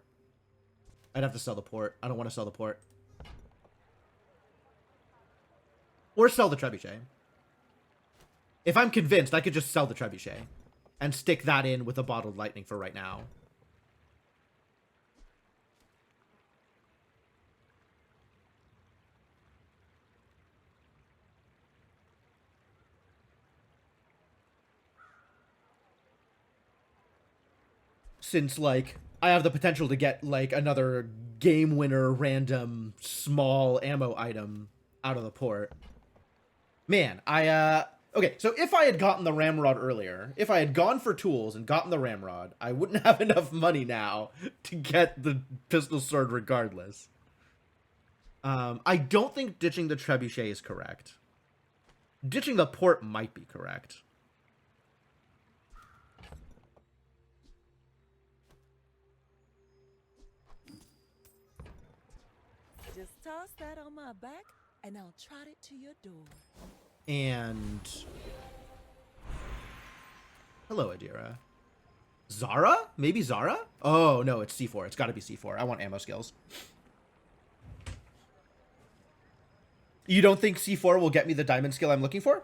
I'd have to sell the port. I don't want to sell the port. Or sell the trebuchet. If I'm convinced, I could just sell the trebuchet and stick that in with a bottled lightning for right now. Since, like, I have the potential to get, like, another game winner random small ammo item out of the port. Man, okay, so if I had gotten the ramrod earlier, if I had gone for tools and gotten the ramrod, I wouldn't have enough money now to get the pistol sword regardless. I don't think ditching the trebuchet is correct. Ditching the port might be correct. Just toss that on my back, and I'll trot it to your door. And... Hello, Adira. Zara? Maybe Zara? Oh, no, it's C4. It's gotta be C4. I want ammo skills. You don't think C4 will get me the diamond skill I'm looking for?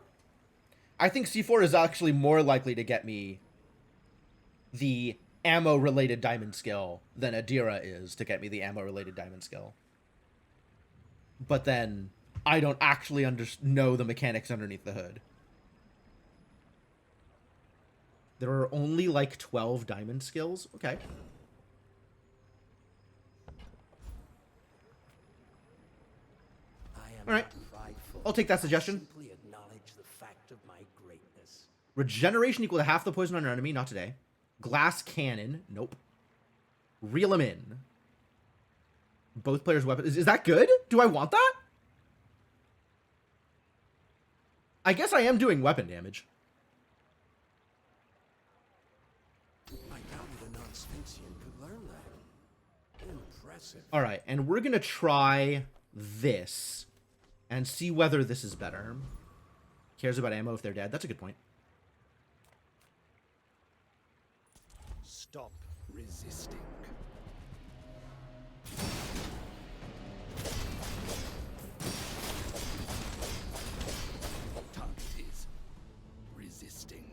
I think C4 is actually more likely to get me the ammo-related diamond skill than Adira is to get me the ammo-related diamond skill. But then, I don't actually know the mechanics underneath the hood. There are only like 12 diamond skills? Okay. Alright. I'll take that suggestion. Simply acknowledge the fact of my greatness. Regeneration equal to half the poison on your enemy. Not today. Glass cannon. Nope. Reel him in. Both players' weapons. Is that good? Do I want that? I guess I am doing weapon damage. I doubted a non-Sphinxian could learn that. Impressive. Alright, and we're gonna try this and see whether this is better. Cares about ammo if they're dead. That's a good point. Stop resisting. Target is resisting.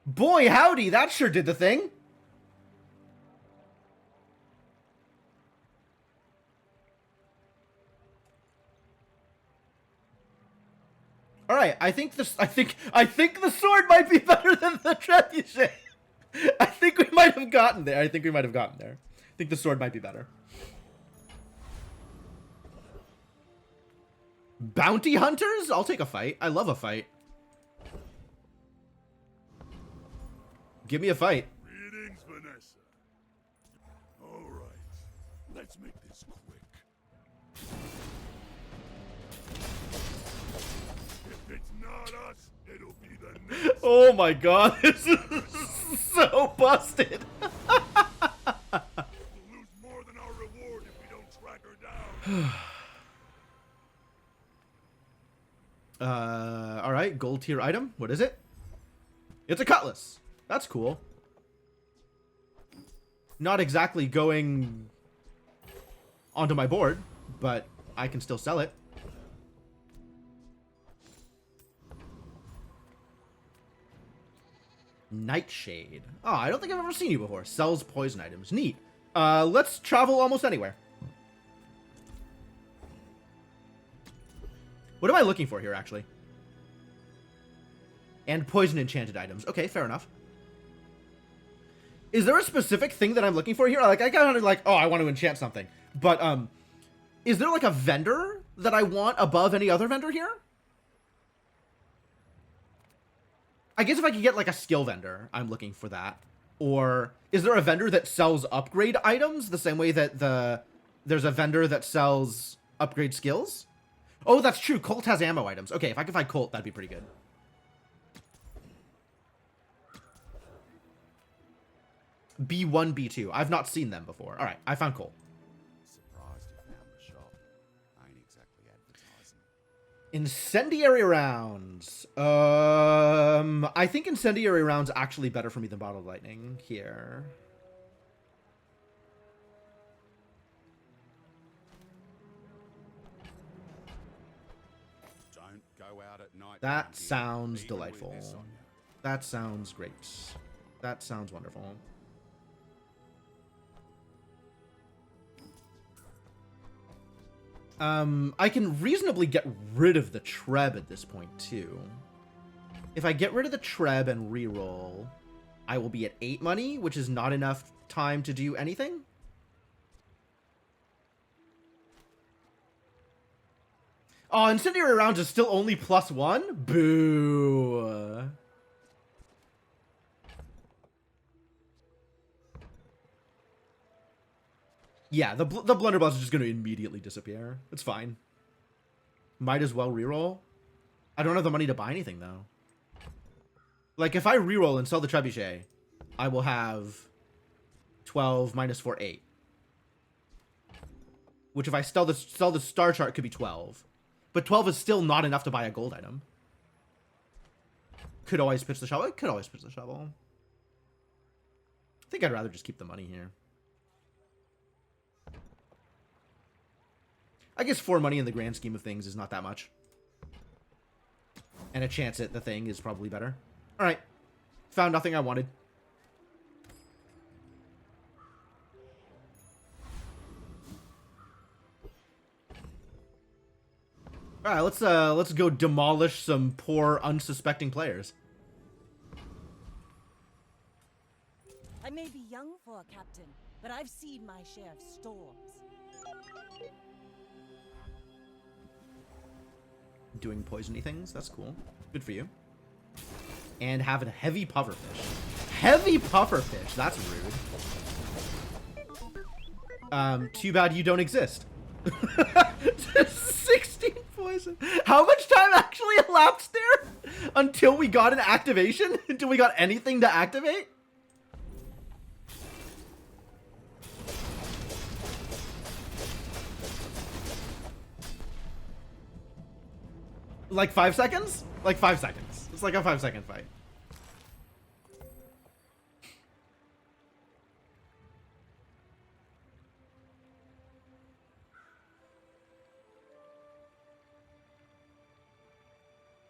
Boy, howdy, that sure did the thing. All right, I think the sword might be better than the trebuchet. I think we might have gotten there. I think the sword might be better. Bounty hunters? I'll take a fight. I love a fight. Give me a fight. Greetings, Vanessa. All right, let's make this quick. If it's not us, it'll be the next. Oh my god, this is so busted. We'll lose more than our reward if we don't track her down. All right, gold tier item. What is it? It's a cutlass. That's cool. Not exactly going onto my board, but I can still sell it. Nightshade. Oh, I don't think I've ever seen you before. Sells poison items. Neat. Let's travel almost anywhere. What am I looking for here, actually? And poison enchanted items. Okay, fair enough. Is there a specific thing that I'm looking for here? Like, I kind of like, oh, I want to enchant something. But, is there like a vendor that I want above any other vendor here? I guess if I could get like a skill vendor, I'm looking for that. Or is there a vendor that sells upgrade items the same way that there's a vendor that sells upgrade skills? Oh, that's true. Colt has ammo items. Okay, if I could find Colt, that'd be pretty good. B1, B2. I've not seen them before. All right, I found Colt. Surprised you found the shop. I ain't exactly advertising. Incendiary rounds. I think incendiary rounds actually better for me than bottled lightning here. Don't go out at night. That sounds delightful. That sounds great. That sounds wonderful. I can reasonably get rid of the Treb at this point, too. If I get rid of the Treb and reroll, I will be at 8 money, which is not enough time to do anything. Oh, incendiary rounds is still only +1? Boo. Yeah, the blunderbuss is just going to immediately disappear. It's fine. Might as well reroll. I don't have the money to buy anything, though. Like, if I reroll and sell the trebuchet, I will have 12 minus 4, 8. Which, if I sell the star chart, could be 12. But 12 is still not enough to buy a gold item. Could always pitch the shovel. I could always pitch the shovel. I think I'd rather just keep the money here. I guess 4 money in the grand scheme of things is not that much. And a chance at the thing is probably better. Alright. Found nothing I wanted. Alright, let's go demolish some poor unsuspecting players. I may be young for a captain, but I've seen my share of storms. Doing poisony things, that's cool. Good for you. And having a heavy pufferfish. Heavy pufferfish, that's rude. Too bad you don't exist. 16 poison. How much time actually elapsed there? Until we got an activation? Until we got anything to activate? Like 5 seconds? Like 5 seconds. It's like a 5-second fight.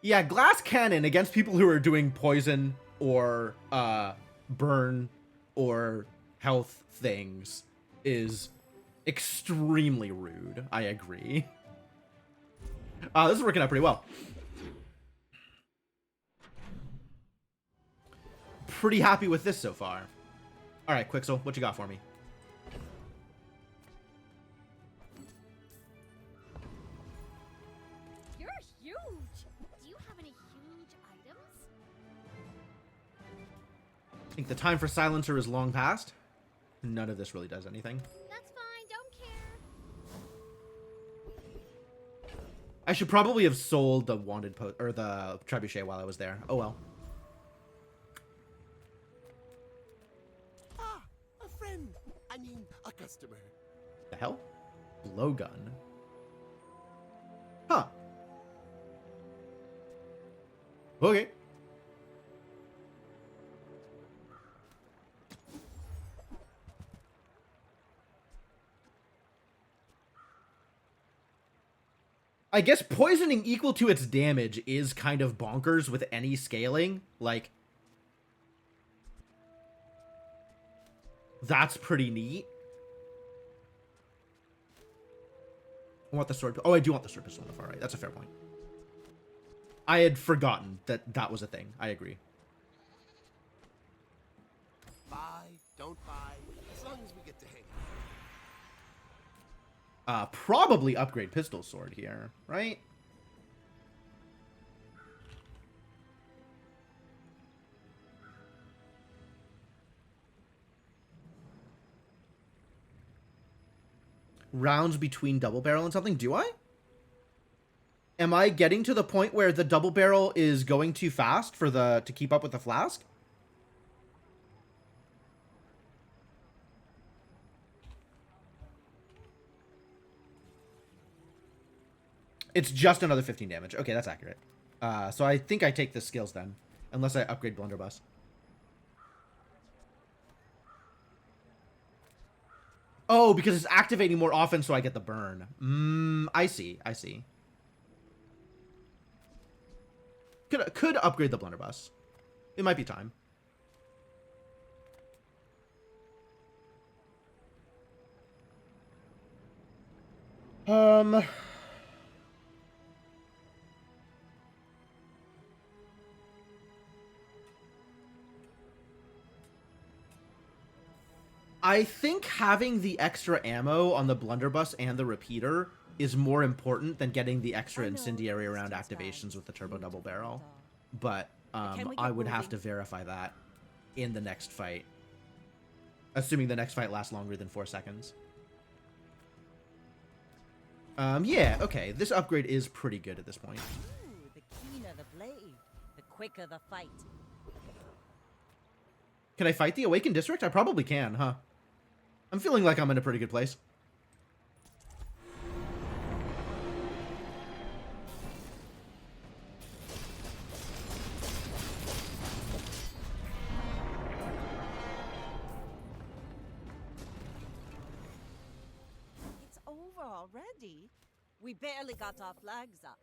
Yeah, glass cannon against people who are doing poison or burn or health things is extremely rude. I agree. This is working out pretty well. pretty happy with this so far. All right, Quixel, what you got for me? You're huge. Do you have any huge items? I think the time for silencer is long past. None of this really does anything. That's fine. Don't care. I should probably have sold the wanted or the trebuchet while I was there. Oh well. Ah, a friend. I mean, a customer. The hell? Blowgun. Huh. Okay. I guess poisoning equal to its damage is kind of bonkers with any scaling. Like, that's pretty neat. I want the sword. Oh, I do want the sword pistol on the far right. That's a fair point. I had forgotten that that was a thing. I agree. Buy, don't buy, as long as we get to hang out. Probably upgrade pistol sword here, right? Rounds between double barrel and something, do I? Am I getting to the point where the double barrel is going too fast for to keep up with the flask? It's just another 15 damage. Okay, that's accurate. So I think I take the skills then, unless I upgrade blunderbuss. Oh, because it's activating more often, so I get the burn. I see. I see. Could upgrade the blunderbuss. It might be time. I think having the extra ammo on the blunderbuss and the repeater is more important than getting the extra incendiary round activations with the turbo double barrel. But I would have to verify that in the next fight. Assuming the next fight lasts longer than 4 seconds. Yeah, okay. This upgrade is pretty good at this point. Ooh, the keener the blade, the quicker the fight. Can I fight the Awakened District? I probably can, huh? I'm feeling like I'm in a pretty good place. It's over already. We barely got our flags up.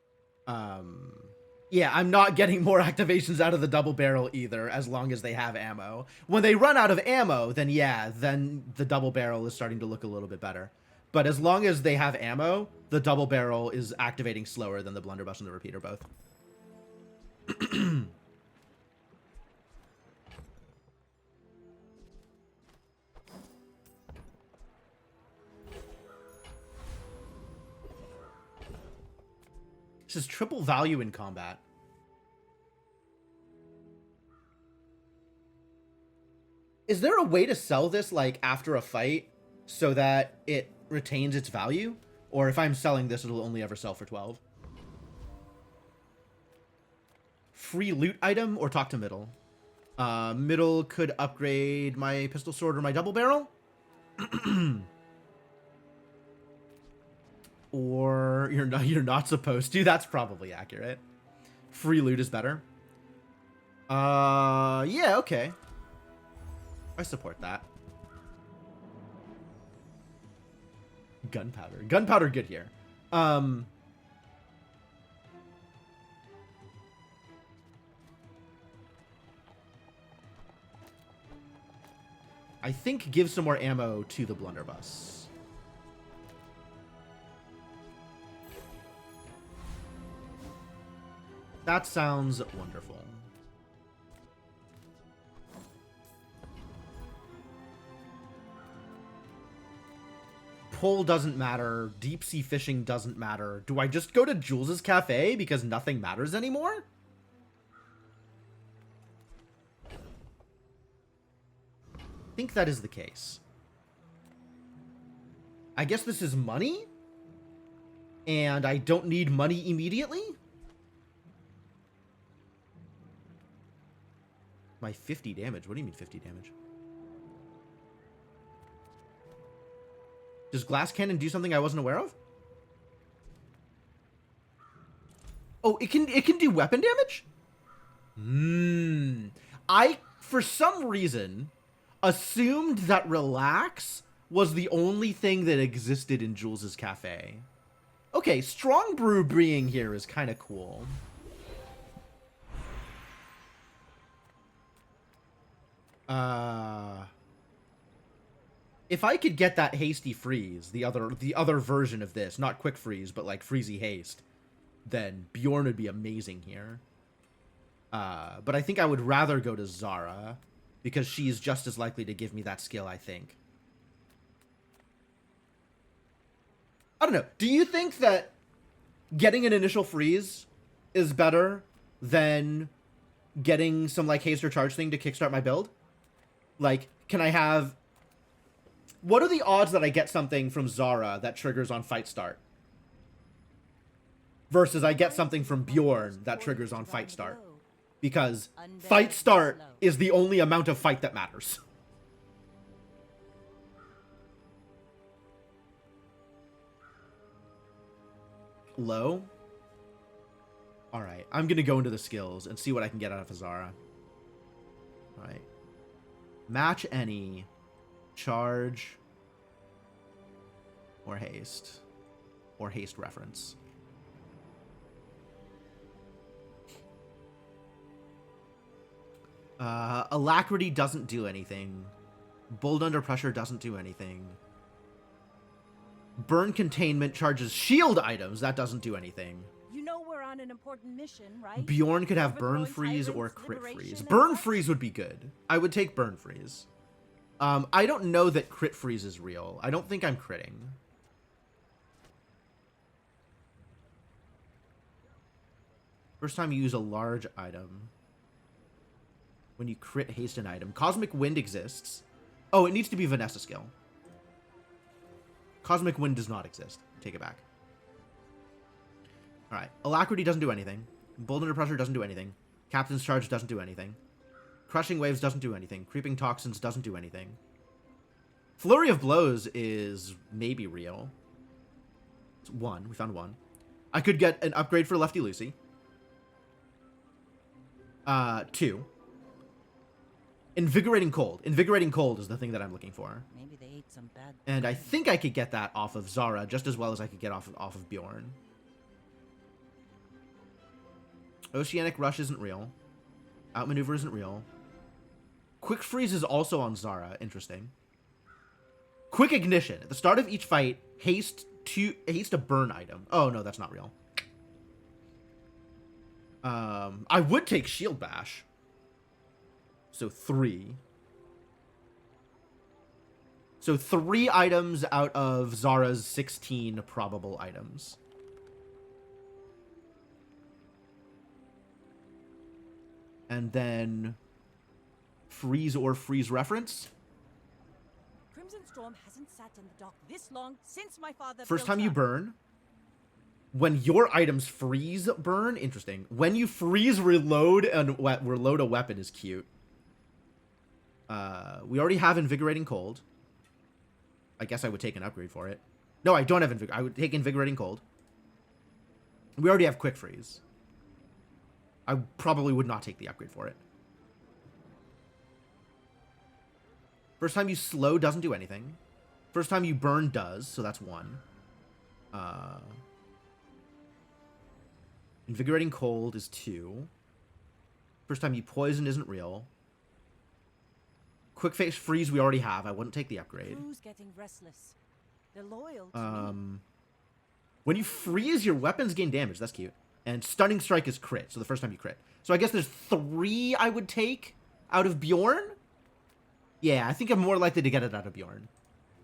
Yeah, I'm not getting more activations out of the double barrel either, as long as they have ammo. When they run out of ammo, then yeah, then the double barrel is starting to look a little bit better. But as long as they have ammo, the double barrel is activating slower than the blunderbuss and the repeater both. This is triple value in combat. Is there a way to sell this, like, after a fight so that it retains its value? Or if I'm selling this, it'll only ever sell for 12? Free loot item or talk to middle? Middle could upgrade my pistol sword or my double barrel? Or you're not supposed to. That's probably accurate. Free loot is better. Yeah, okay. I support that. Gunpowder. Gunpowder good here. I think give some more ammo to the blunderbuss. That sounds wonderful. pull doesn't matter. Deep sea fishing doesn't matter. Do I just go to Jules's Cafe because nothing matters anymore? I think that is the case. I guess this is money? And I don't need money immediately? My 50 damage. What do you mean 50 damage? Does Glass Cannon do something I wasn't aware of? Oh, it can do weapon damage? I, for some reason, assumed that Relax was the only thing that existed in Jules's Cafe. Okay, Strong Brew being here is kind of cool. If I could get that Hasty Freeze, the other version of this, not Quick Freeze, but like Freezy Haste, then Bjorn would be amazing here. But I think I would rather go to Zara, because she's just as likely to give me that skill, I think. I don't know. Do you think that getting an initial freeze is better than getting some, like, haste or charge thing to kickstart my build? Like, can I have... What are the odds that I get something from Zara that triggers on fight start? Versus I get something from Bjorn that triggers on fight start. Because fight start is the only amount of fight that matters. Low? Alright, I'm gonna go into the skills and see what I can get out of Zara. Alright. Match any. Charge. Or haste. Or haste reference. Alacrity doesn't do anything. Bold Under Pressure doesn't do anything. Burn Containment charges shield items. That doesn't do anything. You know we're on an important mission, right? Bjorn could have Burn Overthrowing Freeze tyrants, or Crit liberation, Freeze. and Burn such? Freeze would be good. I would take Burn Freeze. I don't know that Crit Freeze is real. I don't think I'm critting. First time you use a large item. When you crit haste an item. Cosmic Wind exists. Oh, it needs to be Vanessa skill. Cosmic Wind does not exist. Take it back. Alright. Alacrity doesn't do anything. Bold Under Pressure doesn't do anything. Captain's Charge doesn't do anything. Crushing Waves doesn't do anything. Creeping Toxins doesn't do anything. Flurry of Blows is maybe real. It's 1. We found 1. I could get an upgrade for Lefty Lucy. 2. Invigorating Cold. Invigorating Cold is the thing that I'm looking for. Maybe they ate some bad. And I think I could get that off of Zara just as well as I could get off of Bjorn. Oceanic Rush isn't real. Outmaneuver isn't real. Quick Freeze is also on Zara. Interesting. Quick Ignition. At the start of each fight, haste a burn item. Oh, no, that's not real. I would take Shield Bash. So 3. So 3 items out of Zara's 16 probable items. And then freeze or freeze reference. Crimson Storm hasn't sat in the dock this long since my father. First built time you up. burn. When your items freeze, burn. Interesting. When you freeze, reload and reload a weapon is cute. We already have Invigorating Cold. I guess I would take an upgrade for it. No, I don't have Invigorating. I would take Invigorating Cold. We already have Quick Freeze. I probably would not take the upgrade for it. First time you slow doesn't do anything. First time you burn does, so that's 1. Invigorating Cold is 2. First time you poison isn't real. Quick Face Freeze we already have. I wouldn't take the upgrade. Who's getting restless? They're loyal to me. When you freeze, your weapons gain damage. That's cute. And Stunning Strike is crit, so the first time you crit. So I guess there's 3 I would take out of Bjorn? Yeah, I think I'm more likely to get it out of Bjorn.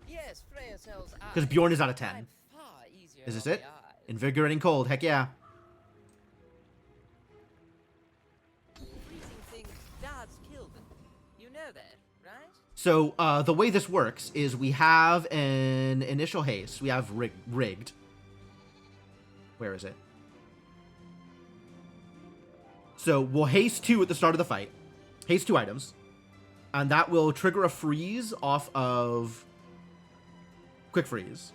Yes, Yes, Freya sells Because Bjorn is out of 10. I'm far easier Is this on it? the eyes. Invigorating cold. Heck yeah. Freezing things does kill them. You know that, right? So the way this works is we have an initial haste. We have rigged. Where is it? So we'll haste 2 at the start of the fight. Haste 2 items. And that will trigger a freeze off of Quick Freeze,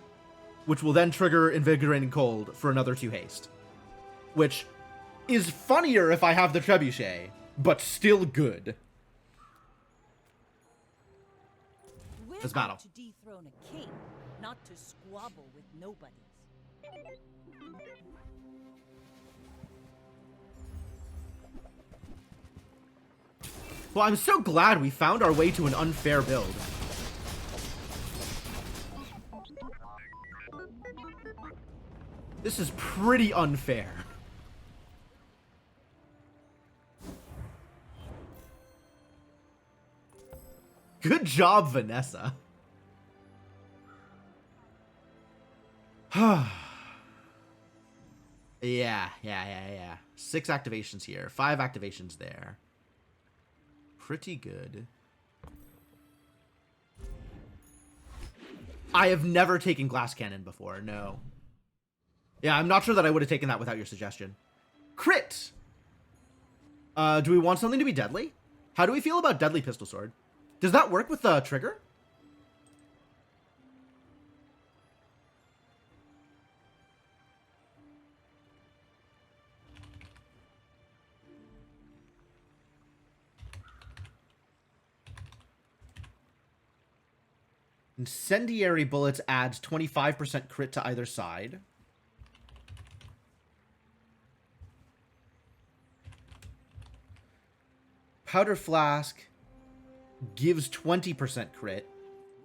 which will then trigger Invigorating Cold for another 2 haste. Which is funnier if I have the Trebuchet, but still good. We're Let's battle. out to dethrone a king, not to squabble with nobodies. Well, I'm so glad we found our way to an unfair build. This is pretty unfair. Good job, Vanessa. Yeah. 6 activations here. 5 activations there. Pretty good. I have never taken Glass Cannon before, no. Yeah, I'm not sure that I would have taken that without your suggestion. Crit! Do we want something to be deadly? How do we feel about Deadly Pistol Sword? Does that work with the trigger? Incendiary Bullets adds 25% crit to either side. Powder Flask gives 20% crit.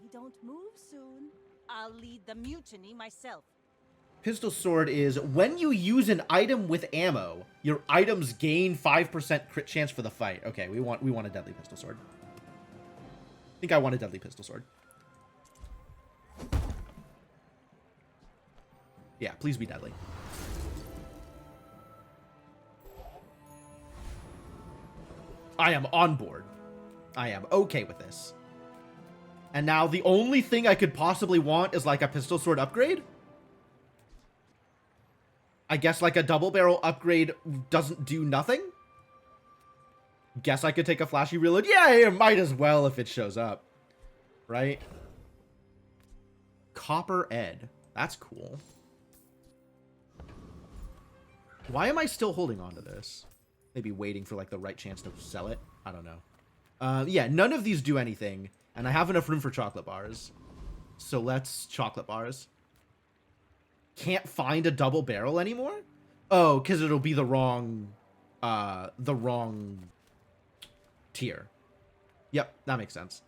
We don't move soon. I'll lead the mutiny myself. Pistol Sword is when you use an item with ammo, your items gain 5% crit chance for the fight. Okay, we want a Deadly Pistol Sword. I think I want a Deadly Pistol Sword. Yeah, please be deadly. I am on board. I am okay with this. And now the only thing I could possibly want is like a pistol sword upgrade? I guess like a double barrel upgrade doesn't do nothing? Guess I could take a flashy reload. Yeah, might as well if it shows up. Right? Copper Ed. That's cool. Why am I still holding on to this? Maybe waiting for like the right chance to sell it. I don't know. Yeah, none of these do anything. And I have enough room for chocolate bars. So let's chocolate bars. Can't find a double barrel anymore? Oh, because it'll be the wrong tier. Yep, that makes sense.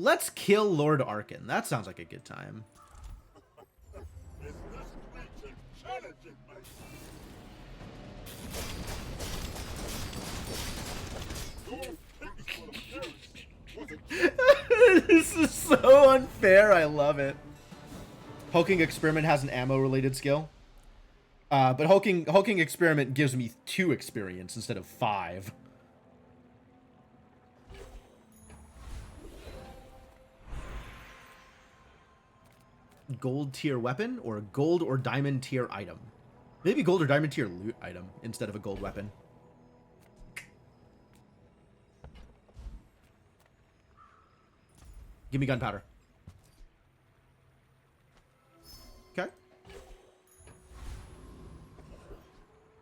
Let's kill Lord Arkin. That sounds like a good time. This is so unfair. I love it. Hulking Experiment has an ammo-related skill. But Hulking Experiment gives me 2 experience instead of 5. Gold tier weapon or gold or diamond tier item. Maybe gold or diamond tier loot item instead of a gold weapon. Give me gunpowder. Okay.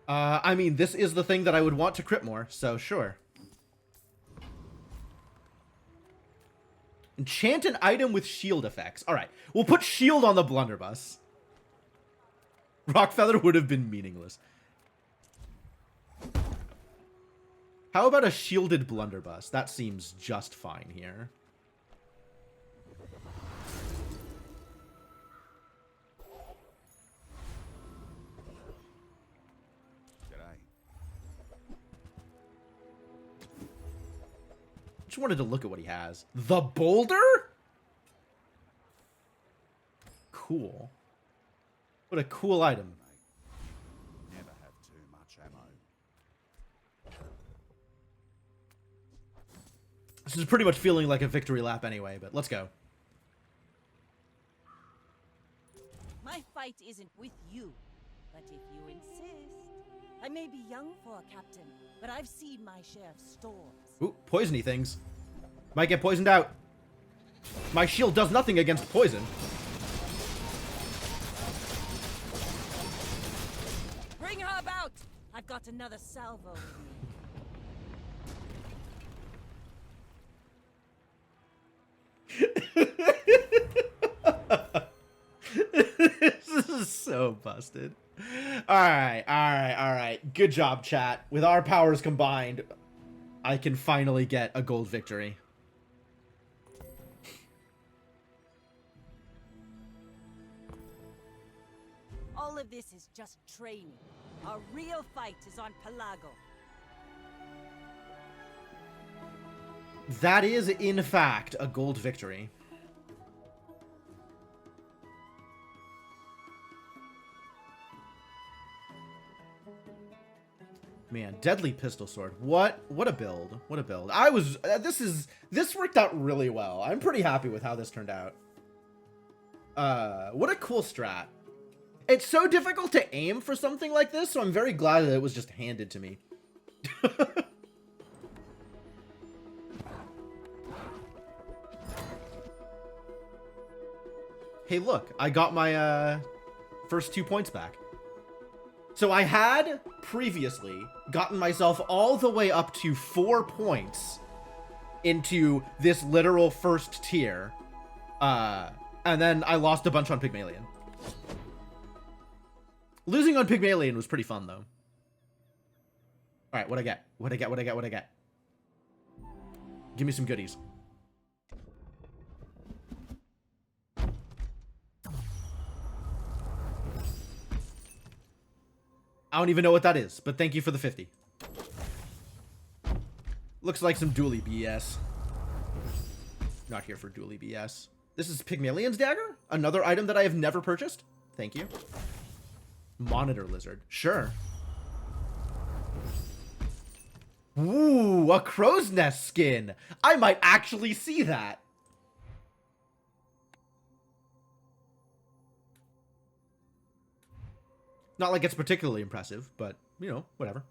I mean, this is the thing that I would want to crit more, so sure. Enchant an item with shield effects. Alright, we'll put shield on the blunderbuss. Rockfeather would have been meaningless. How about a shielded blunderbuss? That seems just fine here. just wanted to look at what he has. The boulder? Cool. What a cool item. Never have too much ammo. This is pretty much feeling like a victory lap anyway, but let's go. My fight isn't with you, but if you insist. I may be young for a captain, but I've seen my share of storms. Ooh, poisony things. Might get poisoned out. My shield does nothing against poison. Bring her about! I've got another salvo with me. This is so busted. Alright. Good job, chat. With our powers combined, I can finally get a gold victory. All of this is just training. Our real fight is on Pelago. That is, in fact, a gold victory. Man, deadly pistol sword. What a build. What a build. I was this worked out really well. I'm pretty happy with how this turned out. What a cool strat. It's so difficult to aim for something like this, so I'm very glad that it was just handed to me. Hey, look, I got my first 2 points back. So I had previously gotten myself all the way up to 4 points into this literal first tier. And then I lost a bunch on Pygmalion. Losing on Pygmalion was pretty fun, though. Alright, what'd I get? What'd I get? Give me some goodies. I don't even know what that is, but thank you for the 50. Looks like some dually BS. Not here for dually BS. This is Pygmalion's dagger? Another item that I have never purchased? Thank you. Monitor lizard. Sure. Ooh, a crow's nest skin. I might actually see that. Not like it's particularly impressive, but, you know, whatever.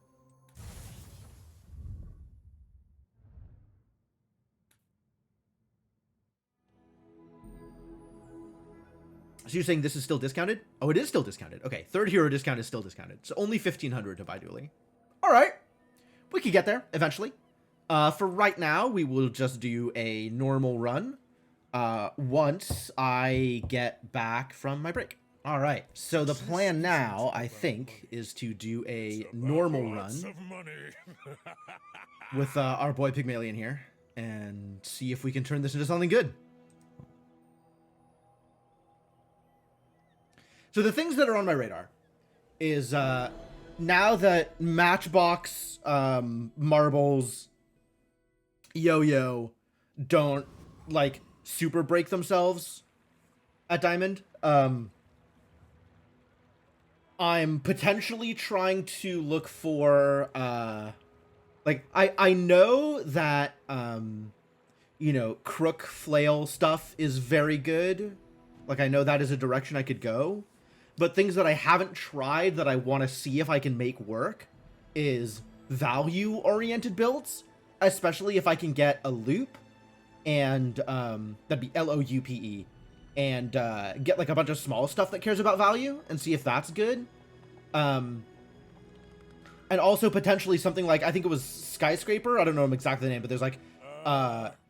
So you're saying this is still discounted? Oh, it is still discounted. Okay, third hero discount is still discounted. So only 1,500 to buy dually. All right. We could get there eventually. For right now, we will just do a normal run once I get back from my break. All right, so the plan now, I think, is to do a normal run with our boy Pygmalion here and see if we can turn this into something good. So the things that are on my radar is now that Matchbox, Marbles, Yo-Yo don't, like, super break themselves at Diamond, I'm potentially trying to look for, like, I know that, you know, crook flail stuff is very good. Like, I know that is a direction I could go. But things that I haven't tried that I want to see if I can make work is value-oriented builds, especially if I can get a loop, and, that'd be L-O-U-P-E, and get like a bunch of small stuff that cares about value and see if that's good. And also potentially something like, I think it was Skyscraper, I don't know exactly the name, but there's like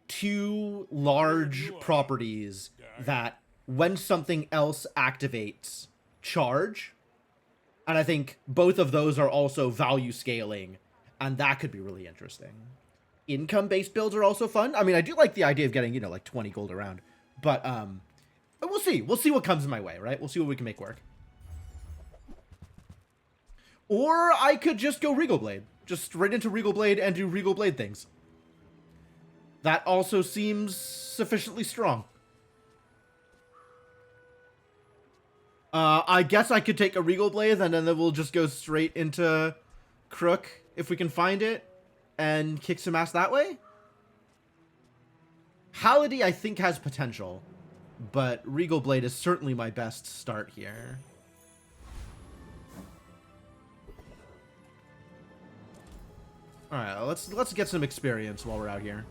2 large properties that when something else activates, charge. And I think both of those are also value scaling, and that could be really interesting. Income-based builds are also fun. I mean, I do like the idea of getting, you know, like 20 gold around, but we'll see. We'll see what comes my way, right? We'll see what we can make work. Or I could just go Regal Blade. Just right into Regal Blade and do Regal Blade things. That also seems sufficiently strong. I guess I could take a Regal Blade, and then we'll just go straight into Crook, if we can find it, and kick some ass that way. Halliday, I think, has potential, but Regal Blade is certainly my best start here. Alright, let's get some experience while we're out here.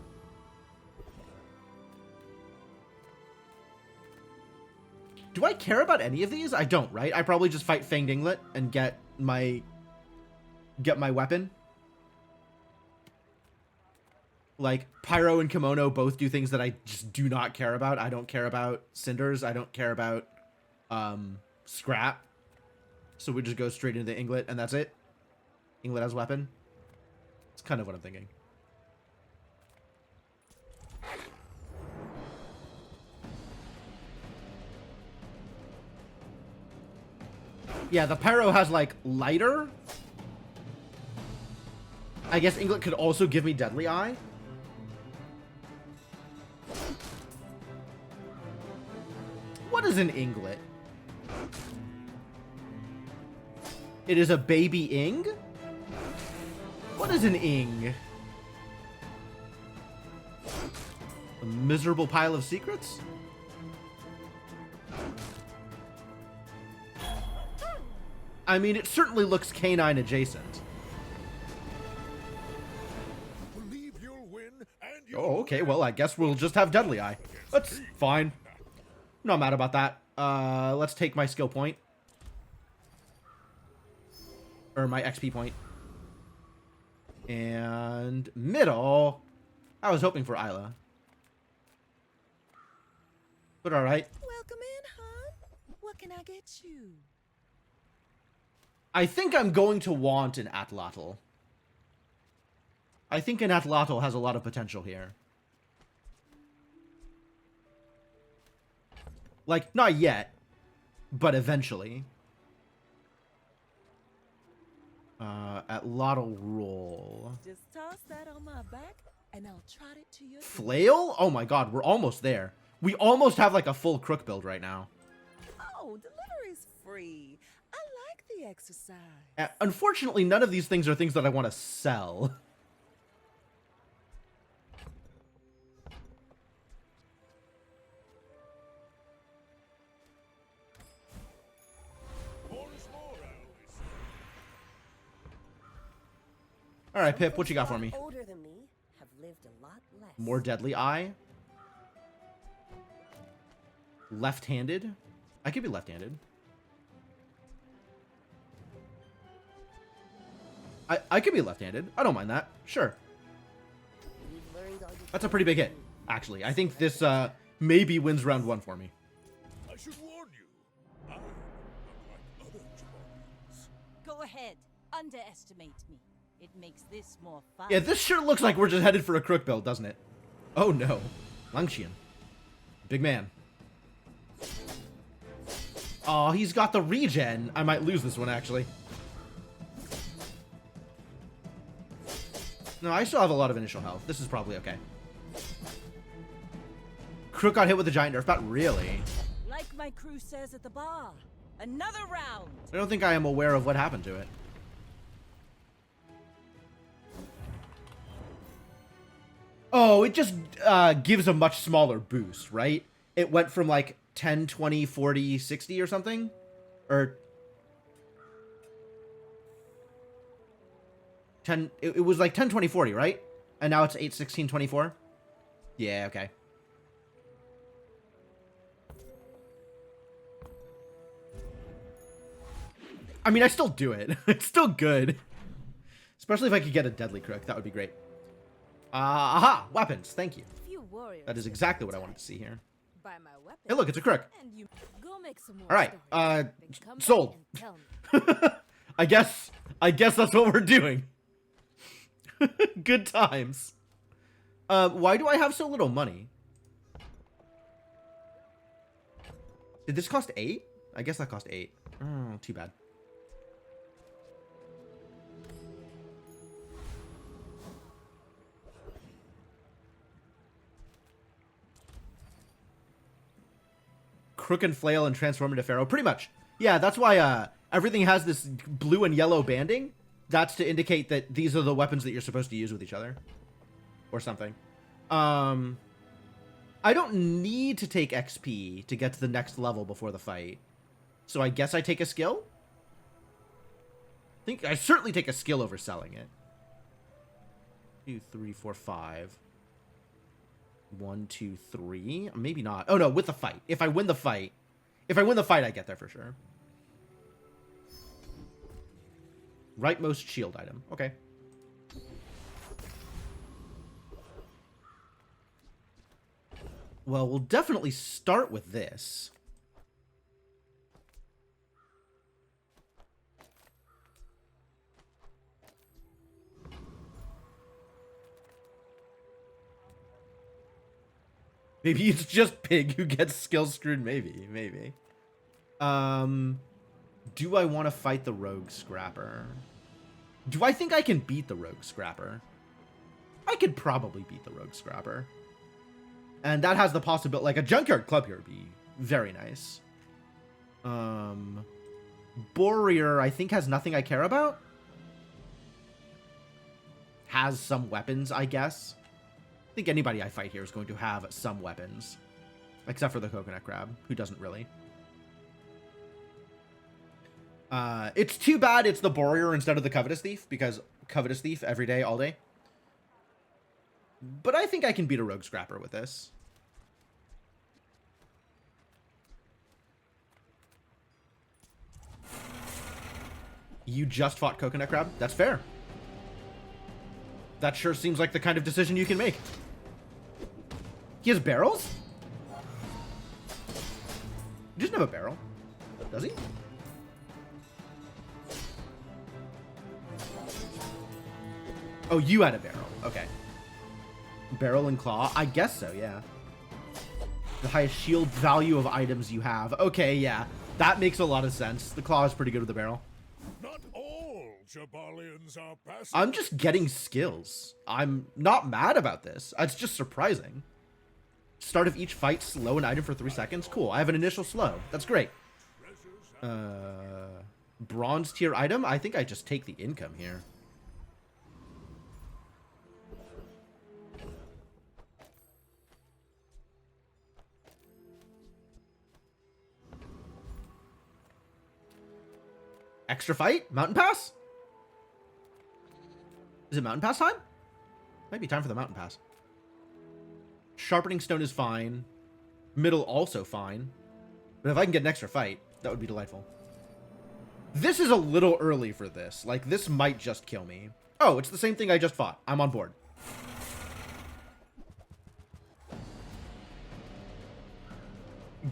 Do I care about any of these? I don't, right? I probably just fight Fanged Inglet and get my weapon. Like, Pyro and Kimono both do things that I just do not care about. I don't care about Cinders. I don't care about Scrap. So we just go straight into the Inglet, and that's it. Inglet has weapon. It's kind of what I'm thinking. Yeah, the Pyro has, like, lighter. I guess Inglet could also give me Deadly Eye. What is an Inglet? It is a baby Ing? What is an Ing? A miserable pile of secrets? I mean, it certainly looks canine adjacent. Believe you'll win and Oh, okay. Well, I guess we'll just have Deadly Eye. That's fine. Not mad about that. Let's take my skill point. Or my XP point. And middle. I was hoping for Isla. But alright. Welcome in, hon. What can I get you? I think I'm going to want an Atlatl. I think an Atlatl has a lot of potential here. Like, not yet, but eventually. Atlatl roll. Just toss that on my back, and I'll trot it to your Flail? Oh my god, we're almost there. We almost have like a full Crook build right now. Oh, delivery's free. I like the exercise. Unfortunately, none of these things are things that I want to sell. All right, Pip, what you got for me? Older than me have lived a lot less. More Deadly Eye. Left-handed. I could be left-handed. I could be left-handed. I don't mind that. Sure. That's a pretty big hit, actually. I think this maybe wins round 1 for me. I should warn you. I'm unlike other Jabarians. Go ahead. Underestimate me. It makes this more fun. Yeah, this sure looks like we're just headed for a Crook build, doesn't it? Oh no. Langxian. Big man. Oh, he's got the regen. I might lose this one, actually. No, I still have a lot of initial health. This is probably okay. Crook got hit with a giant nerf bat? Really? Like my crew says at the bar. Another round. I don't think I am aware of what happened to it. Oh, it just gives a much smaller boost, right? It went from like 10, 20, 40, 60 or something? Or 10, it was like 10, 20, 40, right? And now it's 8, 16, 24? Yeah, okay. I mean, I still do it. It's still good. Especially if I could get a Deadly Crook. That would be great. Aha! Weapons. Thank you. That is exactly what I wanted to see here. Buy my weapon. Hey, look, it's a Crook. And you go make some more All right. stories. Then come back Sold. and tell me. I guess that's what we're doing. Good times. Why do I have so little money? Did this cost 8? I guess that cost 8. Oh, too bad. Crook and Flail and transform into Pharaoh. Pretty much. Yeah, that's why everything has this blue and yellow banding. That's to indicate that these are the weapons that you're supposed to use with each other. Or something. I don't need to take XP to get to the next level before the fight. So I guess I take a skill? I certainly take a skill over selling it. 2, 3, 4, 5. 1, 2, 3. Maybe not. Oh no, with the fight. If I win the fight, I get there for sure. Rightmost shield item. Okay. Well, we'll definitely start with this. Maybe it's just Pig who gets skill screwed. Maybe. Do I want to fight the Rogue Scrapper? Do I think I can beat the Rogue Scrapper? I could probably beat the Rogue Scrapper. And that has the possibility, like a Junkyard Club here would be very nice. Boreer, I think, has nothing I care about. Has some weapons, I guess. I think anybody I fight here is going to have some weapons. Except for the Coconut Crab, who doesn't really. It's too bad it's the Boreer instead of the Covetous Thief, because Covetous Thief every day, all day. But I think I can beat a Rogue Scrapper with this. You just fought Coconut Crab? That's fair. That sure seems like the kind of decision you can make. He has barrels? He doesn't have a barrel. Does he? Oh, you had a barrel. Okay. Barrel and claw? I guess so, yeah. The highest shield value of items you have. Okay, yeah. That makes a lot of sense. The claw is pretty good with the barrel. Not all Jabalians are passive. I'm just getting skills. I'm not mad about this. It's just surprising. Start of each fight, slow an item for 3 seconds. Cool. I have an initial slow. That's great. Bronze tier item? I think I just take the income here. Extra fight? Mountain Pass? Is it Mountain Pass time? Might be time for the Mountain Pass. Sharpening Stone is fine. Middle also fine. But if I can get an extra fight, that would be delightful. This is a little early for this. Like, this might just kill me. Oh, it's the same thing I just fought. I'm on board.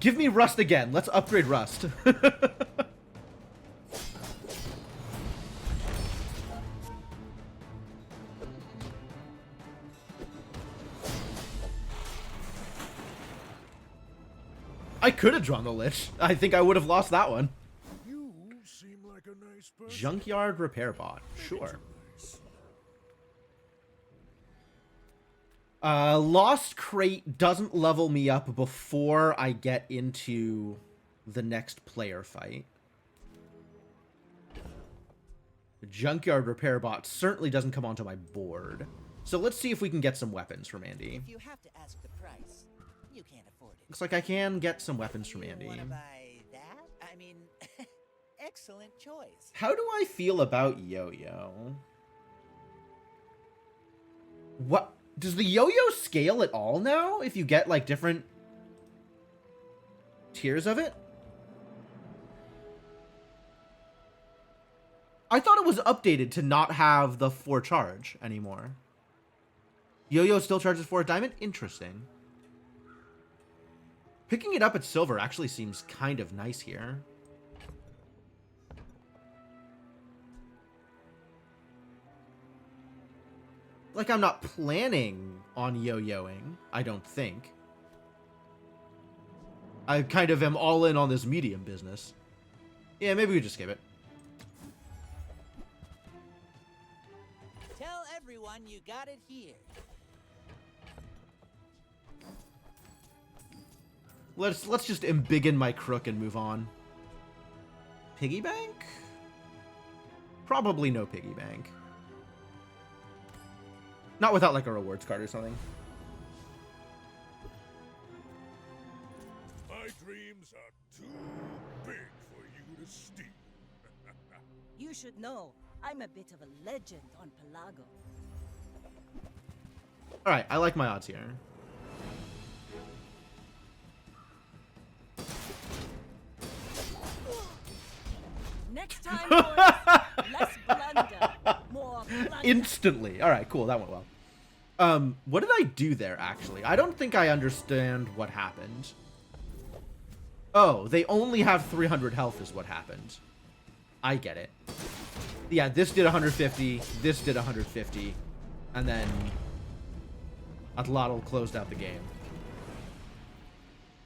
Give me Rust again. Let's upgrade Rust. I could have drawn the Lich. I think I would have lost that one. You seem like a nice person. Junkyard Repair Bot. Sure. Lost Crate doesn't level me up before I get into the next player fight. The Junkyard Repair Bot certainly doesn't come onto my board. So let's see if we can get some weapons from Andy. If you have to ask the price, you can't afford it. Looks like I can get some weapons from Andy. Wanna buy that? I mean, excellent choice. How do I feel about Yo-Yo? What? Does the Yo-Yo scale at all now if you get, like, different tiers of it? I thought it was updated to not have the 4 charge anymore. Yo-Yo still charges 4 diamond? Interesting. Picking it up at silver actually seems kind of nice here. Like, I'm not planning on yo-yoing, I don't think. I kind of am all in on this medium business. Yeah, maybe we just skip it. Tell everyone you got it here. Let's just embiggen my crook and move on. Piggy bank? Probably no piggy bank. Not without like a rewards card or something. My dreams are too big for you to steal. You should know, I'm a bit of a legend on Pelago. Alright, I like my odds here. Next time, boys, less blunder, more blunder. Instantly. Alright, cool. That went well. What did I do there, actually? I don't think I understand what happened. Oh, they only have 300 health is what happened. I get it. Yeah, this did 150, this did 150, and then Atlatl closed out the game.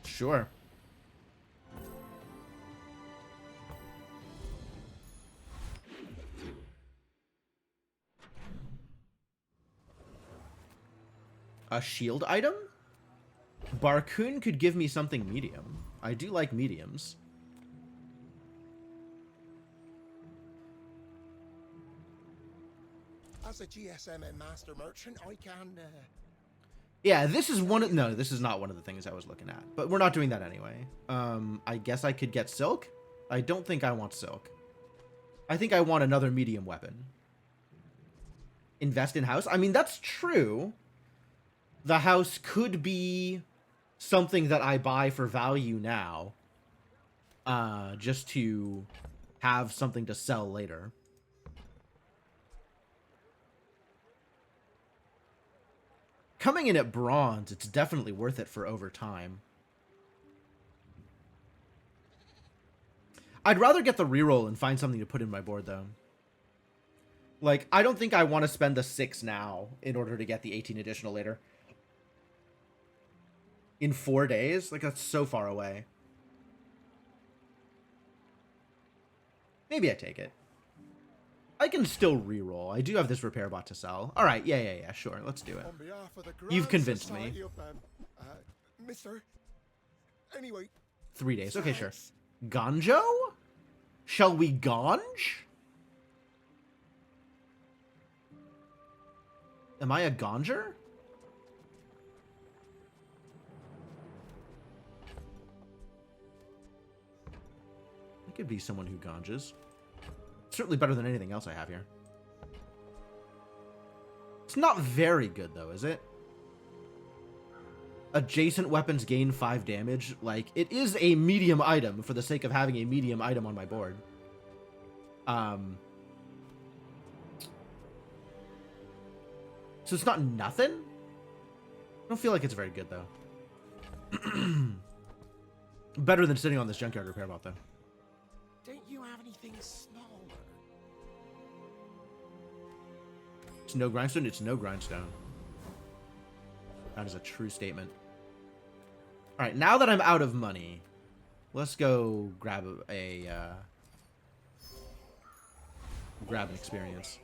Sure. A shield item? Barcoon could give me something medium. I do like mediums. As a GSM and master merchant, I can. Yeah, this is one of... No, this is not one of the things I was looking at. But we're not doing that anyway. I guess I could get silk? I don't think I want silk. I think I want another medium weapon. Invest in house? I mean, that's true. The house could be something that I buy for value now. Just to have something to sell later. Coming in at bronze, it's definitely worth it for over time. I'd rather get the reroll and find something to put in my board, though. Like, I don't think I want to spend the 6 now in order to get the 18 additional later. In 4 days? Like, that's so far away. Maybe I take it. I can still reroll. I do have this repair bot to sell. All right, yeah, sure. Let's do it. On behalf of the You've Grand convinced me. Society of, Mister. Anyway. 3 days. Okay, sure. thanks. Ganjo? Shall we ganj? Am I a ganger? I could be someone who ganges. Certainly better than anything else I have here. It's not very good, though, is it? Adjacent weapons gain 5 damage. Like, it is a medium item for the sake of having a medium item on my board. So it's not nothing? I don't feel like it's very good, though. Better than sitting on this junkyard repair bot, though. Don't you have anything smaller? It's no grindstone? It's no grindstone. That is a true statement. Alright, now that I'm out of money, let's go grab grab an experience.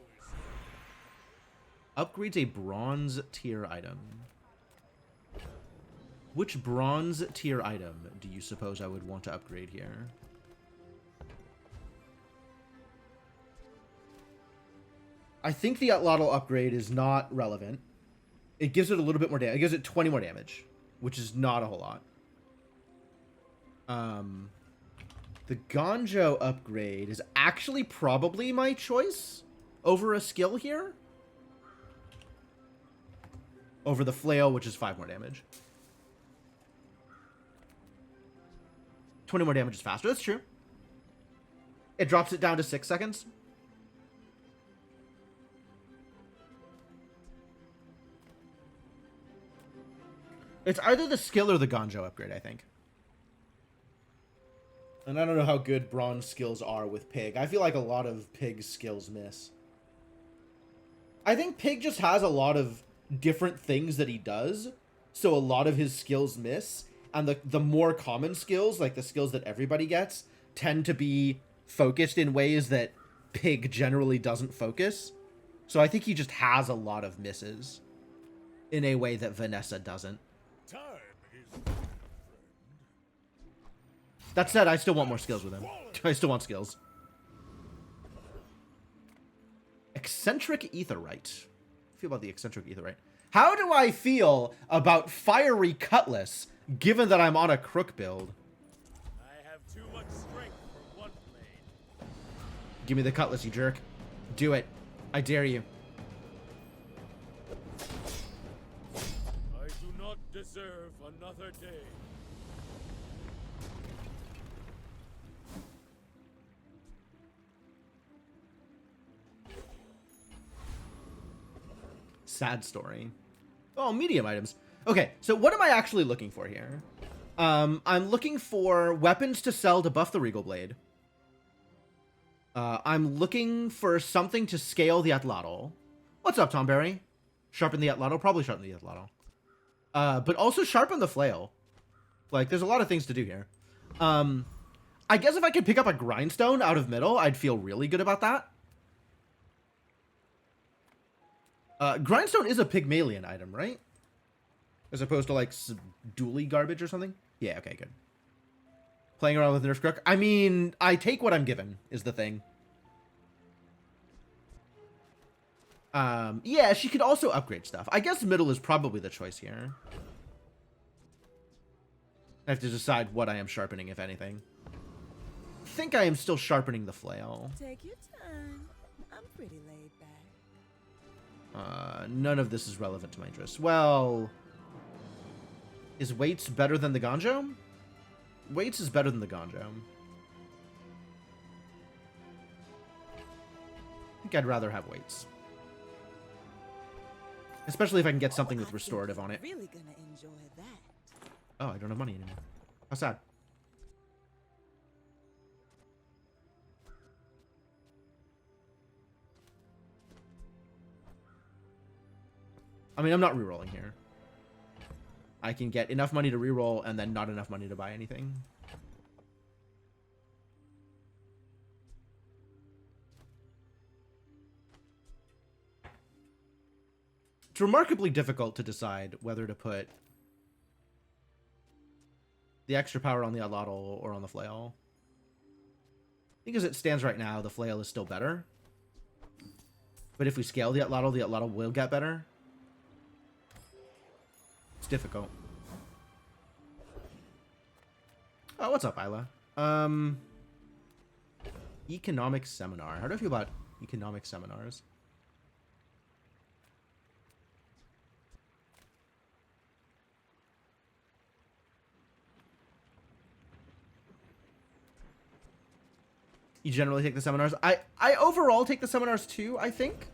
Upgrades a bronze tier item. Which bronze tier item do you suppose I would want to upgrade here? I think the Atlatl upgrade is not relevant. It gives it a little bit more damage. It gives it 20 more damage, which is not a whole lot. The Ganjo upgrade is actually probably my choice over a skill here. Over the flail, which is 5 more damage. 20 more damage is faster. That's true. It drops it down to 6 seconds. It's either the skill or the Ganjo upgrade, I think. And I don't know how good bronze skills are with Pig. I feel like a lot of Pig's skills miss. I think Pig just has a lot of different things that he does, so a lot of his skills miss. And the more common skills, like the skills that everybody gets, tend to be focused in ways that Pig generally doesn't focus. So I think he just has a lot of misses in a way that Vanessa doesn't. Time is my friend. That said, I still want more skills with him. I still want skills. Eccentric Aetheryte. Feel about the eccentric Aetheryte. How do I feel about Fiery Cutlass, given that I'm on a crook build? I have too much strength for one blade. Give me the cutlass, you jerk. Do it. I dare you. I do not deserve another day. Sad story. Oh, medium items. Okay, so what am I actually looking for here? I'm looking for weapons to sell to buff the Regal Blade. I'm looking for something to scale the Atlatl. What's up, Tom Berry? Sharpen the Atlatl? Probably sharpen the Atlatl. But also sharpen the Flail. Like, there's a lot of things to do here. I guess if I could pick up a Grindstone out of middle, I'd feel really good about that. Grindstone is a Pygmalion item, right? As opposed to, like, dually garbage or something? Yeah, okay, good. Playing around with Nerf Crook? I mean, I take what I'm given, is the thing. Yeah, she could also upgrade stuff. I guess middle is probably the choice here. I have to decide what I am sharpening, if anything. I think I am still sharpening the flail. Take your time. I'm pretty laid back. None of this is relevant to my interests. Well, is weights better than the Ganjo? Weights is better than the Ganjo. I think I'd rather have weights. Especially if I can get something with restorative on it. Really gonna enjoy that. Oh, I don't have money anymore. How sad. I mean, I'm not rerolling here. I can get enough money to reroll and then not enough money to buy anything. It's remarkably difficult to decide whether to put the extra power on the Atlatl or on the flail. I think as it stands right now, the flail is still better. But if we scale the Atlatl will get better. It's difficult. Oh, what's up, Isla? Economic seminar. How do I feel about economic seminars? You generally take the seminars. I overall take the seminars too, I think.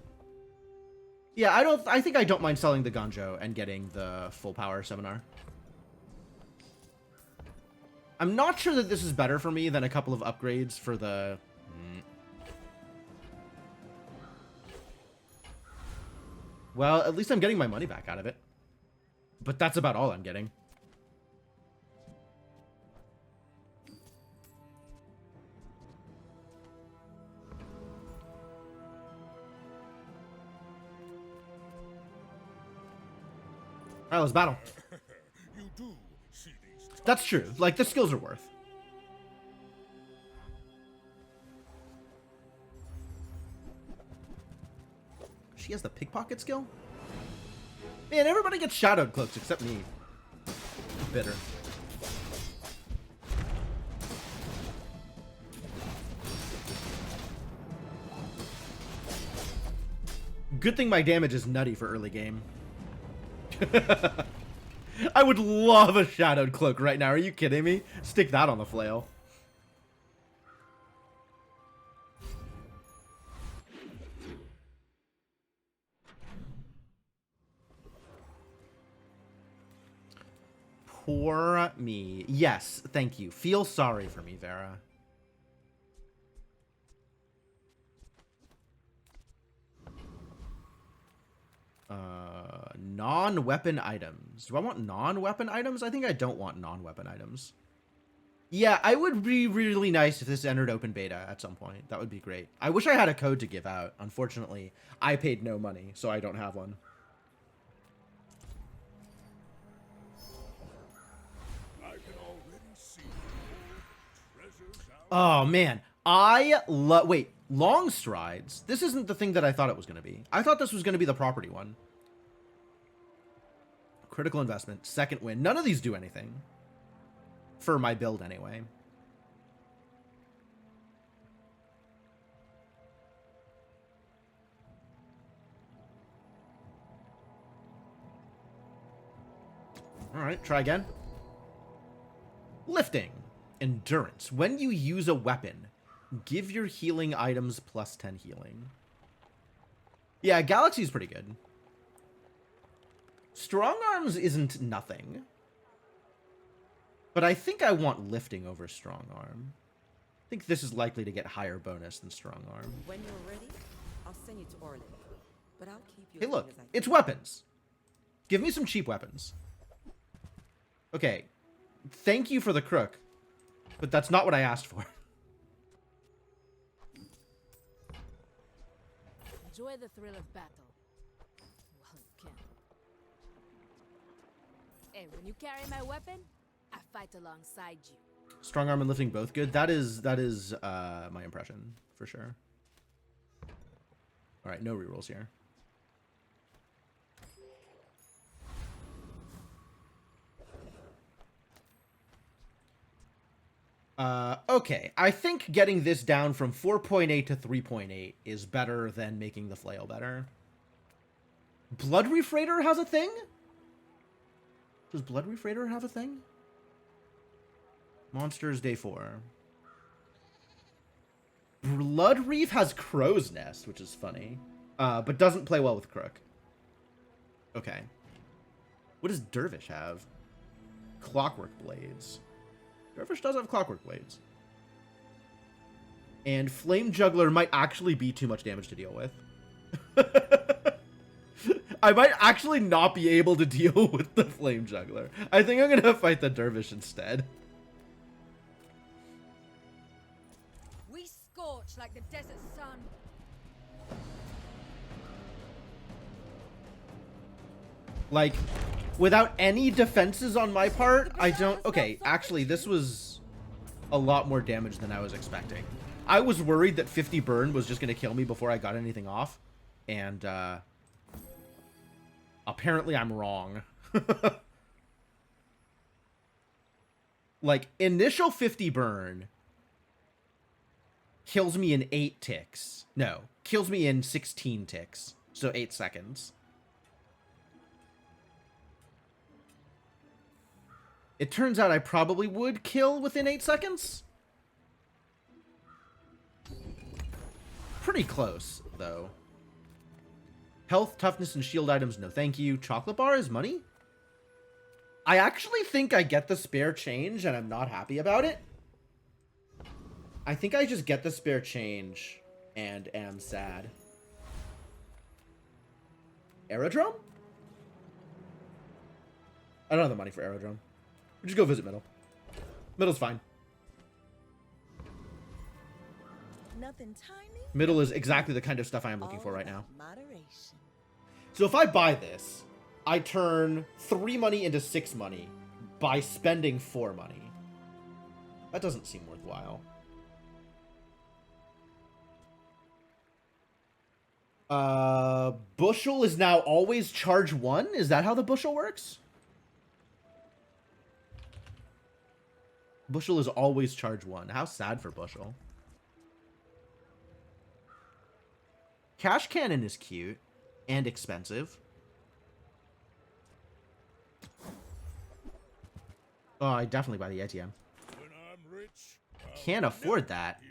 Yeah, I think I don't mind selling the Ganjo and getting the full power seminar. I'm not sure that this is better for me than a couple of upgrades for the... Well, at least I'm getting my money back out of it. But that's about all I'm getting. Alright, let's battle. You do see these That's true. Like, the skills are worth. She has the pickpocket skill? Man, everybody gets shadowed cloaks except me. Bitter. Good thing my damage is nutty for early game. I would love a shadowed cloak right now. Are you kidding me? Stick that on the flail. Poor me. Yes, thank you. Feel sorry for me, Vera. Non-weapon items. Do I want non-weapon items? I think I don't want non-weapon items. Yeah, I would be really nice if this entered open beta at some point. That would be great. I wish I had a code to give out. Unfortunately, I paid no money, so I don't have one. I can already see the Oh, man. Wait, long strides? This isn't the thing that I thought it was going to be. I thought this was going to be the property one. Critical investment, second win. None of these do anything. For my build, anyway. Alright, try again. Lifting. Endurance. When you use a weapon, give your healing items plus 10 healing. Yeah, Galaxy's pretty good. Strong arms isn't nothing. But I think I want lifting over strong arm. I think this is likely to get higher bonus than strong arm. When you're ready, I'll send you to Orlin. But I'll keep you. Hey, as look, long as I it's can. weapons. Give me some cheap weapons. Okay, thank you for the crook, but that's not what I asked for. Enjoy the thrill of battle. Well, you can. Hey, when you carry my weapon, I fight alongside you. Strong arm and lifting both good. That is my impression for sure. All right, no rerolls here. Okay, I think getting this down from 4.8 to 3.8 is better than making the flail better. Blood Reef Raider has a thing? Does Blood Reef Raider have a thing? Monsters Day 4. Blood Reef has Crow's Nest, which is funny. But doesn't play well with Crook. Okay. What does Dervish have? Clockwork Blades. Dervish does have Clockwork Blades. And Flame Juggler might actually be too much damage to deal with. I might actually not be able to deal with the Flame Juggler. I think I'm going to fight the Dervish instead. We scorch like the desert sun. Like, without any defenses on my part, I don't... Okay, actually, this was a lot more damage than I was expecting. I was worried that 50 burn was just going to kill me before I got anything off. And, apparently I'm wrong. Like, initial 50 burn kills me in 8 ticks. No, kills me in 16 ticks. So 8 seconds. It turns out I probably would kill within 8 seconds. Pretty close, though. Health, toughness, and shield items, no thank you. Chocolate bar is money? I actually think I get the spare change, and I'm not happy about it. I think I just get the spare change, and am sad. Aerodrome? I don't have the money for Aerodrome. We just go visit Middle. Middle's fine. Nothing tiny. Middle is exactly the kind of stuff I am looking for right now. Moderation. So if I buy this, I turn 3 money into 6 money by spending 4 money. That doesn't seem worthwhile. Bushel is now always charge 1? Is that how the bushel works? Bushel is always charge 1. How sad for Bushel. Cash Cannon is cute and expensive. Oh, I definitely buy the ATM. When I'm rich, Can't afford that.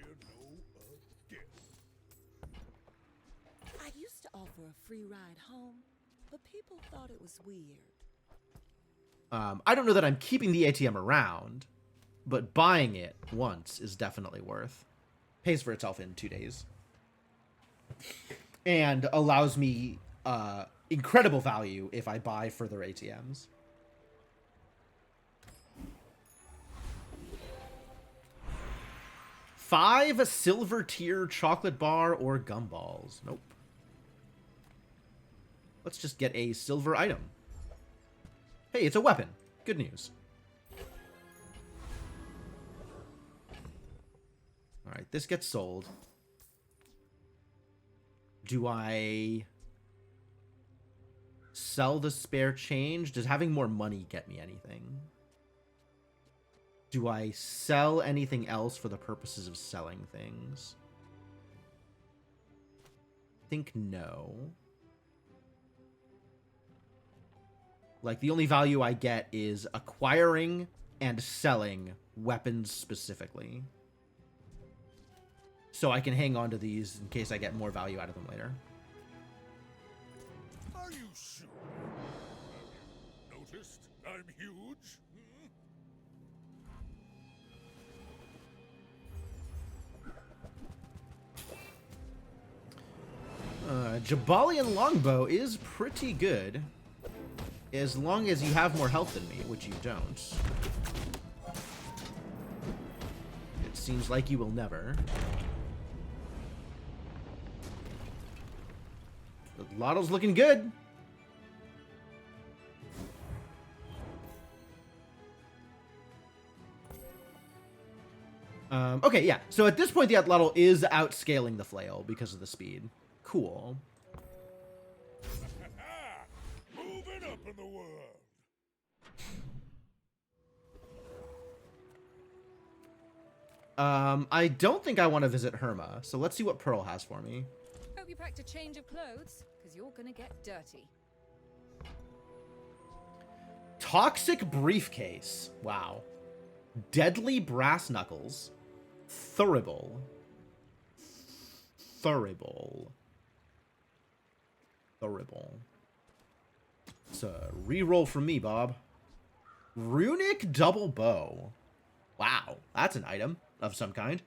I used to offer a free ride home, but people thought it was weird. I don't know that I'm keeping the ATM around, but buying it once is definitely worth. Pays for itself in 2 days. And allows me incredible value if I buy further ATMs. $5 silver tier chocolate bar or gumballs. Nope. Let's just get a silver item. Hey, it's a weapon. Good news. Alright, this gets sold. Do I sell the spare change? Does having more money get me anything? Do I sell anything else for the purposes of selling things? I think no. Like, the only value I get is acquiring and selling weapons specifically. So I can hang on to these in case I get more value out of them later. Are you sure? Have you noticed I'm huge? Jabalian Longbow is pretty good. As long as you have more health than me, which you don't. It seems like you will never. The Lotto's looking good. Okay, yeah. So at this point, the Atlatl is outscaling the flail because of the speed. Cool. Moving up in the world. I don't think I want to visit Herma, so let's see what Pearl has for me. Hope you packed a change of clothes, because you're gonna get dirty. Toxic briefcase. Wow. Deadly brass knuckles. Thurible. It's a reroll from me, Bob. Runic double bow. Wow, that's an item of some kind.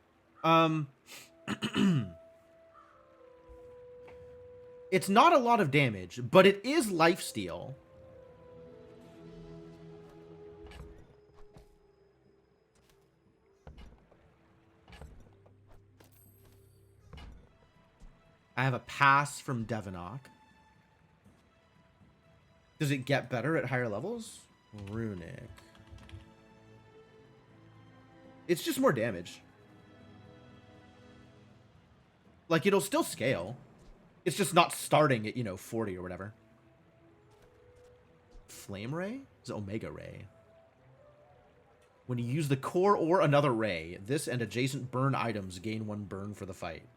It's not a lot of damage, but it is lifesteal. I have a pass from Devanok. Does it get better at higher levels? Runic. It's just more damage. Like, it'll still scale. It's just not starting at, you know, 40 or whatever. Flame Ray? It's Omega Ray. When you use the core or another ray, this and adjacent burn items gain 1 burn for the fight.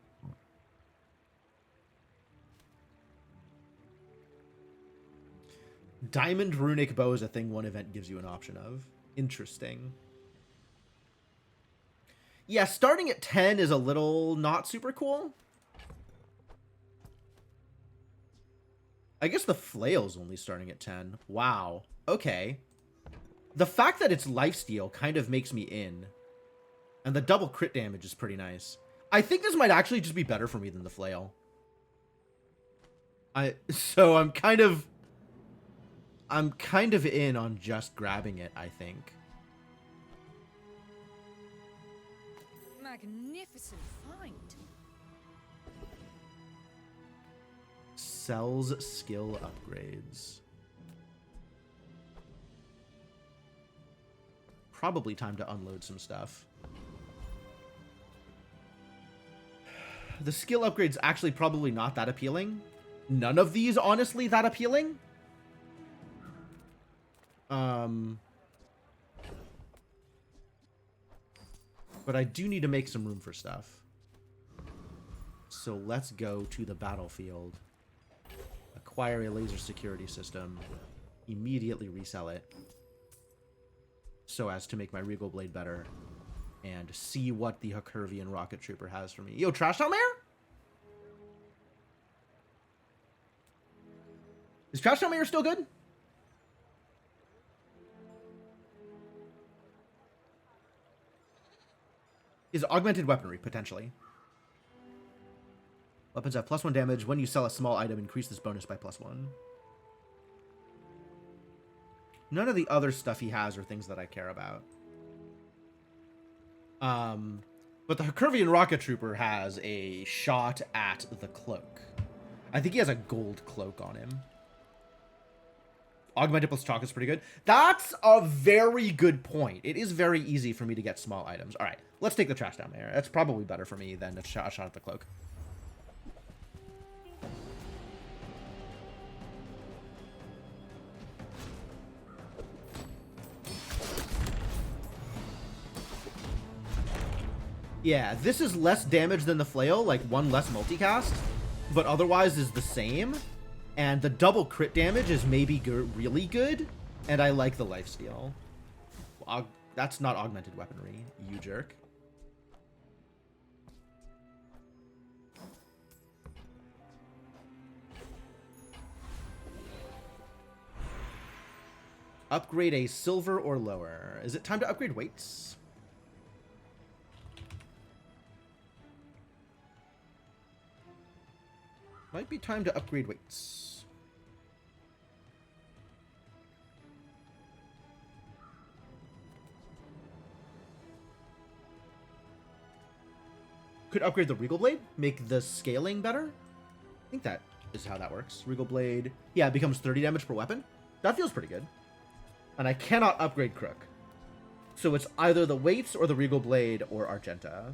Diamond Runic Bow is a thing one event gives you an option of. Interesting. Yeah, starting at 10 is a little not super cool. I guess the flail's only starting at 10. Wow. Okay. The fact that it's lifesteal kind of makes me in. And the double crit damage is pretty nice. I think this might actually just be better for me than the flail. So I'm kind of in on just grabbing it, I think. Magnificent find. Sells skill upgrades. Probably time to unload some stuff. The skill upgrade's actually probably not that appealing. None of these, honestly, that appealing. But I do need to make some room for stuff. So let's go to the battlefield. Acquire a laser security system. Immediately resell it. So as to make my Regal Blade better. And see what the Huckervian Rocket Trooper has for me. Yo, Trash Town Mayor? Is Trash Town Mayor still good? Is augmented weaponry, potentially. Weapons have +1 damage. When you sell a small item, increase this bonus by +1. None of the other stuff he has are things that I care about. But the Huckervian Rocket Trooper has a shot at the cloak. I think he has a gold cloak on him. Augmented plus chalk is pretty good. That's a very good point. It is very easy for me to get small items. All right, let's take the trash down there. That's probably better for me than a shot at the cloak. Yeah, this is less damage than the flail, like one less multicast, but otherwise is the same. And the double crit damage is maybe really good, and I like the lifesteal. That's not augmented weaponry, you jerk. Upgrade a silver or lower. Is it time to upgrade weights? Might be time to upgrade weights. Could upgrade the Regal Blade, make the scaling better. I think that is how that works. Regal Blade, yeah, it becomes 30 damage per weapon. That feels pretty good. And I cannot upgrade Crook. So it's either the weights or the Regal Blade or Argenta.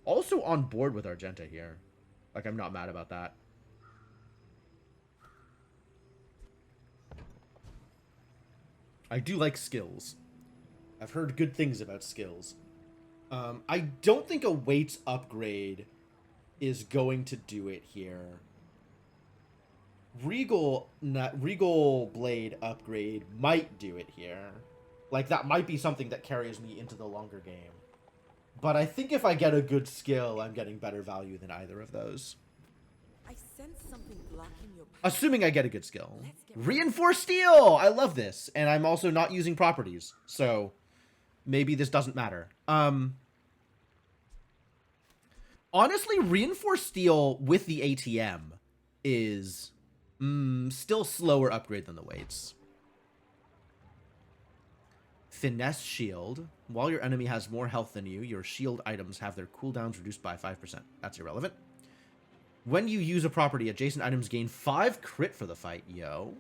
Also on board with Argenta here. Like, I'm not mad about that. I do like skills. I've heard good things about skills. I don't think a weights upgrade is going to do it here. Regal Blade upgrade might do it here. Like, that might be something that carries me into the longer game. But I think if I get a good skill, I'm getting better value than either of those. I sense something blocking your path. Assuming I get a good skill. Reinforced steel! I love this. And I'm also not using properties. So maybe this doesn't matter. Honestly, reinforced steel with the ATM is still slower upgrade than the weights. Finesse shield. While your enemy has more health than you, your shield items have their cooldowns reduced by 5%. That's irrelevant. When you use a property, adjacent items gain 5 crit for the fight. Yo.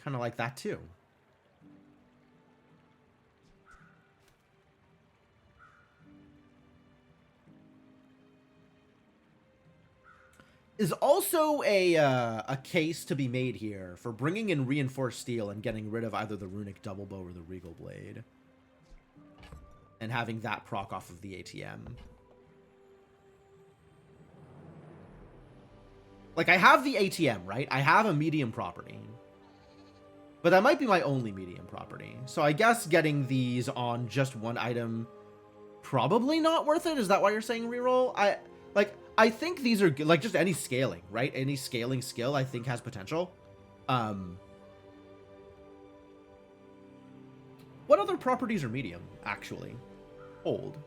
Kind of like that too. Is also a case to be made here for bringing in reinforced steel and getting rid of either the runic double bow or the regal blade, and having that proc off of the ATM. Like, I have the ATM, right? I have a medium property, but that might be my only medium property. So I guess getting these on just one item probably not worth it. Is that why you're saying reroll? I think these are good, like just any scaling, right? Any scaling skill I think has potential. What other properties are medium, actually? Hold.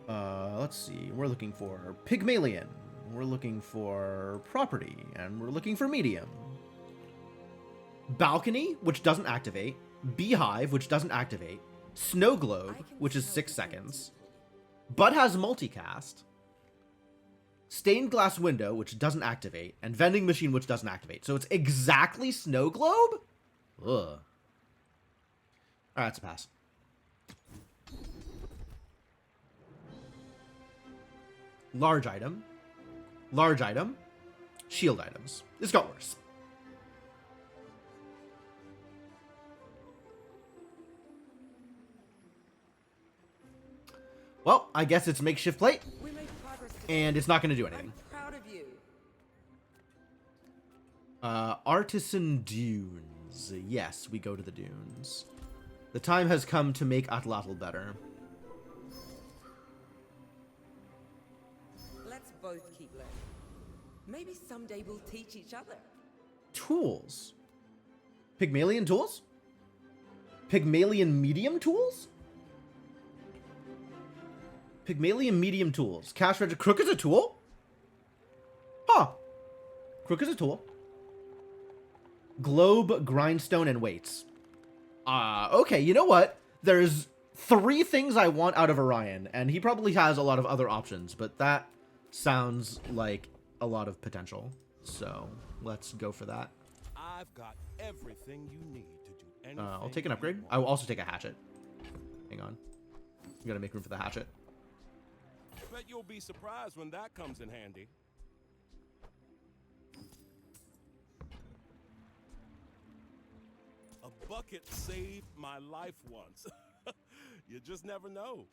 Let's see. We're looking for Pygmalion. We're looking for property, and we're looking for medium. Balcony, which doesn't activate. Beehive, which doesn't activate. Snow Globe, which is 6 seconds. But has multicast. Stained Glass Window, which doesn't activate. And Vending Machine, which doesn't activate. So it's exactly Snow Globe? Ugh. Alright, that's a pass. Large item. Large item. Shield items. This got worse. Well, I guess it's makeshift plate, and it's not going to do anything. I'm proud of you. Artisan Dunes. Yes, we go to the dunes. The time has come to make Atlatl better. Let's both keep learning. Maybe someday we'll teach each other. Tools. Pygmalion tools? Pygmalion medium tools? Pygmalion medium tools. Cash register. Crook is a tool? Huh. Crook is a tool. Globe, grindstone, and weights. Okay, you know what? There's 3 things I want out of Orion, and he probably has a lot of other options, but that sounds like a lot of potential. So let's go for that. I've got everything you need to do anything. I'll take an upgrade. I will also take a hatchet. Hang on. We gotta make room for the hatchet. Bet you'll be surprised when that comes in handy. A bucket saved my life once. You just never know.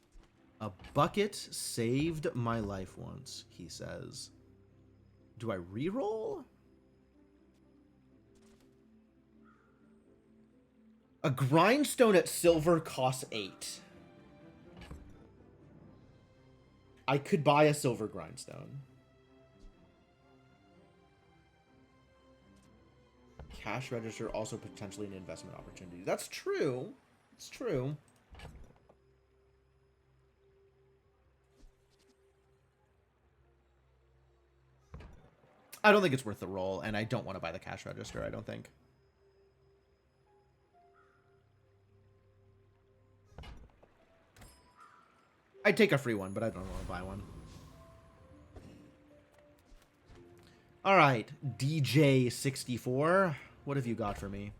A bucket saved my life once, he says. Do I reroll? A grindstone at silver costs 8. I could buy a silver grindstone. Cash register also potentially an investment opportunity. That's true. It's true. I don't think it's worth the roll, and I don't want to buy the cash register, I don't think. I'd take a free one, but I don't want to buy one. Alright, DJ64. What have you got for me?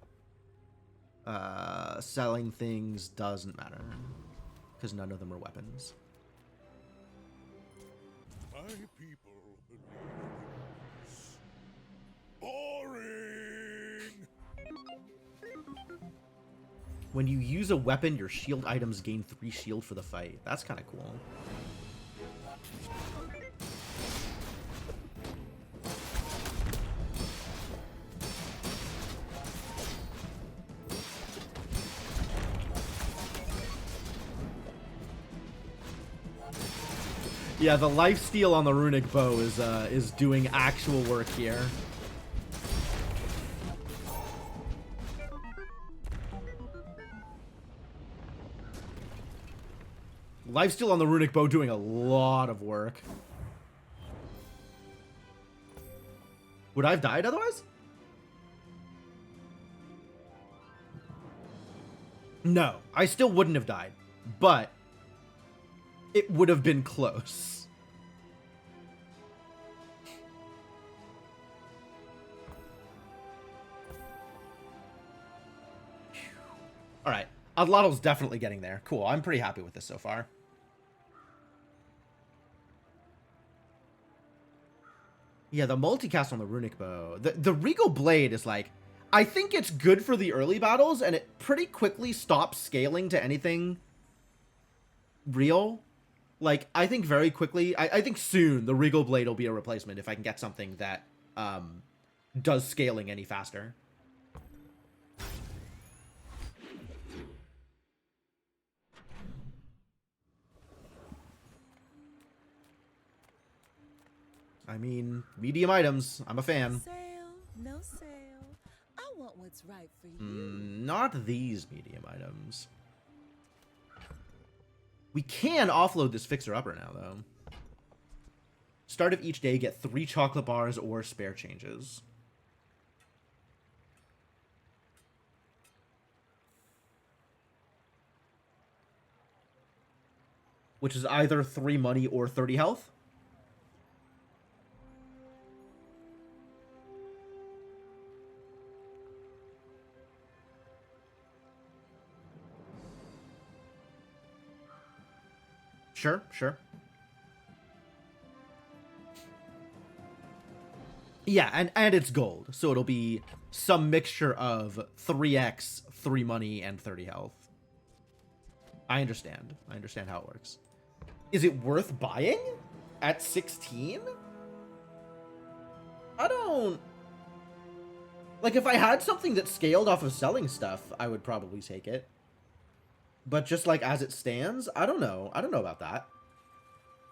Selling things doesn't matter, because none of them are weapons. My people believe this. Boring! When you use a weapon, your shield items gain 3 shield for the fight. That's kind of cool. Yeah, the lifesteal on the runic bow is doing actual work here. Lifesteal on the runic bow doing a lot of work. Would I have died otherwise? No, I still wouldn't have died, but it would have been close. All right, Adlado's definitely getting there. Cool, I'm pretty happy with this so far. Yeah, the multicast on the runic bow. The Regal Blade is like, I think it's good for the early battles, and it pretty quickly stops scaling to anything real. Like, I think very quickly, I think soon the Regal Blade will be a replacement if I can get something that does scaling any faster. I mean, medium items. I'm a fan. Sale, no sale. I want what's right for you. Not these medium items. We can offload this fixer-upper now, though. Start of each day, get 3 chocolate bars or spare changes. Which is either 3 money or 30 health. Sure, sure. Yeah, and it's gold, so it'll be some mixture of 3x, 3 money, and 30 health. I understand. I understand how it works. Is it worth buying at 16? I don't... Like, if I had something that scaled off of selling stuff, I would probably take it. But just, like, as it stands, I don't know. I don't know about that.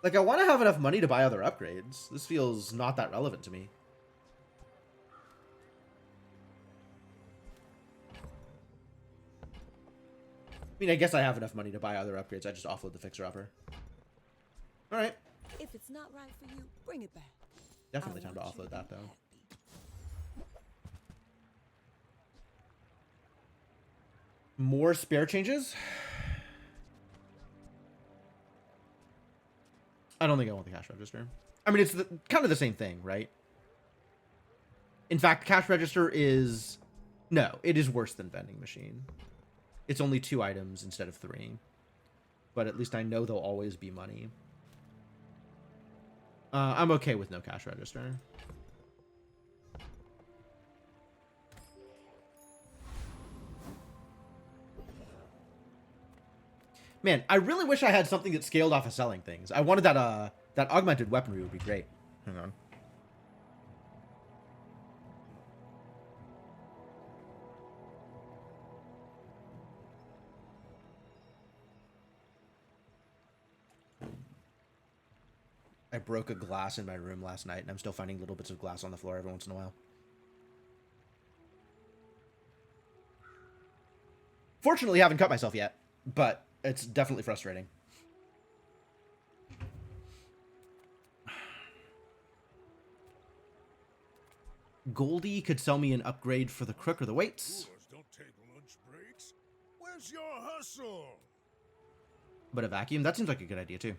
Like, I want to have enough money to buy other upgrades. This feels not that relevant to me. I mean, I guess I have enough money to buy other upgrades. I just offload the fixer-upper. Alright. If it's not right for you, bring it back. Definitely time to offload that, though. More spare changes? I don't think I want the cash register. I mean, it's kind of the same thing, right? In fact, cash register is... No, it is worse than vending machine. It's only 2 items instead of 3. But at least I know there'll always be money. I'm okay with no cash register. Man, I really wish I had something that scaled off of selling things. I wanted that that augmented weaponry would be great. Hang on. I broke a glass in my room last night, and I'm still finding little bits of glass on the floor every once in a while. Fortunately, I haven't cut myself yet, but it's definitely frustrating. Goldie could sell me an upgrade for the crook or the weights. Don't take lunch breaks. Where's your hustle? But a vacuum? That seems like a good idea, too.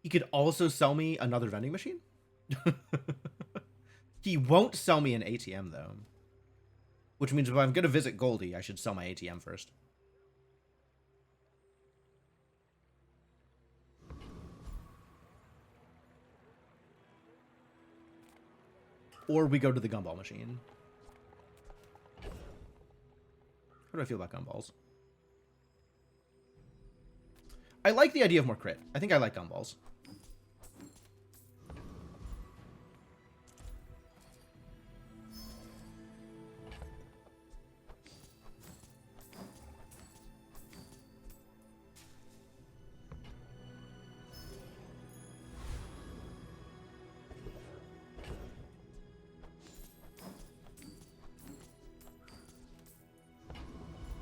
He could also sell me another vending machine? He won't sell me an ATM, though. Which means if I'm going to visit Goldie, I should sell my ATM first. Or we go to the gumball machine. How do I feel about gumballs? I like the idea of more crit. I think I like gumballs.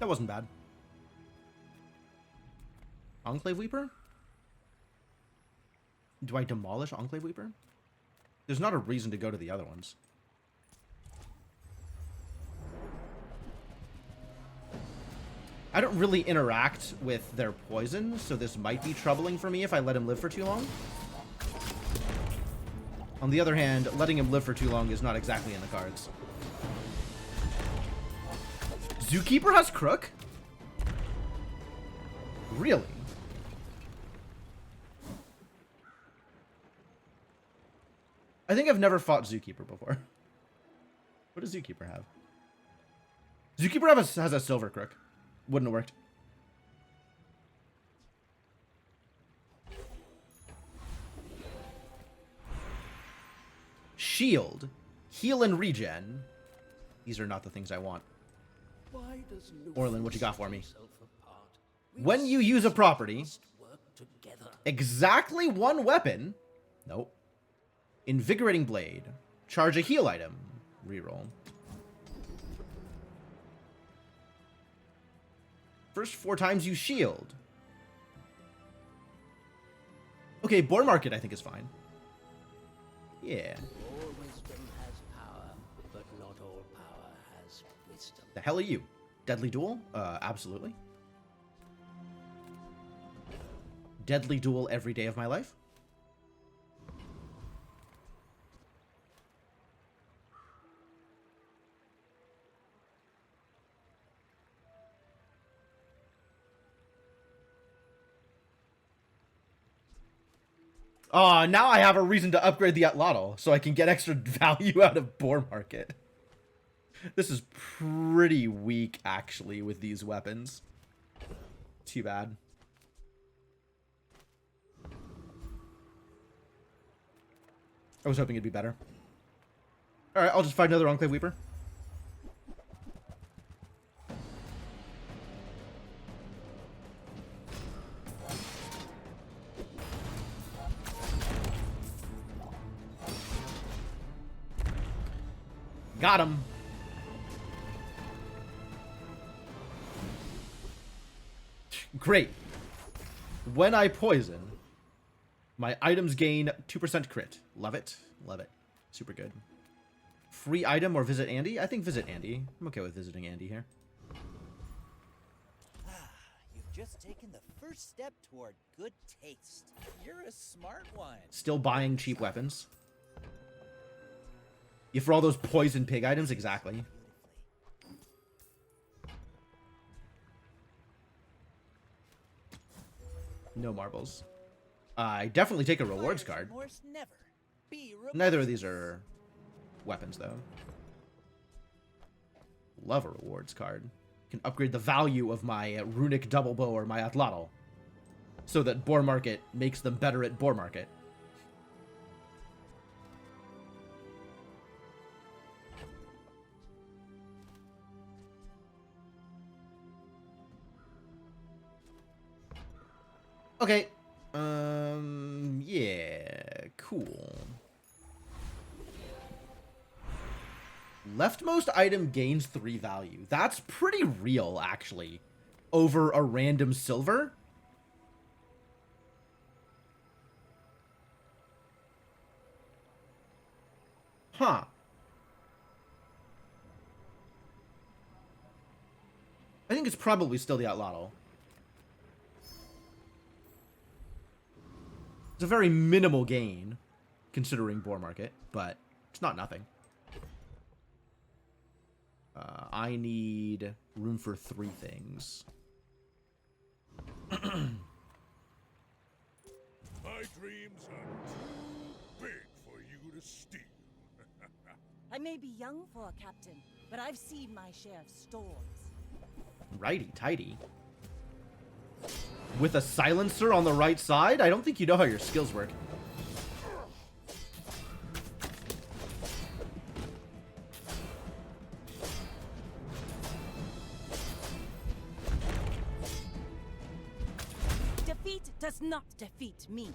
That wasn't bad. Enclave Weeper? Do I demolish Enclave Weeper? There's not a reason to go to the other ones. I don't really interact with their poison, so this might be troubling for me if I let him live for too long. On the other hand, letting him live for too long is not exactly in the cards. Zookeeper has crook? Really? I think I've never fought Zookeeper before. What does Zookeeper have? Zookeeper has a silver crook. Wouldn't have worked. Shield. Heal and regen. These are not the things I want. Orlin, what you got for me? When you use a property, exactly 1 weapon. Nope. Invigorating Blade. Charge a heal item. Reroll. First 4 times you shield. Okay, Boar Market I think is fine. Yeah. All wisdom has power, but not all power has wisdom. The hell are you? Deadly Duel? Absolutely. Deadly Duel every day of my life. Oh, now I have a reason to upgrade the Atlatl, so I can get extra value out of Boar Market. This is pretty weak, actually, with these weapons. Too bad. I was hoping it'd be better. Alright, I'll just find another Enclave Weeper. Got him. Great. When I poison, my items gain 2% crit. Love it. Love it. Super good. Free item or visit Andy? I think visit Andy. I'm okay with visiting Andy here. You've just taken the first step toward good taste. You're a smart one. Still buying cheap weapons. Yeah, for all those poison pig items? Exactly. No marbles. I definitely take a rewards card. Neither of these are weapons, though. Love a rewards card. Can upgrade the value of my runic double bow or my atlatl, so that Boar Market makes them better at Boar Market. Okay. Yeah, cool. Leftmost item gains 3 value. That's pretty real, actually. Over a random silver. Huh. I think it's probably still the Outlaw. It's a very minimal gain, considering Boar Market, but it's not nothing. I need room for 3 things. My dreams are too big for you to steal. I may be young for a captain, but I've seen my share of storms. Righty tighty. With a silencer on the right side? I don't think you know how your skills work. Defeat does not defeat me.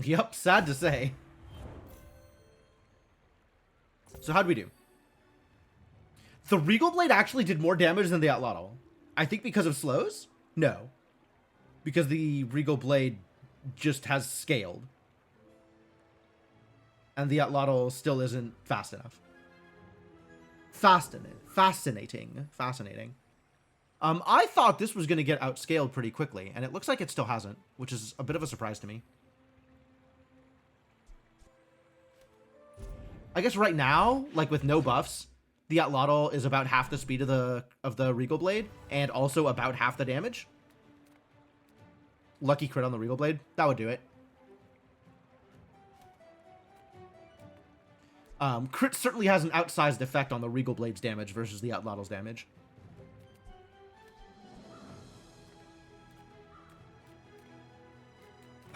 Yep, sad to say. So how'd we do? The Regal Blade actually did more damage than the Atlatl. I think because of slows? No. Because the Regal Blade just has scaled. And the Atlatl still isn't fast enough. Fascinating. I thought this was going to get outscaled pretty quickly, and it looks like it still hasn't, which is a bit of a surprise to me. I guess right now, like with no buffs, the Atlatl is about half the speed of the Regal Blade, and also about half the damage. Lucky crit on the Regal Blade. That would do it. Crit certainly has an outsized effect on the Regal Blade's damage versus the Atlatl's damage.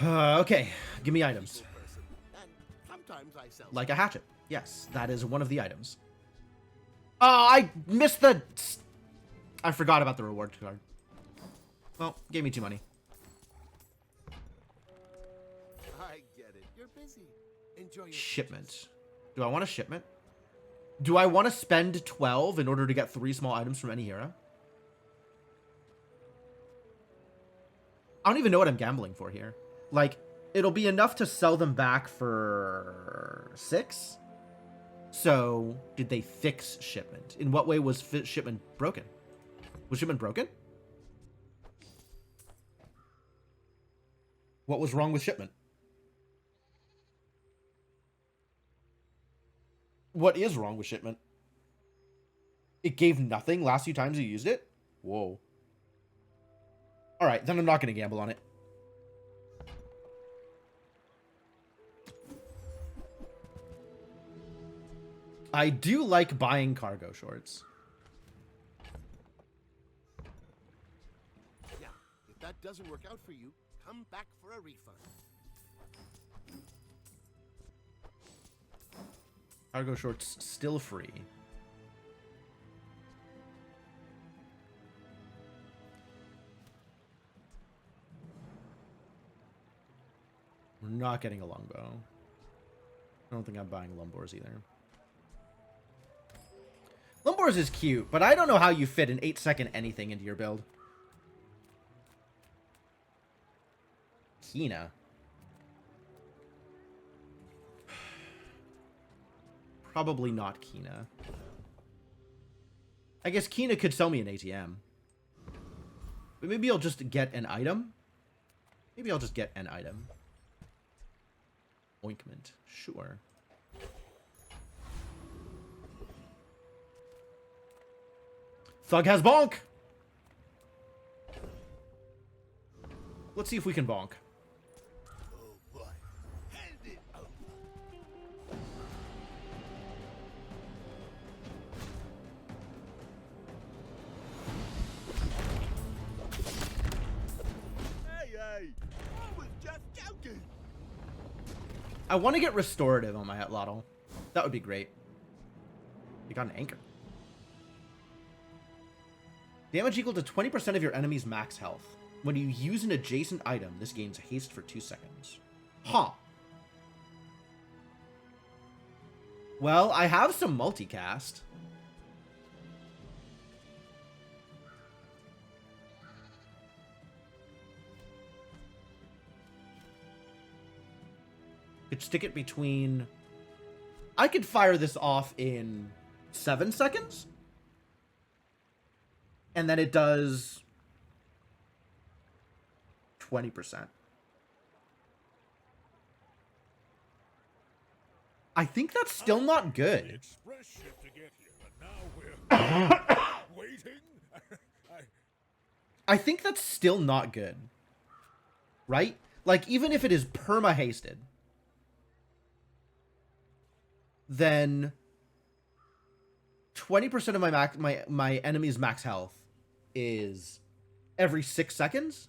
Okay, give me items. Like a hatchet. Yes, that is one of the items. Oh, I missed the... I forgot about the reward card. Well, gave me 2 money. I get it. You're busy. Enjoy your Shipment. Do I want a shipment? Do I want to spend 12 in order to get 3 small items from any hero? I don't even know what I'm gambling for here. Like, it'll be enough to sell them back for 6? So, did they fix shipment? In what way was shipment broken? Was shipment broken? What was wrong with shipment? What is wrong with shipment? It gave nothing last few times you used it? Whoa. Alright, then I'm not going to gamble on it. I do like buying cargo shorts. Yeah, if that doesn't work out for you, come back for a refund. Cargo shorts still free. We're not getting a longbow. I don't think I'm buying Lumbors either. Lumbors is cute, but I don't know how you fit an 8-second anything into your build. Kina. Probably not Kina. I guess Kina could sell me an ATM. But maybe I'll just get an item. Maybe I'll just get an item. Ointment. Sure. Thug has bonk! Let's see if we can bonk. Oh boy. Hand it over. Hey, I was just joking. I want to get restorative on my Atlatl. That would be great. You got an anchor. Damage equal to 20% of your enemy's max health. When you use an adjacent item, this gains haste for 2 seconds. Huh. Well, I have some multicast. Could stick it between... I could fire this off in 7 seconds. And then it does 20%. I think that's still not good. Express ship to get here, and now we're waiting. I think that's still not good. Right? Like, even if it is perma-hasted, then 20% of my enemy's max health is every 6 seconds.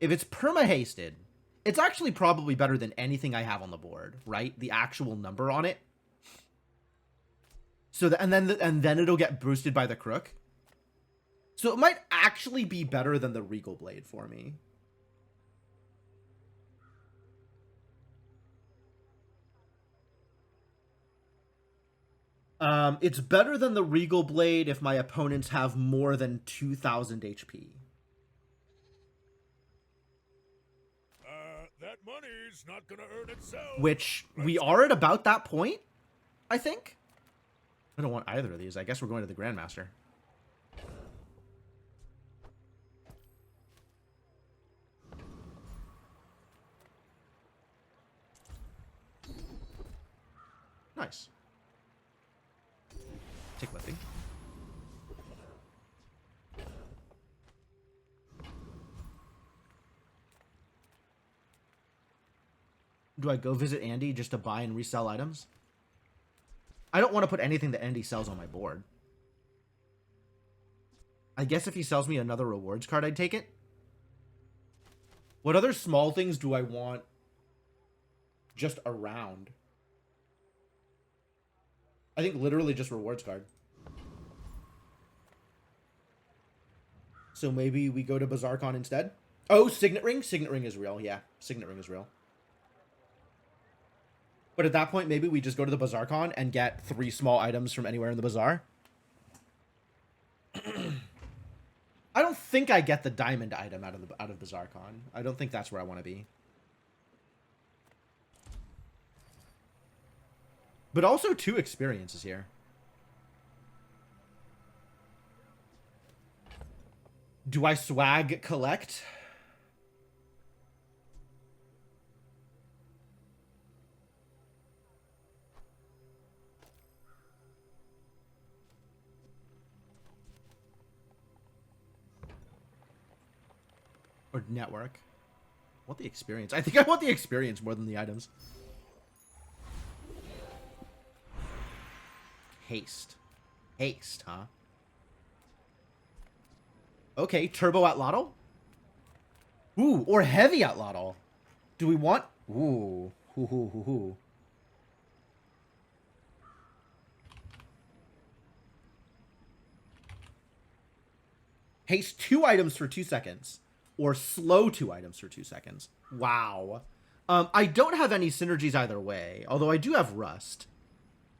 If it's perma-hasted, it's actually probably better than anything I have on the board, right? The actual number on it. So and then it'll get boosted by the crook. So it might actually be better than the Regal Blade for me. It's better than the Regal Blade if my opponents have more than 2,000 HP. That money's not gonna earn itself. Which, we are at about that point, I think. I don't want either of these. I guess we're going to the Grandmaster. Nice. Take lifting. Do I go visit Andy just to buy and resell items? I don't want to put anything that Andy sells on my board. I guess if he sells me another rewards card, I'd take it. What other small things do I want just around? I think literally just rewards card. So maybe we go to BazaarCon instead? Oh, Signet Ring? Signet Ring is real, yeah. Signet Ring is real. But at that point, maybe we just go to the BazaarCon and get 3 small items from anywhere in the bazaar. I don't think I get the diamond item out of BazaarCon. I don't think that's where I want to be. But also 2 experiences here. Do I swag collect? Or network? I want the experience. I think I want the experience more than the items. Haste. Haste, huh? Okay, turbo Atlatl. Ooh, or heavy Atlatl. Do we want... Ooh. Hoo, hoo, hoo, hoo. Haste 2 items for 2 seconds. Or slow 2 items for 2 seconds. Wow. I don't have any synergies either way. Although I do have Rust.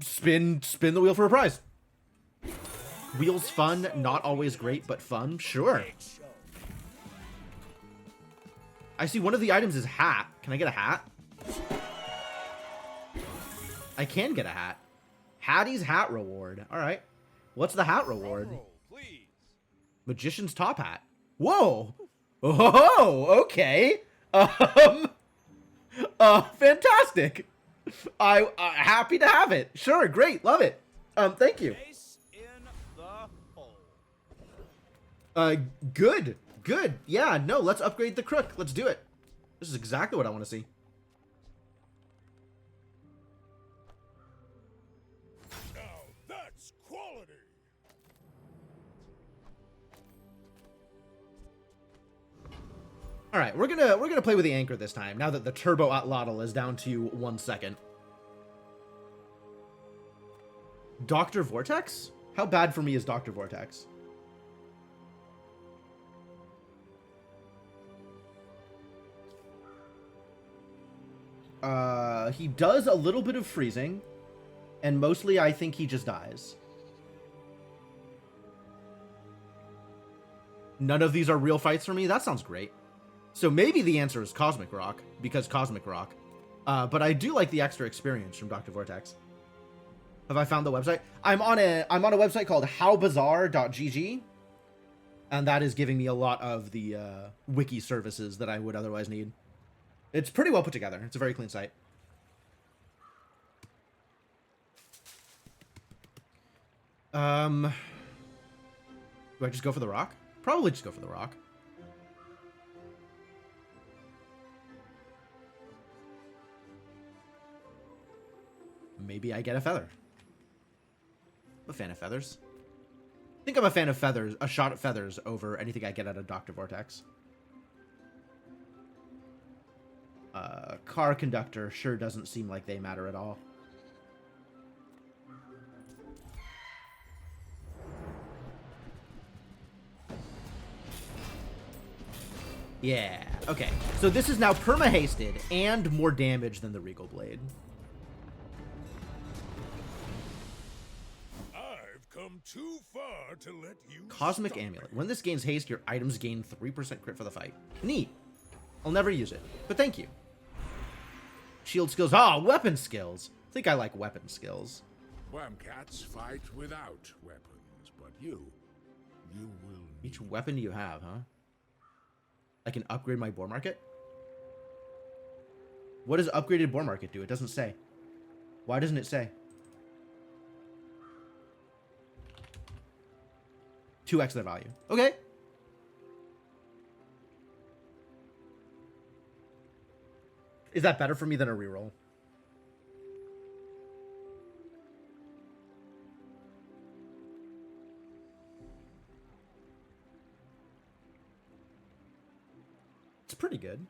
Spin the wheel for a prize. Wheels fun, not always great, but fun. Sure. I see one of the items is hat. Can I get a hat? I can get a hat. Hattie's hat reward. All right. What's the hat reward? Magician's top hat. Whoa. Oh, okay. Fantastic. I happy to have it. Sure, great, love it. Thank you. Good. Yeah, no, let's upgrade the crook. Let's do it. This is exactly what I want to see. Now that's quality. All right, we're gonna play with the anchor this time. Now that the turbo atlatl is down to 1 second. Dr. Vortex? How bad for me is Dr. Vortex? He does a little bit of freezing, and mostly I think he just dies. None of these are real fights for me? That sounds great. So maybe the answer is Cosmic Rock, because Cosmic Rock. But I do like the extra experience from Dr. Vortex. Have I found the website? I'm on a website called howbazaar.gg, and that is giving me a lot of the wiki services that I would otherwise need. It's pretty well put together. It's a very clean site. Do I just go for the rock? Probably just go for the rock. Maybe I get a feather. I'm a fan of feathers. I think I'm a fan of feathers, a shot at feathers over anything I get out of Dr. Vortex. Car conductor sure doesn't seem like they matter at all. Yeah, okay. So this is now perma-hasted and more damage than the Regal Blade. I've come too far to let you. Cosmic Amulet. When this gains haste, your items gain 3% crit for the fight. Neat. I'll never use it, but thank you. Shield skills. Ah, weapon skills. I think I like weapon skills. Whamcats fight without weapons, but you will. Each weapon you have, huh? I can upgrade my boar market? What does upgraded boar market do? It doesn't say. Why doesn't it say? 2x their value. Okay. Is that better for me than a reroll? It's pretty good.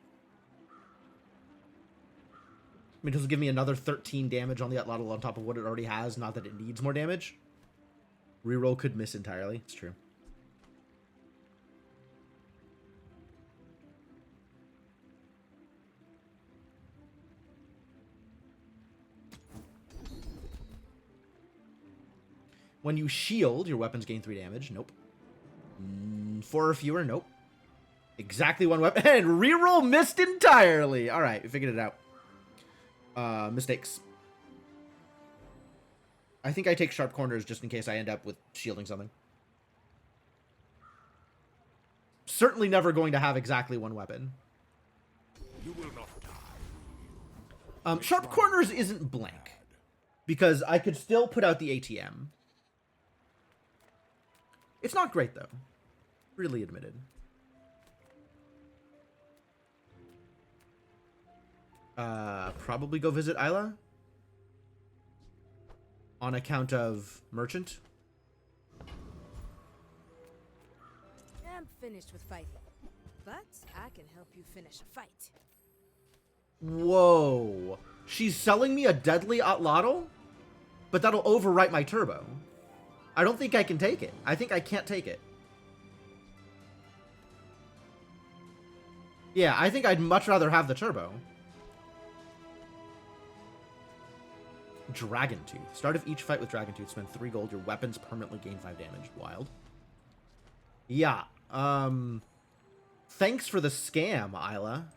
I mean, does it give me another 13 damage on the Atlatl on top of what it already has? Not that it needs more damage. Reroll could miss entirely. It's true. When you shield, your weapons gain 3 damage. Nope. 4 or fewer. Nope. Exactly 1 weapon. And reroll missed entirely. All right, we figured it out. Mistakes. I think I take sharp corners just in case I end up with shielding something. Certainly never going to have exactly 1 weapon. You will not die. Sharp corners isn't blank, because I could still put out the ATM. It's not great, though. Really admitted. Probably go visit Isla. On account of merchant. I'm finished with fighting, but I can help you finish a fight. Whoa. She's selling me a deadly Atlatl? But that'll overwrite my turbo. I don't think I can take it. I think I can't take it. Yeah, I think I'd much rather have the turbo. Dragon Tooth. Start of each fight with Dragon Tooth, spend 3 gold. Your weapons permanently gain 5 damage. Wild. Yeah. Thanks for the scam, Isla.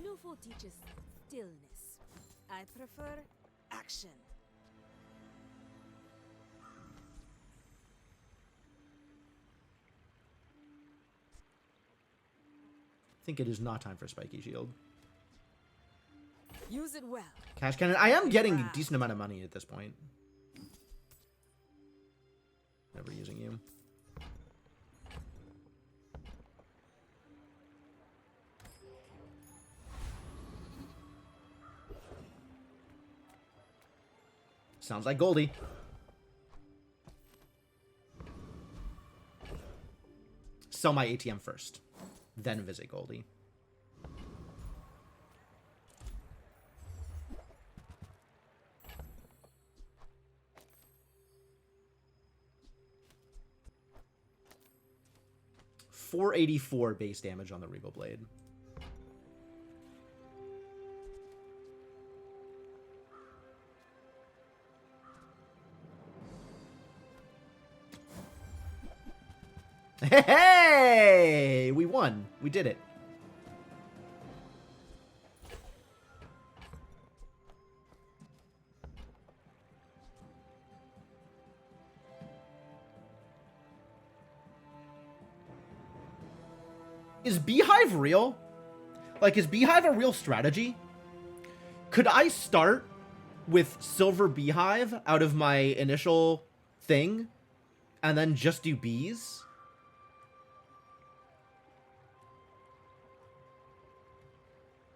Newful teaches stillness. I prefer action. I think it is not time for Spiky Shield. Use it well. Cash Cannon. I am getting a decent amount of money at this point. Never using you. Sounds like Goldie. Sell my ATM first, then visit Goldie. $484 base damage on the Regal Blade. Hey! We won. We did it. Is Beehive real? Like, is Beehive a real strategy? Could I start with Silver Beehive out of my initial thing and then just do bees?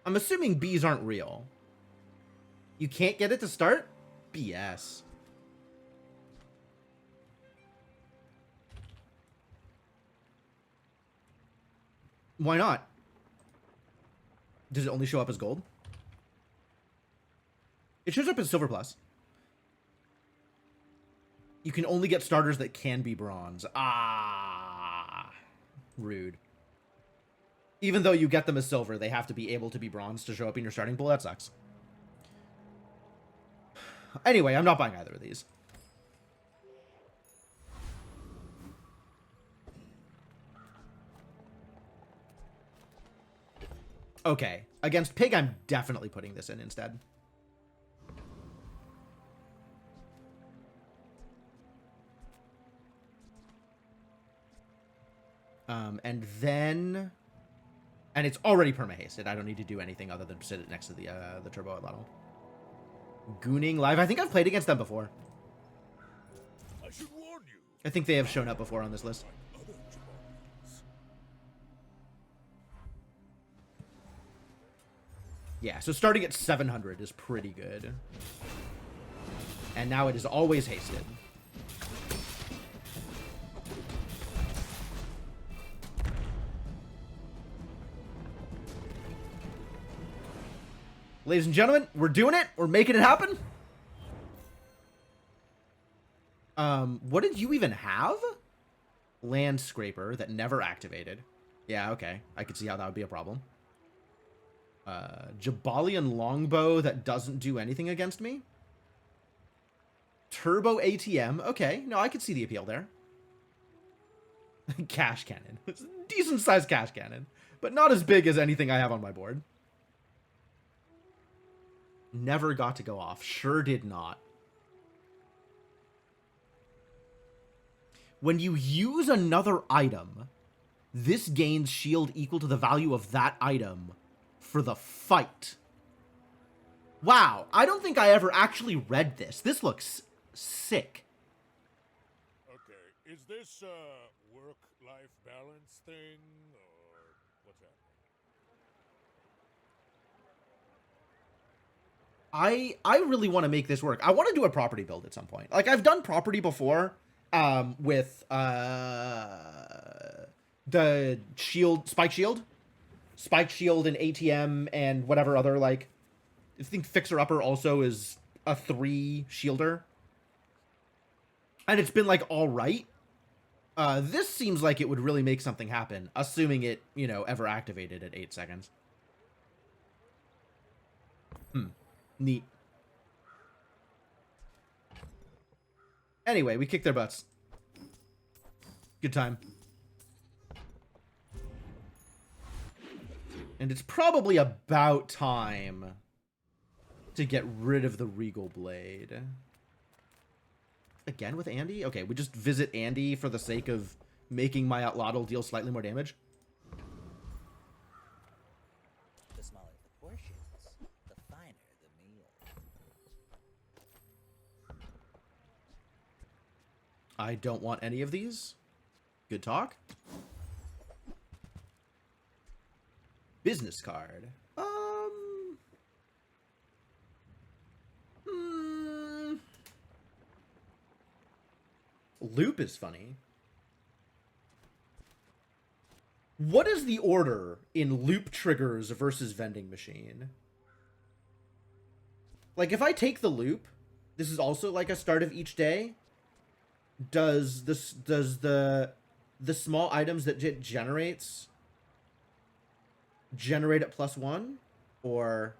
I'm assuming bees aren't real. You can't get it to start? BS. Why not? Does it only show up as gold? It shows up as silver plus. You can only get starters that can be bronze. Ah, rude. Even though you get them as silver, they have to be able to be bronze to show up in your starting pool. That sucks. Anyway, I'm not buying either of these. Okay. Against Pig, I'm definitely putting this in instead. And then... And it's already perma-hasted. I don't need to do anything other than sit it next to the turbo at level. Gooning Live. I think I've played against them before. I should warn you. I think they have shown up before on this list. Yeah, so starting at 700 is pretty good. And now it is always hasted. Ladies and gentlemen, we're doing it. We're making it happen. What did you even have? Land Scraper that never activated. Yeah, okay. I could see how that would be a problem. Jabalian Longbow that doesn't do anything against me. Turbo ATM. Okay, no, I could see the appeal there. Cash Cannon. It's a decent sized Cash Cannon, but not as big as anything I have on my board. Never got to go off. Sure did not. When you use another item, this gains shield equal to the value of that item for the fight. Wow, I don't think I ever actually read this. This looks sick. Okay, is this a work-life balance thing, or what's happening? I really want to make this work. I want to do a property build at some point. Like, I've done property before with the shield, Spike Shield and ATM and whatever other, like, I think Fixer Upper also is a 3 shielder. And it's been, like, all right. This seems like it would really make something happen, assuming it, you know, ever activated at 8 seconds. Neat. Anyway, we kicked their butts. Good time. And it's probably about time to get rid of the Regal Blade. Again with Andy? Okay, we just visit Andy for the sake of making my Outlaw deal slightly more damage. The smaller the portions, the finer the meal. I don't want any of these. Good talk. Business card. Loop is funny. What is the order in loop triggers versus vending machine? Like, if I take the loop, this is also like a start of each day. Does the small items that it generates generate at +1, or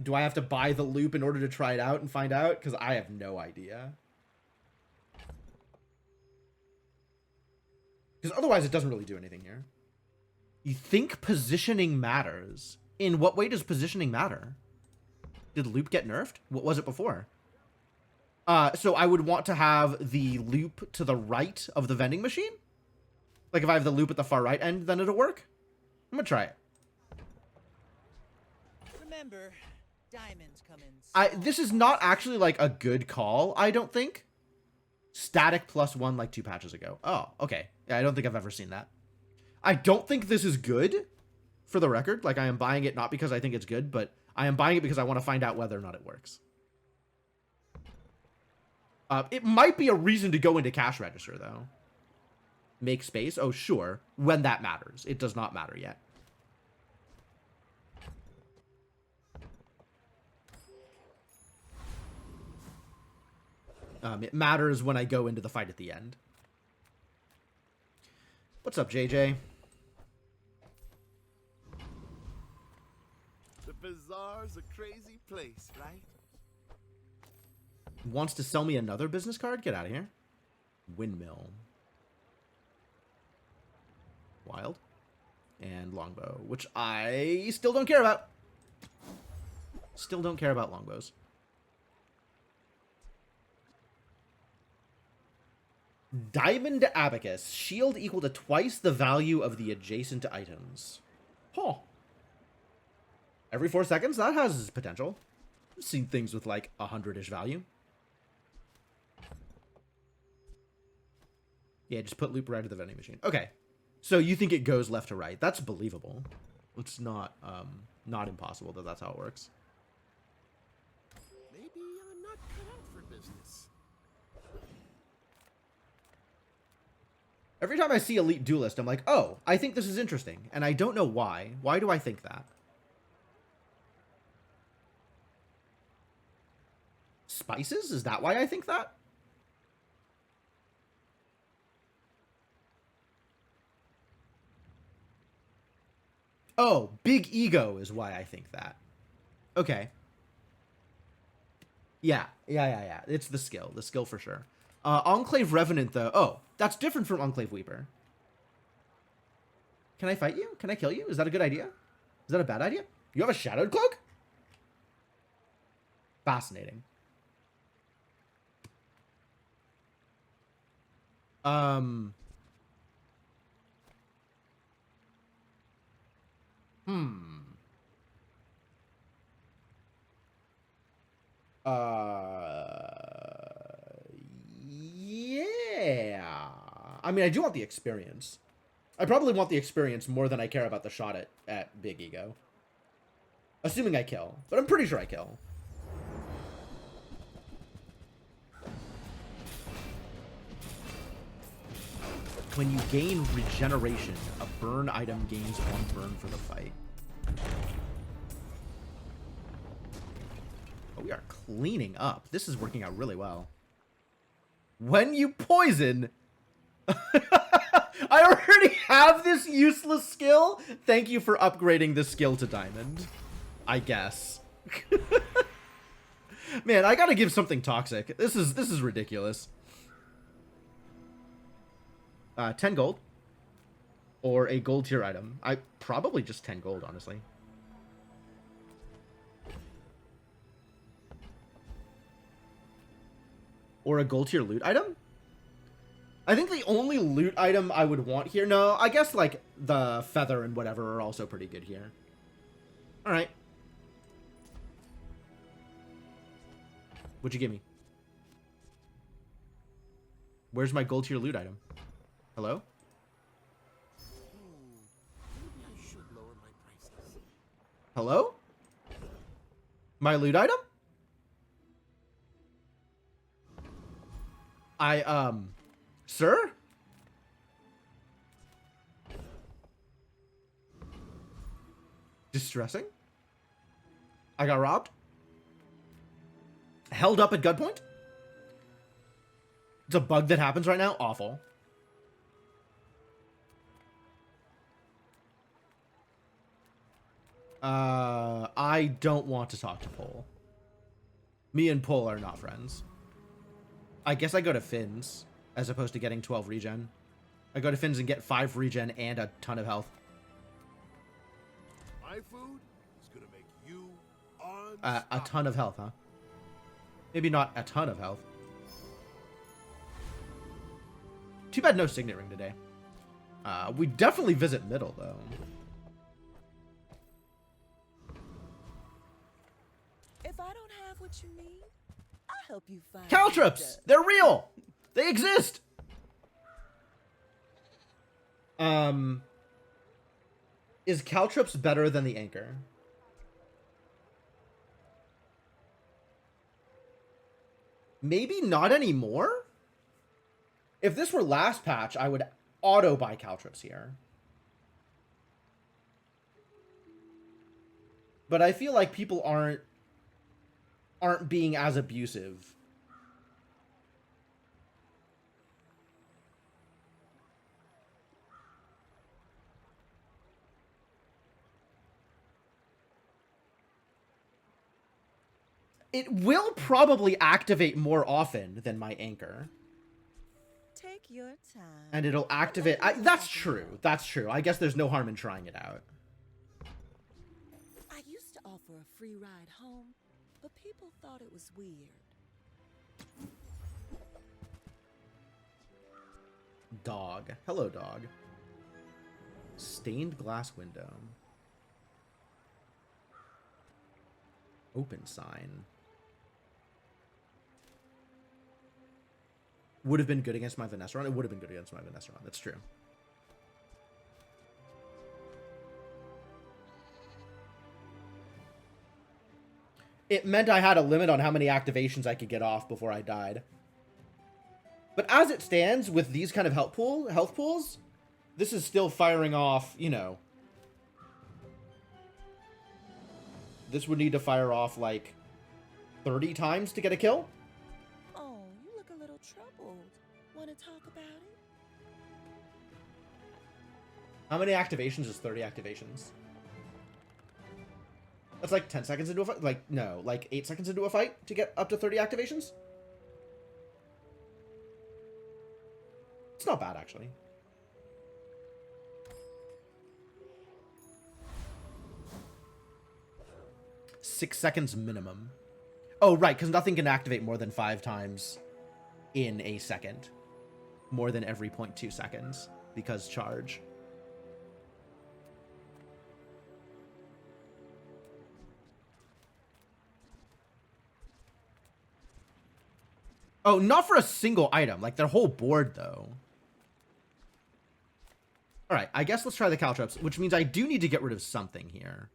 do I have to buy the loop in order to try it out and find out? Because I have no idea. Because otherwise it doesn't really do anything here. You think positioning matters? In what way does positioning matter? Did loop get nerfed? What was it before? So I would want to have the loop to the right of the vending machine? Like if I have the loop at the far right end, then it'll work? I'm gonna try it. Remember, diamonds come in. This is not actually like a good call, I don't think. Static +1 like 2 patches ago. Oh, okay. Yeah, I don't think I've ever seen that. I don't think this is good, for the record. Like, I am buying it not because I think it's good, but I am buying it because I want to find out whether or not it works. It might be a reason to go into cash register, though. Make space? Oh, sure. When that matters. It does not matter yet. It matters when I go into the fight at the end. What's up, JJ? The Bazaar's a crazy place, right? Wants to sell me another business card? Get out of here. Windmill. Wild. And longbow, which I still don't care about. Still don't care about longbows. Diamond Abacus. Shield equal to twice the value of the adjacent items. Huh. Every 4 seconds? That has potential. I've seen things with like 100-ish value. Yeah, just put loop right at the vending machine. Okay. So you think it goes left to right. That's believable. It's not impossible that that's how it works. Maybe I'm not cut out for business. Every time I see Elite Duelist, I'm like, oh, I think this is interesting. And I don't know why. Why do I think that? Spices? Is that why I think that? Oh, big ego is why I think that. Okay. Yeah. It's the skill. The skill for sure. Enclave Revenant, though. Oh, that's different from Enclave Weeper. Can I fight you? Can I kill you? Is that a good idea? Is that a bad idea? You have a Shadowed Cloak? Fascinating. Yeah. I mean, I do want the experience. I probably want the experience more than I care about the shot at Big Ego. Assuming I kill. But I'm pretty sure I kill. When you gain regeneration, a burn item gains 1 burn for the fight. Oh, we are cleaning up. This is working out really well. When you poison... I already have this useless skill. Thank you for upgrading this skill to diamond. I guess. Man, I gotta give something toxic. This is ridiculous. 10 gold. Or a gold tier item. I probably just 10 gold, honestly. Or a gold tier loot item? I think the only loot item I would want here... No, I guess, like, the feather and whatever are also pretty good here. Alright. What'd you give me? Where's my gold tier loot item? Hello? Maybe I should lower my prices. Hello? My loot item? Sir? Distressing? I got robbed? Held up at gunpoint? It's a bug that happens right now? Awful. I don't want to talk to Pole. Me and Pole are not friends. I guess I go to Finn's, as opposed to getting 12 regen. I go to Finn's and get 5 regen and a ton of health. My food is gonna make you A ton of health, huh? Maybe not a ton of health. Too bad no signet ring today. We definitely visit middle, though. If I don't have what you need, I'll help you find Caltrops! They're real! They exist! Is Caltrops better than the Anchor? Maybe not anymore? If this were last patch, I would auto buy Caltrops here. But I feel like people aren't being as abusive. It will probably activate more often than my Anchor. Take your time. And it'll activate... that's true. That's true. I guess there's no harm in trying it out. I used to offer a free ride home, but people thought it was weird. Dog. Hello, dog. Stained glass window. Open sign. Would have been good against my Vanessa run. It would have been good against my Vanessa run. That's true. It meant I had a limit on how many activations I could get off before I died. But as it stands, with these kind of health pools, this is still firing off, you know. This would need to fire off, like, 30 times to get a kill. Oh, you look a little troubled. Want to talk about it? How many activations is 30 activations? That's like 10 seconds into a fight? Like, no, like 8 seconds into a fight to get up to 30 activations? It's not bad, actually. Six seconds minimum. Oh, right, because nothing can activate more than 5 times in a second. More than every 0.2 seconds, because charge. Oh, not for a single item. Like, their whole board, though. Alright, I guess let's try the Caltrops, which means I do need to get rid of something here.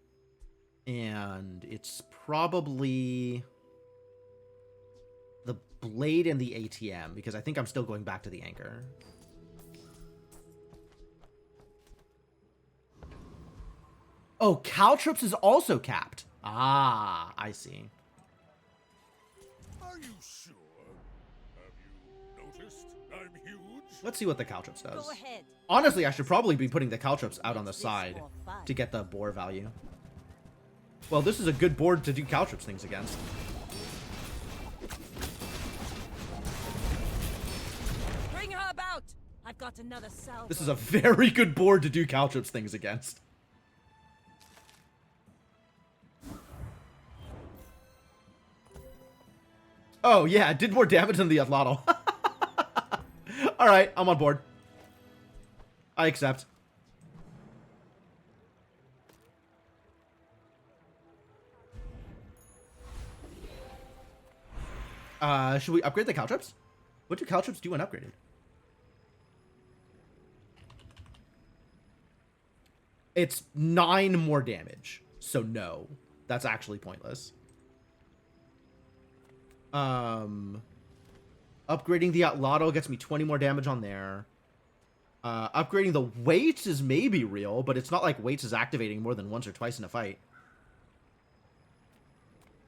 And it's probably the blade and the ATM, because I think I'm still going back to the Anchor. Oh, Caltrops is also capped. Ah, I see. Are you sure? Have you noticed I'm huge? Let's see what the caltrops does. Go ahead. Honestly, I should probably be putting the caltrops out on the side to get the boar value. Well, this is a good board to do caltrops things against. Bring her about. I've got another salvo. This is a very good board to do caltrops things against. Oh, yeah, it did more damage than the Atlatl. Alright, I'm on board. I accept. Should we upgrade the caltrops? What do caltrops do when upgraded? It's 9 more damage. So no. That's actually pointless. Upgrading the Atlatl gets me 20 more damage on there. Upgrading the weights is maybe real, but it's not like weights is activating more than once or twice in a fight.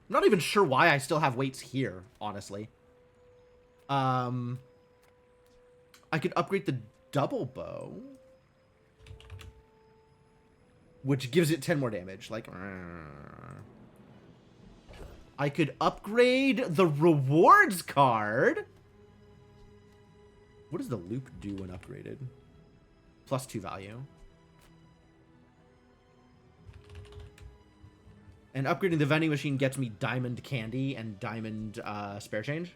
I'm not even sure why I still have weights here, honestly. I could upgrade the double bow, which gives it 10 more damage. Like, I could upgrade the rewards card. What does the loop do when upgraded? +2 value. And upgrading the vending machine gets me diamond candy and diamond spare change.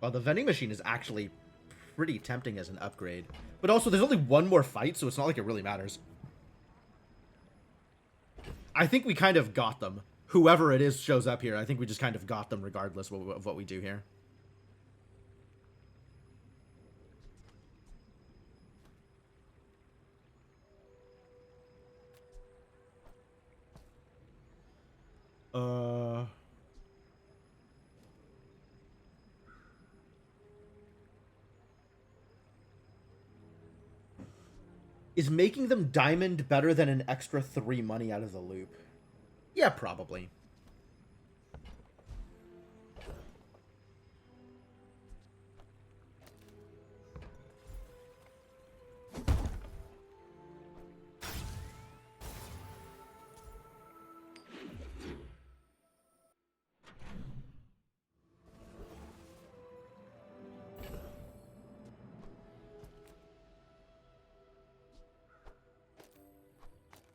Well, the vending machine is actually pretty tempting as an upgrade. But also, there's only one more fight, so it's not like it really matters. I think we kind of got them. Whoever it is shows up here. I think we just kind of got them regardless of what we do here. Is making them diamond better than an extra 3 money out of the loop? Yeah, probably.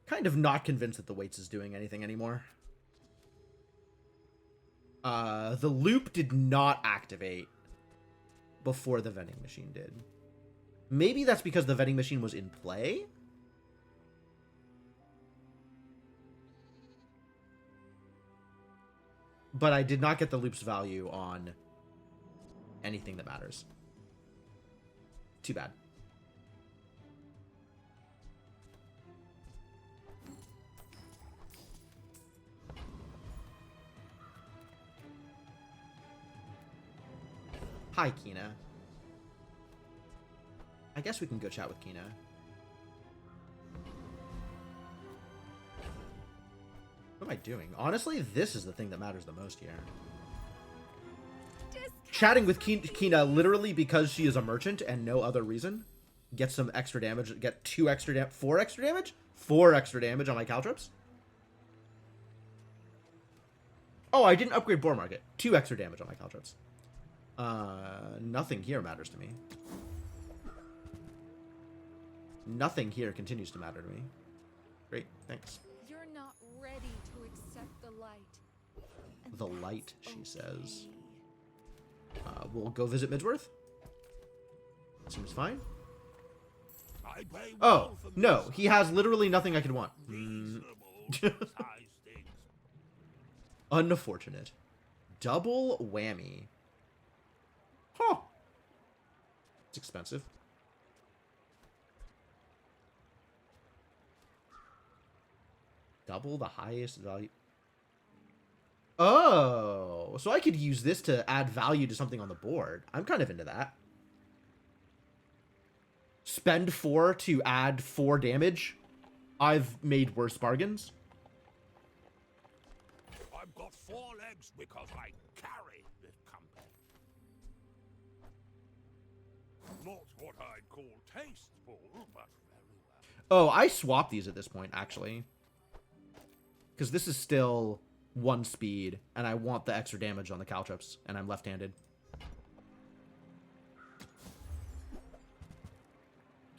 Kind of not convinced that the weights is doing anything anymore. The loop did not activate before the vending machine did. Maybe that's because the vending machine was in play? But I did not get the loop's value on anything that matters. Too bad. Hi, Kina. I guess we can go chat with Kina. What am I doing? Honestly, this is the thing that matters the most here. Chatting with Kina literally because she is a merchant and no other reason. Get some extra damage. Get 4 extra damage? 4 extra damage on my caltrops. Oh, I didn't upgrade Boar Market. 2 extra damage on my caltrops. Nothing here matters to me. Nothing here continues to matter to me. Great, thanks. You're not ready to accept the light. The light, she says. We'll go visit Midsworth. Seems fine. Oh, no, he has literally nothing I could want. Unfortunate. Double whammy. Huh. It's expensive. Double the highest value. Oh, so I could use this to add value to something on the board. I'm kind of into that. Spend 4 to add 4 damage. I've made worse bargains. I've got 4 legs because I carry this company. Not what I'd call tasteful, but very well. Oh, I swapped these at this point, actually. Because this is still 1 speed, and I want the extra damage on the caltrops, and I'm left-handed.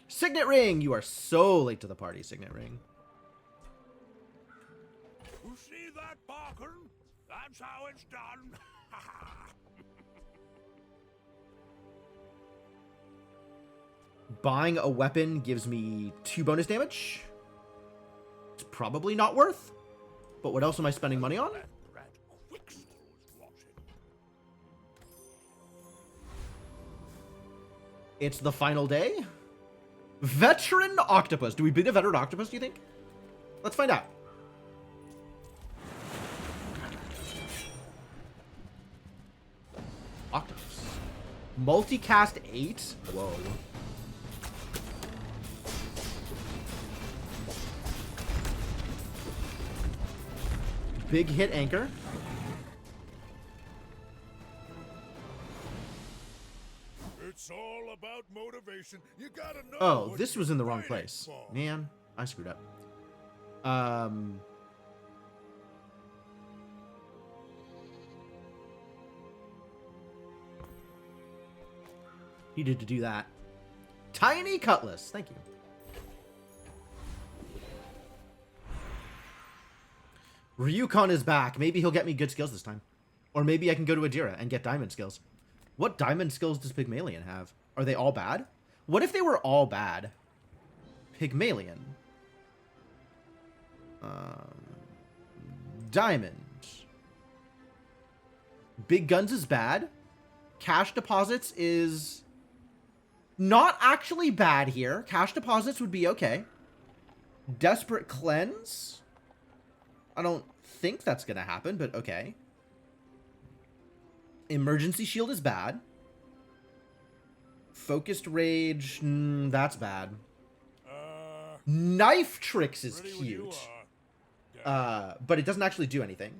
Signet Ring! You are so late to the party, Signet Ring. You see that, Barker? That's how it's done. Buying a weapon gives me 2 bonus damage. It's probably not worth. But what else am I spending money on? It's the final day. Veteran Octopus. Do we beat a Veteran Octopus, do you think? Let's find out. Octopus. Multicast 8? Whoa. Big hit anchor. It's all about motivation. You gotta know. Oh, this was in the wrong place. Man, I screwed up. Needed to do that. Tiny Cutlass. Thank you. Ryukon is back. Maybe he'll get me good skills this time. Or maybe I can go to Adira and get diamond skills. What diamond skills does Pygmalion have? Are they all bad? What if they were all bad? Pygmalion. Diamond. Big Guns is bad. Cash deposits is not actually bad here. Cash deposits would be okay. Desperate Cleanse. I don't think that's going to happen, but okay. Emergency Shield is bad. Focused Rage, that's bad. Knife Tricks is cute. But it doesn't actually do anything.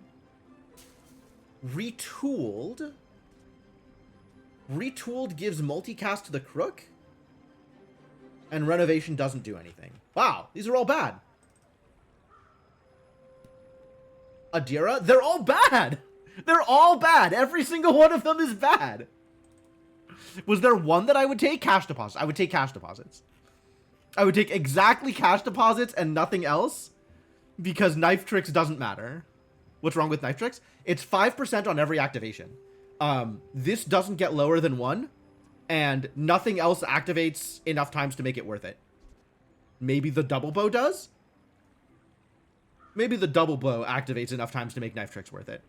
Retooled. Retooled gives multicast to the Crook. And Renovation doesn't do anything. Wow, these are all bad. Adira, they're all bad. They're all bad. Every single one of them is bad. Was there one that I would take? Cash deposits. I would take cash deposits. I would take exactly cash deposits and nothing else because Knife Tricks doesn't matter. What's wrong with Knife Tricks? It's 5% on every activation. This doesn't get lower than 1 and nothing else activates enough times to make it worth it. Maybe the double bow does? Maybe the double blow activates enough times to make Knife Tricks worth it.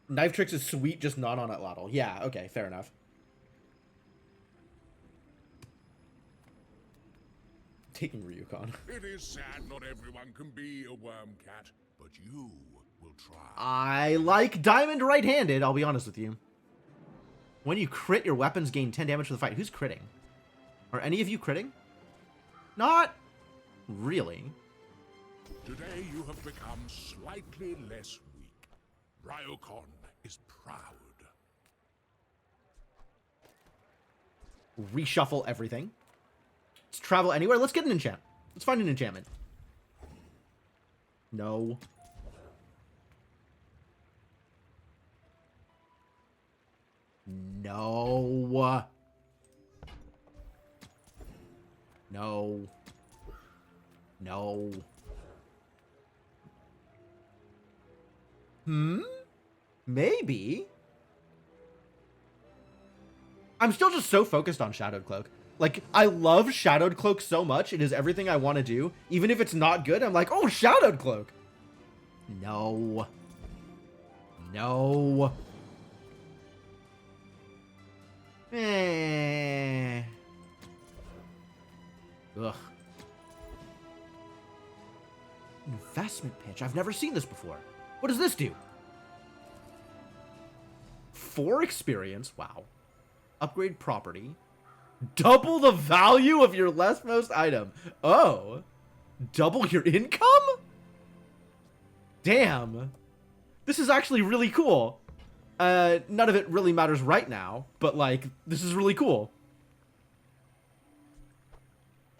Knife Tricks is sweet, just not on Atlatl. Yeah, okay, fair enough. Taking Ryukon. It is sad not everyone can be a worm cat, but you will try. I like Diamond right-handed, I'll be honest with you. When you crit, your weapons gain 10 damage for the fight. Who's critting? Are any of you critting? Not really. Today you have become slightly less weak. Ryukon is proud. Reshuffle everything. Let's travel anywhere. Let's get an enchant. Let's find an enchantment. No. No. No. No. Maybe. I'm still just so focused on Shadowed Cloak. Like, I love Shadowed Cloak so much. It is everything I want to do. Even if it's not good, I'm like, oh, Shadowed Cloak. No. No. Ugh. Investment pitch. I've never seen this before. What does this do? 4 experience. Wow. Upgrade property. Double the value of your leftmost item. Oh. Double your income? Damn. This is actually really cool. None of it really matters right now, but, like, this is really cool.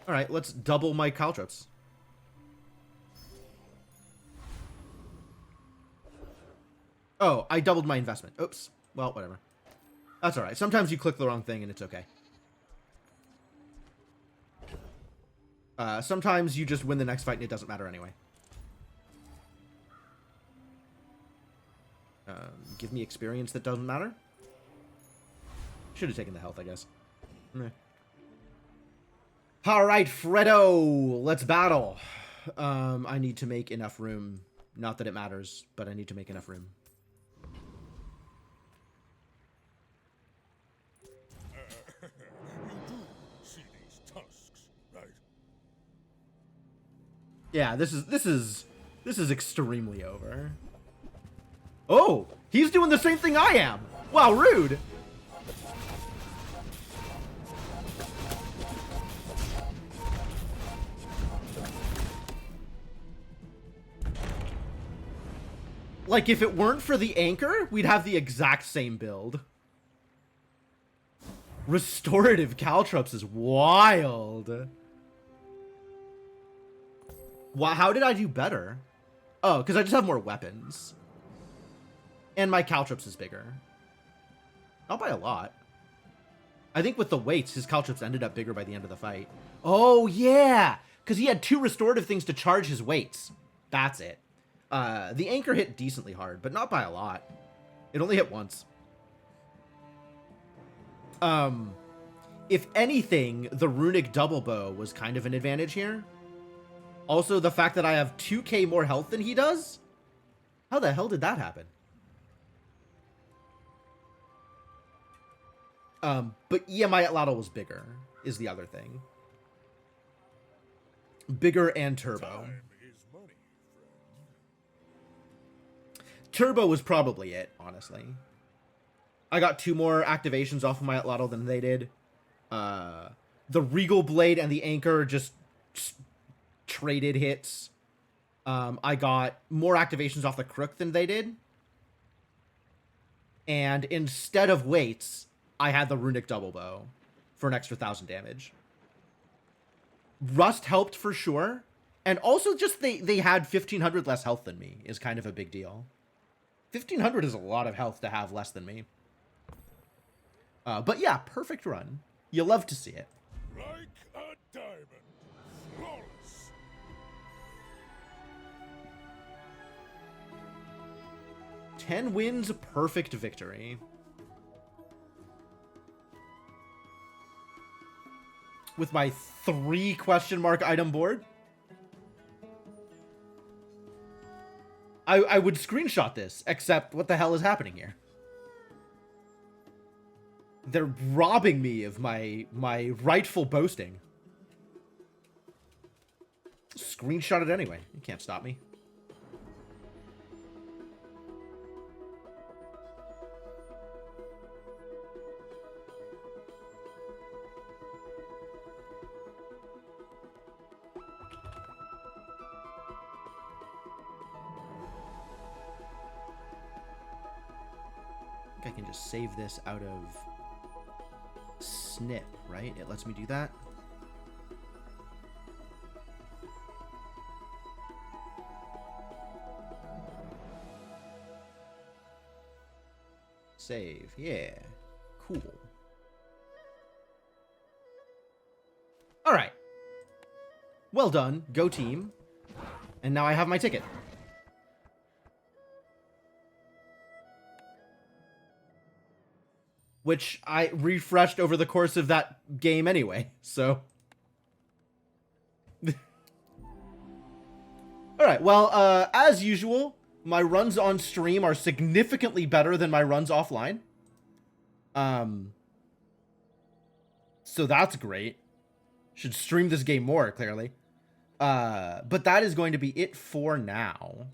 Alright, let's double my caltrops. Oh, I doubled my investment. Oops. Well, whatever. That's alright. Sometimes you click the wrong thing and it's okay. Sometimes you just win the next fight and it doesn't matter anyway. Give me experience that doesn't matter. Should have taken the health, I guess. Meh. Alright, Fredo! Let's battle! I need to make enough room. Not that it matters, but I need to make enough room. You do see these tusks, right? Yeah, this is extremely over. Oh, he's doing the same thing I am. Wow, rude. Like, if it weren't for the anchor, we'd have the exact same build. Restorative caltrops is wild. How did I do better? Oh, because I just have more weapons. And my caltrops is bigger. Not by a lot. I think with the weights, his caltrops ended up bigger by the end of the fight. Oh, yeah! Because he had 2 restorative things to charge his weights. That's it. The anchor hit decently hard, but not by a lot. It only hit once. If anything, the runic double bow was kind of an advantage here. Also, the fact that I have 2k more health than he does? How the hell did that happen? But yeah, my Atlatl was bigger, is the other thing. Bigger and turbo. Time is money, friend. Turbo was probably it, honestly. I got 2 more activations off of my Atlatl than they did. The Regal Blade and the Anchor just traded hits. I got more activations off the Crook than they did. And instead of weights, I had the Runic Double Bow for an extra 1,000 damage. Rust helped for sure. And also just they had 1,500 less health than me is kind of a big deal. 1,500 is a lot of health to have less than me. But yeah, perfect run. You love to see it. Like a diamond. Flawless. Ten wins, perfect victory. With my 3 question mark item board. I would screenshot this, except what the hell is happening here? They're robbing me of my rightful boasting. Screenshot it anyway. You can't stop me. I think I can just save this out of snip, right? It lets me do that. Save, yeah. Cool. All right. Well done, go team. And now I have my ticket. Which I refreshed over the course of that game anyway, so. Alright, well, as usual, my runs on stream are significantly better than my runs offline. So that's great. Should stream this game more, clearly. But that is going to be it for now.